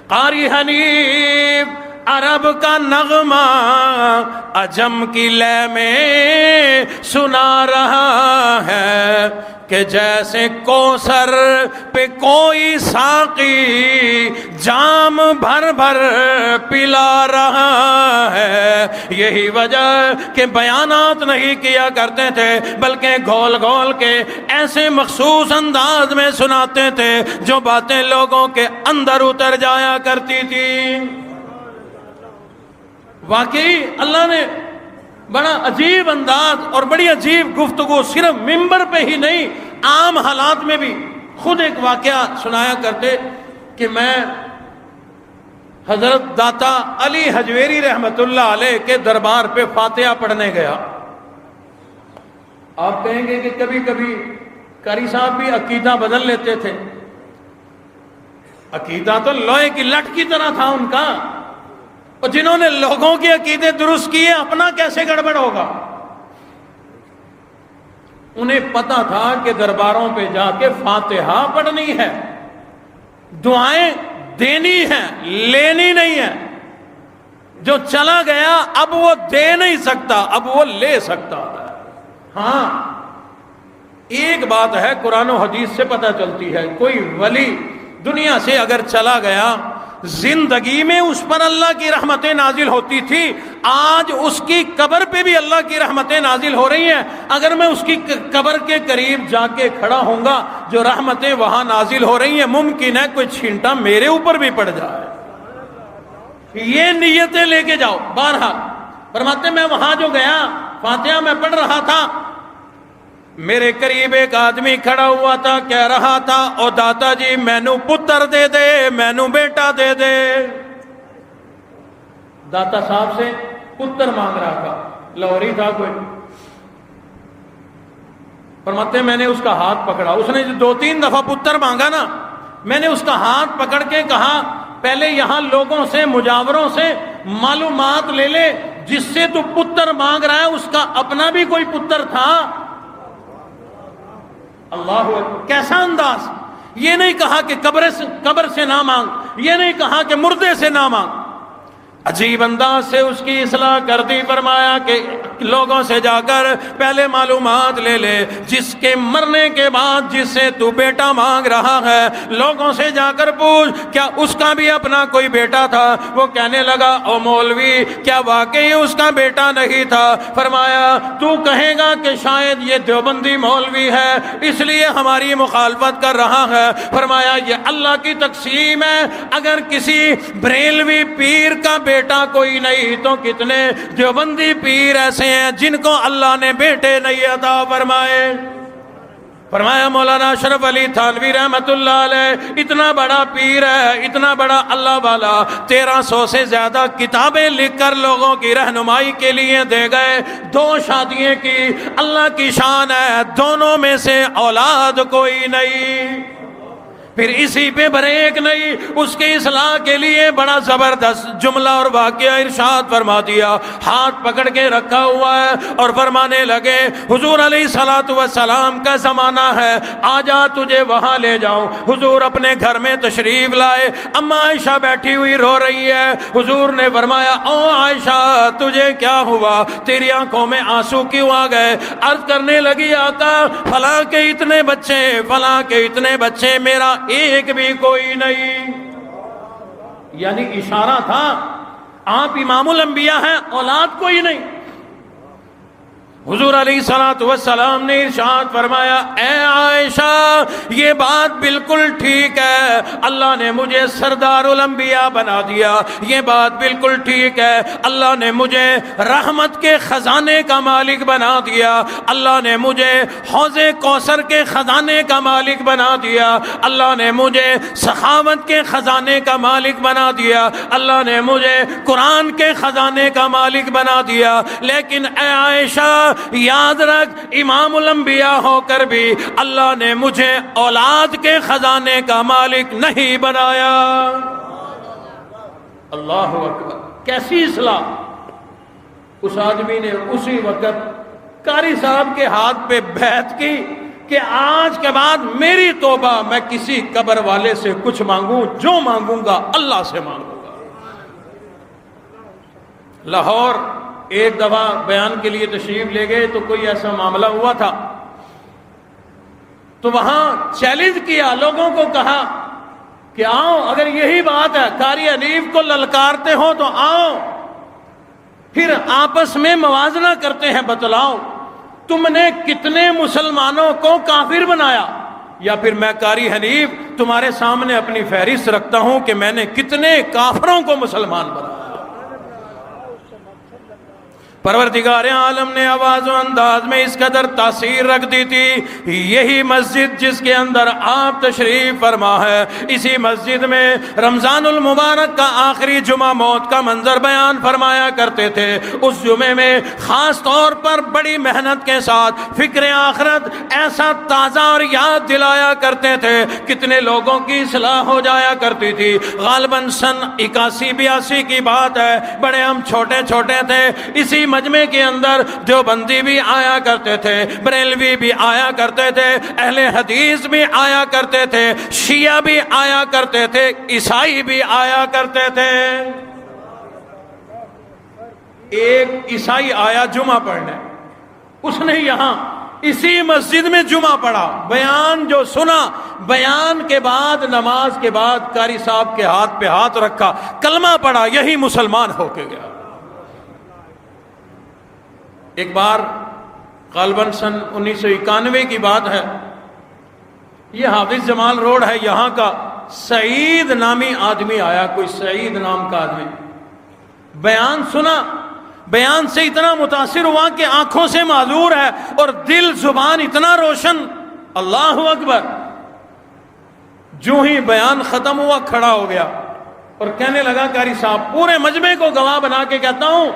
Speaker 2: قاری حنیف عرب کا نغمہ عجم کی لے میں سنا رہا ہے، کہ جیسے کوثر پہ کوئی ساقی جام بھر بھر پلا رہا ہے۔ یہی وجہ کہ بیانات نہیں کیا کرتے تھے بلکہ گھول گھول کے ایسے مخصوص انداز میں سناتے تھے جو باتیں لوگوں کے اندر اتر جایا کرتی تھی۔ واقعی اللہ نے بڑا عجیب انداز اور بڑی عجیب گفتگو صرف ممبر پہ ہی نہیں عام حالات میں بھی۔ خود ایک واقعہ سنایا کرتے کہ میں حضرت داتا علی حجویری رحمت اللہ علیہ کے دربار پہ فاتحہ پڑھنے گیا۔ آپ کہیں گے کہ کبھی کبھی قاری صاحب بھی عقیدہ بدل لیتے تھے، عقیدہ تو لوہے کی لٹ کی طرح تھا ان کا، اور جنہوں نے لوگوں کے عقیدے درست کیے اپنا کیسے گڑبڑ ہوگا۔ انہیں پتا تھا کہ درباروں پہ جا کے فاتحہ پڑھنی ہے، دعائیں دینی ہیں، لینی نہیں ہے۔ جو چلا گیا اب وہ دے نہیں سکتا، اب وہ لے سکتا ہے۔ ہاں ایک بات ہے قرآن و حدیث سے پتہ چلتی ہے، کوئی ولی دنیا سے اگر چلا گیا زندگی میں اس پر اللہ کی رحمتیں نازل ہوتی تھی، آج اس کی قبر پہ بھی اللہ کی رحمتیں نازل ہو رہی ہیں۔ اگر میں اس کی قبر کے قریب جا کے کھڑا ہوں گا، جو رحمتیں وہاں نازل ہو رہی ہیں ممکن ہے کوئی چھینٹا میرے اوپر بھی پڑ جائے۔ یہ نیتیں لے کے جاؤ۔ بہرحال فرماتے میں وہاں جو گیا فاتحہ میں پڑھ رہا تھا، میرے قریب ایک آدمی کھڑا ہوا تھا، کہہ رہا تھا او داتا جی مینو پتر دے دے، مینو بیٹا دے دے۔ داتا صاحب سے پتر مانگ رہا تھا، لاہوری تھا کوئی۔ فرماتے میں نے اس کا ہاتھ پکڑا، اس نے 2-3 دفعہ پتر مانگا نا، میں نے اس کا ہاتھ پکڑ کے کہا پہلے یہاں لوگوں سے مجاوروں سے معلومات لے لے، جس سے تو پتر مانگ رہا ہے اس کا اپنا بھی کوئی پتر تھا۔ اللہ اکبر، کیسا انداز! یہ نہیں کہا کہ قبر سے نہ مانگ، یہ نہیں کہا کہ مردے سے نہ مانگ، عجیب انداز سے اس کی اصلاح کر دی۔ فرمایا کہ لوگوں سے جا کر پہلے معلومات لے لے، جس کے مرنے کے بعد جس سے تو بیٹا مانگ رہا ہے لوگوں سے جا کر پوچھ کیا اس کا بھی اپنا کوئی بیٹا تھا۔ وہ کہنے لگا او مولوی کیا واقعی اس کا بیٹا نہیں تھا؟ فرمایا تو کہے گا کہ شاید یہ دیوبندی مولوی ہے اس لیے ہماری مخالفت کر رہا ہے۔ فرمایا یہ اللہ کی تقسیم ہے، اگر کسی بریلوی پیر کا بیٹا کوئی نہیں تو کتنے دیوبندی پیر ایسے ہیں جن کو اللہ نے بیٹے نہیں عطا فرمائے۔ فرمایا مولانا اشرف علی تھانوی رحمت اللہ علیہ اتنا بڑا پیر ہے، اتنا بڑا اللہ والا، 1300 سے زیادہ کتابیں لکھ کر لوگوں کی رہنمائی کے لیے دے گئے، 2 شادیاں کی، اللہ کی شان ہے، دونوں میں سے اولاد کوئی نہیں۔ پھر اسی پہ بریک نہیں، اس کے اصلاح کے لیے بڑا زبردست جملہ اور واقعہ ارشاد فرما دیا۔ ہاتھ پکڑ کے رکھا ہوا ہے اور فرمانے لگے حضور علیہ الصلوۃ والسلام کا زمانہ ہے، آجا تجھے وہاں لے جاؤں۔ حضور اپنے گھر میں تشریف لائے، اما عائشہ بیٹھی ہوئی رو رہی ہے۔ حضور نے فرمایا او عائشہ تجھے کیا ہوا، تیری آنکھوں میں آنسو کیوں آ گئے؟ عرض کرنے لگی آقا فلاں کے اتنے بچے، فلاں کے اتنے بچے، میرا ایک بھی کوئی نہیں۔ یعنی اشارہ تھا آپ امام الانبیاء ہیں، اولاد کوئی نہیں۔ حضور علیہ الصلوۃ والسلام نے ارشاد فرمایا، اے عائشہ یہ بات بالکل ٹھیک ہے، اللہ نے مجھے سردار الانبیاء بنا دیا، یہ بات بالکل ٹھیک ہے، اللہ نے مجھے رحمت کے خزانے کا مالک بنا دیا، اللہ نے مجھے حوض کوثر کے خزانے کا مالک بنا دیا، اللہ نے مجھے سخاوت کے خزانے کا مالک بنا دیا، اللہ نے مجھے قرآن کے خزانے کا مالک بنا دیا، لیکن اے عائشہ یاد رکھ، امام الانبیاء ہو کر بھی اللہ نے مجھے اولاد کے خزانے کا مالک نہیں بنایا۔ اللہ اکبر، کیسی اصلاح! اس آدمی نے اسی وقت قاری صاحب کے ہاتھ پہ بیعت کی کہ آج کے بعد میری توبہ، میں کسی قبر والے سے کچھ مانگوں، جو مانگوں گا اللہ سے مانگوں گا۔ لاہور ایک دفعہ بیان کے لیے تشریف لے گئے تو کوئی ایسا معاملہ ہوا تھا، تو وہاں چیلنج کیا، لوگوں کو کہا کہ آؤ، اگر یہی بات ہے، قاری حنیف کو للکارتے ہو تو آؤ، پھر آپس میں موازنہ کرتے ہیں، بتلاؤ تم نے کتنے مسلمانوں کو کافر بنایا، یا پھر میں قاری حنیف تمہارے سامنے اپنی فہرست رکھتا ہوں کہ میں نے کتنے کافروں کو مسلمان بنایا۔ پروردگار عالم نے آواز و انداز میں اس قدر تاثیر رکھ دی تھی، یہی مسجد جس کے اندر آپ تشریف فرما ہے، اسی مسجد میں رمضان المبارک کا آخری جمعہ موت کا منظر بیان فرمایا کرتے تھے۔ اس جمعے میں خاص طور پر بڑی محنت کے ساتھ فکر آخرت ایسا تازہ اور یاد دلایا کرتے تھے، کتنے لوگوں کی اصلاح ہو جایا کرتی تھی۔ غالباً سن 81-82 کی بات ہے، بڑے ہم چھوٹے چھوٹے تھے، اسی مجمع کے اندر دیوبندی بھی آیا کرتے تھے، بریلوی بھی آیا کرتے تھے، اہل حدیث بھی آیا کرتے تھے، شیعہ بھی آیا کرتے تھے، عیسائی بھی آیا کرتے تھے۔ ایک عیسائی آیا جمعہ پڑھنے، اس نے یہاں اسی مسجد میں جمعہ پڑھا، بیان جو سنا، بیان کے بعد نماز کے بعد قاری صاحب کے ہاتھ پہ ہاتھ رکھا، کلمہ پڑھا، یہی مسلمان ہو کے گیا۔ ایک بار غالباً سن 1991 کی بات ہے، یہ حافظ جمال روڈ ہے یہاں کا، سعید نامی آدمی آیا، کوئی سعید نام کا آدمی، بیان سنا، بیان سے اتنا متاثر ہوا کہ آنکھوں سے معذور ہے اور دل زبان اتنا روشن، اللہ اکبر۔ جو ہی بیان ختم ہوا کھڑا ہو گیا اور کہنے لگا، قاری صاحب پورے مجمع کو گواہ بنا کے کہتا ہوں،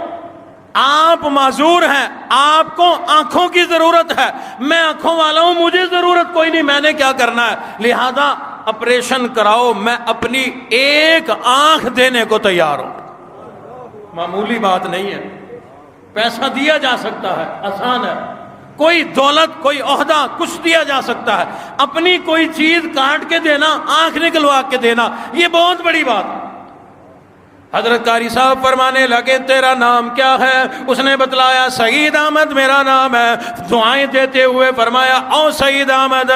Speaker 2: آپ معذور ہیں، آپ کو آنکھوں کی ضرورت ہے، میں آنکھوں والا ہوں، مجھے ضرورت کوئی نہیں، میں نے کیا کرنا ہے، لہذا آپریشن کراؤ، میں اپنی ایک آنکھ دینے کو تیار ہوں۔ معمولی بات نہیں ہے، پیسہ دیا جا سکتا ہے، آسان ہے، کوئی دولت، کوئی عہدہ، کچھ دیا جا سکتا ہے، اپنی کوئی چیز کاٹ کے دینا، آنکھ نکلوا کے دینا، یہ بہت بڑی بات ہے۔ حضرت قاری صاحب فرمانے لگے، تیرا نام کیا ہے؟ اس نے بتلایا، سعید احمد میرا نام ہے۔ دعائیں دیتے ہوئے فرمایا، او سعید احمد،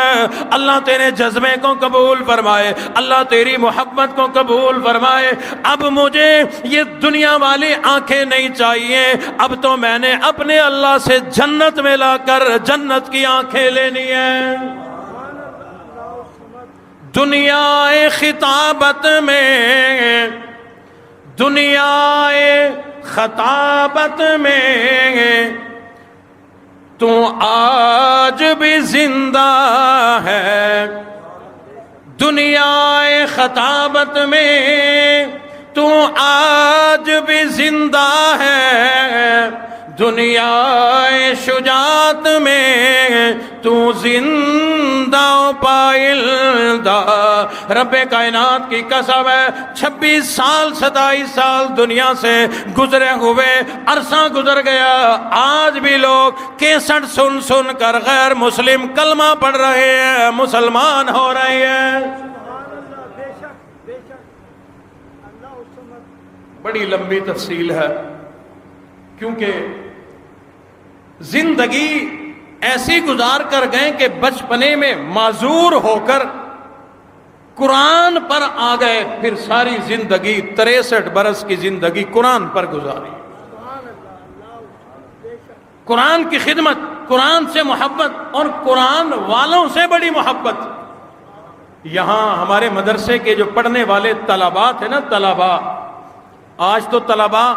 Speaker 2: اللہ تیرے جذبے کو قبول فرمائے، اللہ تیری محبت کو قبول فرمائے، اب مجھے یہ دنیا والی آنکھیں نہیں چاہیے، اب تو میں نے اپنے اللہ سے جنت میں لا کر جنت کی آنکھیں لینی ہیں۔ دنیا خطابت میں، دنیا خطابت میں تو آج بھی زندہ ہے، دنیا خطابت میں تو آج بھی زندہ ہے، دنیا شجاعت میں تو زندہ پائندہ۔ رب کائنات کی قسم ہے، 26 سال 27 سال دنیا سے گزرے ہوئے عرصہ گزر گیا، آج بھی لوگ کیسٹ سن سن کر غیر مسلم کلمہ پڑھ رہے ہیں، مسلمان ہو رہے ہیں۔ بڑی لمبی تفصیل ہے، کیونکہ زندگی ایسی گزار کر گئے کہ بچپنے میں معذور ہو کر قرآن پر آ گئے، پھر ساری زندگی 63 برس کی زندگی قرآن پر گزاری، قرآن کی خدمت، قرآن سے محبت اور قرآن والوں سے بڑی محبت۔ یہاں ہمارے مدرسے کے جو پڑھنے والے طلباء تھے نا، طلباء، آج تو طلباء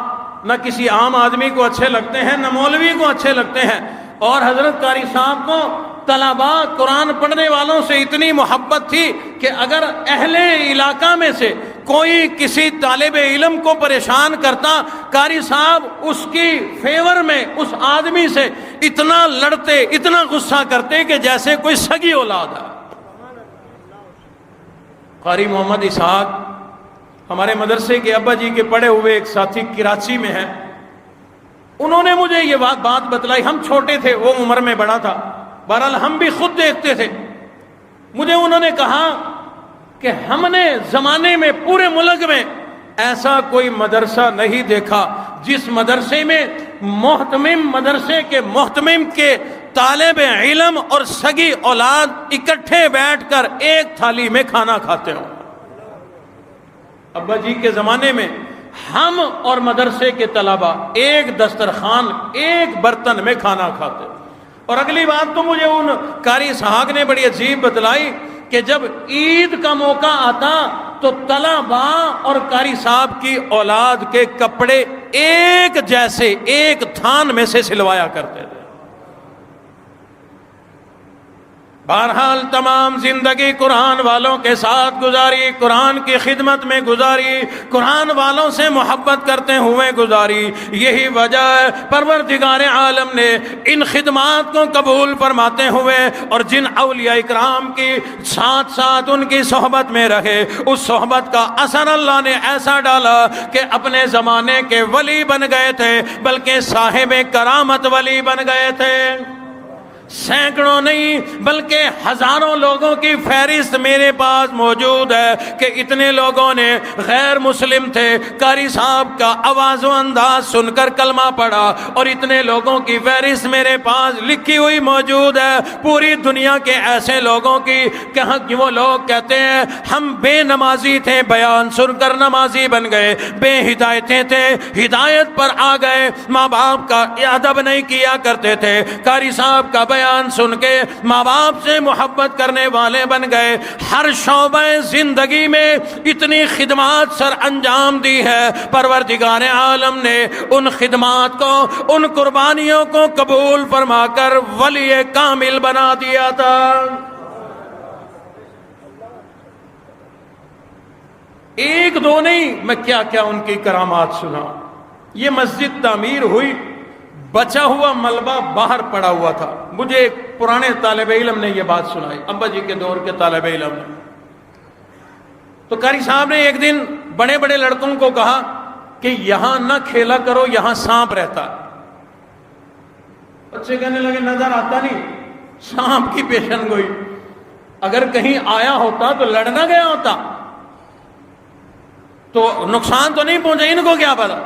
Speaker 2: نہ کسی عام آدمی کو اچھے لگتے ہیں نہ مولوی کو اچھے لگتے ہیں، اور حضرت قاری صاحب کو طلباء قرآن پڑھنے والوں سے اتنی محبت تھی کہ اگر اہل علاقہ میں سے کوئی کسی طالب علم کو پریشان کرتا، قاری صاحب اس کی فیور میں اس آدمی سے اتنا لڑتے، اتنا غصہ کرتے کہ جیسے کوئی سگی اولاد ہے۔ قاری محمد اسحاق ہمارے مدرسے کے ابا جی کے پڑھے ہوئے ایک ساتھی کراچی میں ہیں، انہوں نے مجھے یہ بات بتلائی، ہم چھوٹے تھے، وہ عمر میں بڑا تھا، بہرحال ہم بھی خود دیکھتے تھے۔ مجھے انہوں نے کہا کہ ہم نے زمانے میں پورے ملک میں ایسا کوئی مدرسہ نہیں دیکھا جس مدرسے میں محتمم، مدرسے کے محتمم کے طالب علم اور سگی اولاد اکٹھے بیٹھ کر ایک تھالی میں کھانا کھاتے ہوں۔ ابا جی کے زمانے میں ہم اور مدرسے کے طلباء ایک دسترخوان، ایک برتن میں کھانا کھاتے۔ اور اگلی بات تو مجھے ان قاری اسحاق نے بڑی عجیب بتلائی کہ جب عید کا موقع آتا تو طلباء اور قاری صاحب کی اولاد کے کپڑے ایک جیسے ایک تھان میں سے سلوایا کرتے تھے۔ بہرحال تمام زندگی قرآن والوں کے ساتھ گزاری، قرآن کی خدمت میں گزاری، قرآن والوں سے محبت کرتے ہوئے گزاری۔ یہی وجہ ہے پروردگار عالم نے ان خدمات کو قبول فرماتے ہوئے اور جن اولیاء اکرام کی ساتھ ساتھ ان کی صحبت میں رہے، اس صحبت کا اثر اللہ نے ایسا ڈالا کہ اپنے زمانے کے ولی بن گئے تھے، بلکہ صاحب کرامت ولی بن گئے تھے۔ سینکڑوں نہیں بلکہ ہزاروں لوگوں کی فہرست میرے پاس موجود ہے کہ اتنے لوگوں نے غیر مسلم تھے، قاری صاحب کا آواز و انداز سن کر کلمہ پڑھا، اور اتنے لوگوں کی فہرست میرے پاس لکھی ہوئی موجود ہے پوری دنیا کے ایسے لوگوں کی کہ وہ لوگ کہتے ہیں ہم بے نمازی تھے، بیان سن کر نمازی بن گئے، بے ہدایتیں تھے، ہدایت پر آ گئے، ماں باپ کا ادب نہیں کیا کرتے تھے، قاری صاحب کا بیان سن کے ماں باپ سے محبت کرنے والے بن گئے۔ ہر شعبہ زندگی میں اتنی خدمات سر انجام دی ہے، پروردگار عالم نے ان خدمات کو، ان قربانیوں کو قبول فرما کر ولی کامل بنا دیا تھا۔ ایک دو نہیں، میں کیا کیا ان کی کرامات سنا۔ یہ مسجد تعمیر ہوئی، بچا ہوا ملبہ باہر پڑا ہوا تھا، مجھے ایک پرانے طالب علم نے یہ بات سنائی، ابا جی کے دور کے طالب علم نے۔ تو قاری صاحب نے ایک دن بڑے بڑے لڑکوں کو کہا کہ یہاں نہ کھیلا کرو، یہاں سانپ رہتا۔ بچے کہنے لگے نظر آتا نہیں، سانپ کی پیشن گوئی، اگر کہیں آیا ہوتا تو لڑنا گیا ہوتا تو نقصان تو نہیں پہنچا، ان کو کیا پتا۔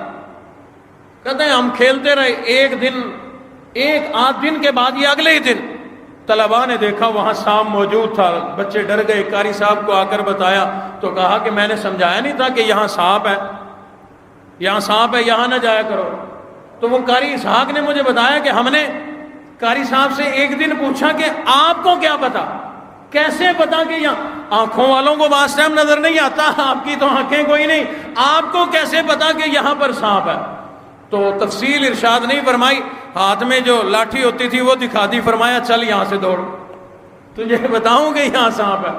Speaker 2: کہتے ہیں ہم کھیلتے رہے، ایک آدھ دن کے بعد یہ اگلے ہی دن طلباء نے دیکھا وہاں سانپ موجود تھا، بچے ڈر گئے، قاری صاحب کو آ کر بتایا تو کہا کہ میں نے سمجھایا نہیں تھا کہ یہاں سانپ ہے، یہاں سانپ ہے، یہاں نہ جایا کرو۔ تو وہ قاری اسحاق نے مجھے بتایا کہ ہم نے قاری صاحب سے ایک دن پوچھا کہ آپ کو کیا پتا، کیسے پتا کہ یہاں آنکھوں والوں کو بعض ٹائم نظر نہیں آتا، آپ کی تو آنکھیں کوئی نہیں، آپ کو کیسے پتا کہ یہاں پر سانپ ہے؟ تو تفصیل ارشاد نہیں فرمائی، ہاتھ میں جو لاٹھی ہوتی تھی وہ دکھا دی، فرمایا چل یہاں سے دوڑ، تجھے بتاؤں کہ یہاں سانپ ہے۔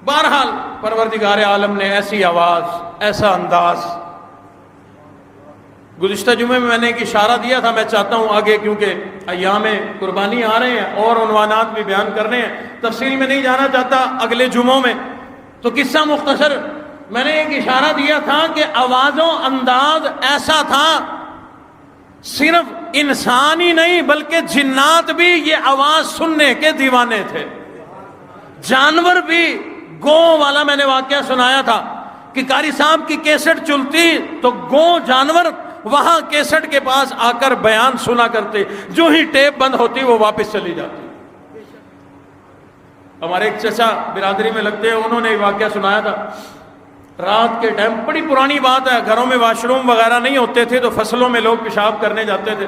Speaker 2: بہرحال پروردگار عالم نے ایسی آواز، ایسا انداز۔ گزشتہ جمعے میں نے ایک اشارہ دیا تھا، میں چاہتا ہوں آگے کیونکہ ایام قربانی آ رہے ہیں اور عنوانات بھی بیان کرنے ہیں، تفصیل میں نہیں جانا چاہتا اگلے جمعوں میں، تو قصہ مختصر میں نے ایک اشارہ دیا تھا کہ آواز و انداز ایسا تھا، صرف انسان ہی نہیں بلکہ جنات بھی یہ آواز سننے کے دیوانے تھے، جانور بھی۔ گو والا میں نے واقعہ سنایا تھا کہ قاری صاحب کی کیسٹ چلتی تو گو جانور وہاں کیسٹ کے پاس آ کر بیان سنا کرتے، جو ہی ٹیپ بند ہوتی وہ واپس چلی جاتی۔ ہمارے ایک چچا برادری میں لگتے ہیں, انہوں نے واقعہ سنایا تھا. رات کے ٹائم, بڑی پرانی بات ہے, گھروں میں واش روم وغیرہ نہیں ہوتے تھے تو فصلوں میں لوگ پیشاب کرنے جاتے تھے.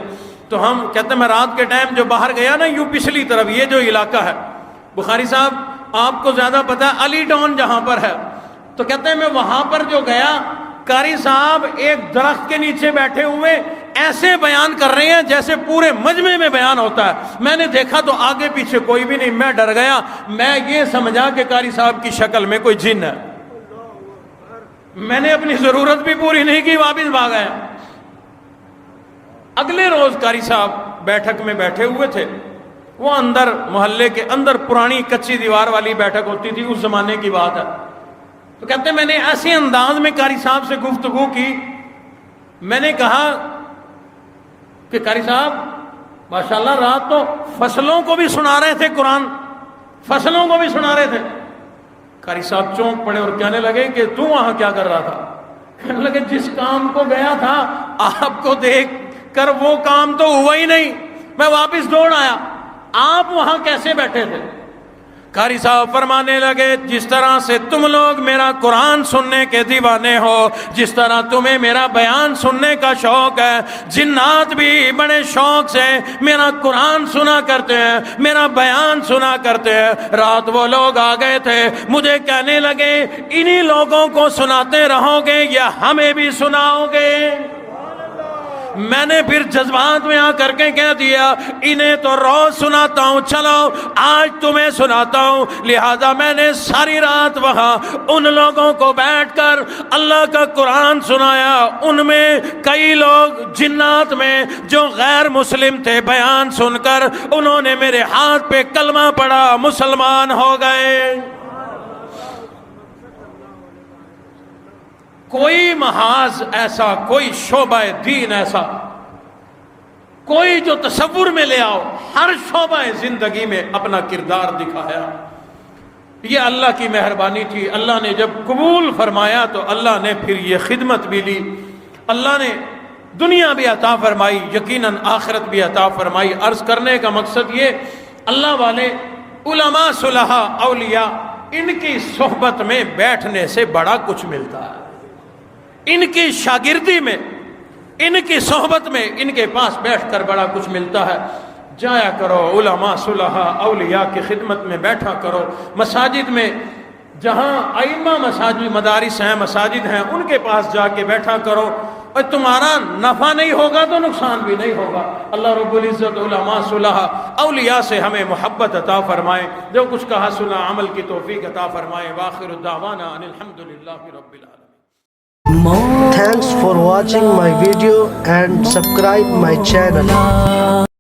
Speaker 2: تو ہم کہتے ہیں میں رات کے ٹائم جو باہر گیا نا, یوں پچھلی طرف یہ جو علاقہ ہے, بخاری صاحب آپ کو زیادہ پتہ ہے علی ٹاؤن جہاں پر ہے, تو کہتے ہیں میں وہاں پر جو گیا, قاری صاحب ایک درخت کے نیچے بیٹھے ہوئے ایسے بیان کر رہے ہیں جیسے پورے مجمع میں بیان ہوتا ہے. میں نے دیکھا تو آگے پیچھے کوئی بھی نہیں, میں ڈر گیا, میں یہ سمجھا کہ قاری صاحب کی شکل میں کوئی جن ہے. میں نے اپنی ضرورت بھی پوری نہیں کی, واپس بھاگ آیا. اگلے روز قاری صاحب بیٹھک میں بیٹھے ہوئے تھے, وہ اندر محلے کے اندر پرانی کچی دیوار والی بیٹھک ہوتی تھی, اس زمانے کی بات ہے. تو کہتے ہیں میں نے ایسے انداز میں قاری صاحب سے گفتگو کی, میں نے کہا کہ قاری صاحب ماشاءاللہ رات تو فصلوں کو بھی سنا رہے تھے قرآن, فصلوں کو بھی سنا رہے تھے. قاری صاحب چونک پڑے اور کہنے لگے کہ تو وہاں کیا کر رہا تھا؟ کہنے لگے جس کام کو گیا تھا آپ کو دیکھ کر وہ کام تو ہوا ہی نہیں, میں واپس دوڑ آیا, آپ وہاں کیسے بیٹھے تھے؟ قاری صاحب فرمانے لگے جس طرح سے تم لوگ میرا قرآن سننے کے دیوانے ہو, جس طرح تمہیں میرا بیان سننے کا شوق ہے, جنات بھی بڑے شوق سے میرا قرآن سنا کرتے ہیں, میرا بیان سنا کرتے ہیں. رات وہ لوگ آ گئے تھے, مجھے کہنے لگے انہی لوگوں کو سناتے رہو گے یا ہمیں بھی سناؤ گے؟ میں نے پھر جذبات میں آ کر کے کہہ دیا انہیں تو روز سناتا ہوں, چلو آج تمہیں سناتا ہوں. لہذا میں نے ساری رات وہاں ان لوگوں کو بیٹھ کر اللہ کا قرآن سنایا. ان میں کئی لوگ جنات میں جو غیر مسلم تھے, بیان سن کر انہوں نے میرے ہاتھ پہ کلمہ پڑھا, مسلمان ہو گئے. کوئی محاذ ایسا, کوئی شعبہ دین ایسا, کوئی جو تصور میں لے آؤ, ہر شعبہ زندگی میں اپنا کردار دکھایا. یہ اللہ کی مہربانی تھی. اللہ نے جب قبول فرمایا تو اللہ نے پھر یہ خدمت بھی لی. اللہ نے دنیا بھی عطا فرمائی, یقیناً آخرت بھی عطا فرمائی. عرض کرنے کا مقصد یہ, اللہ والے علماء, صلحاء, اولیاء, ان کی صحبت میں بیٹھنے سے بڑا کچھ ملتا ہے. ان کی شاگردی میں, ان کی صحبت میں, ان کے پاس بیٹھ کر بڑا کچھ ملتا ہے. جایا کرو, علماء, صلحاء, اولیاء کی خدمت میں بیٹھا کرو. مساجد میں جہاں ائمہ مساجد, مدارس ہیں, مساجد ہیں, ان کے پاس جا کے بیٹھا کرو. اور تمہارا نفع نہیں ہوگا تو نقصان بھی نہیں ہوگا. اللہ رب العزت علماء, صلحاء, اولیاء سے ہمیں محبت عطا فرمائے. جو کچھ کہا سنا عمل کی توفیق عطا فرمائے. وآخر دعوانا ان الحمدللہ رب العالمین.
Speaker 4: Thanks for watching my video and subscribe my channel.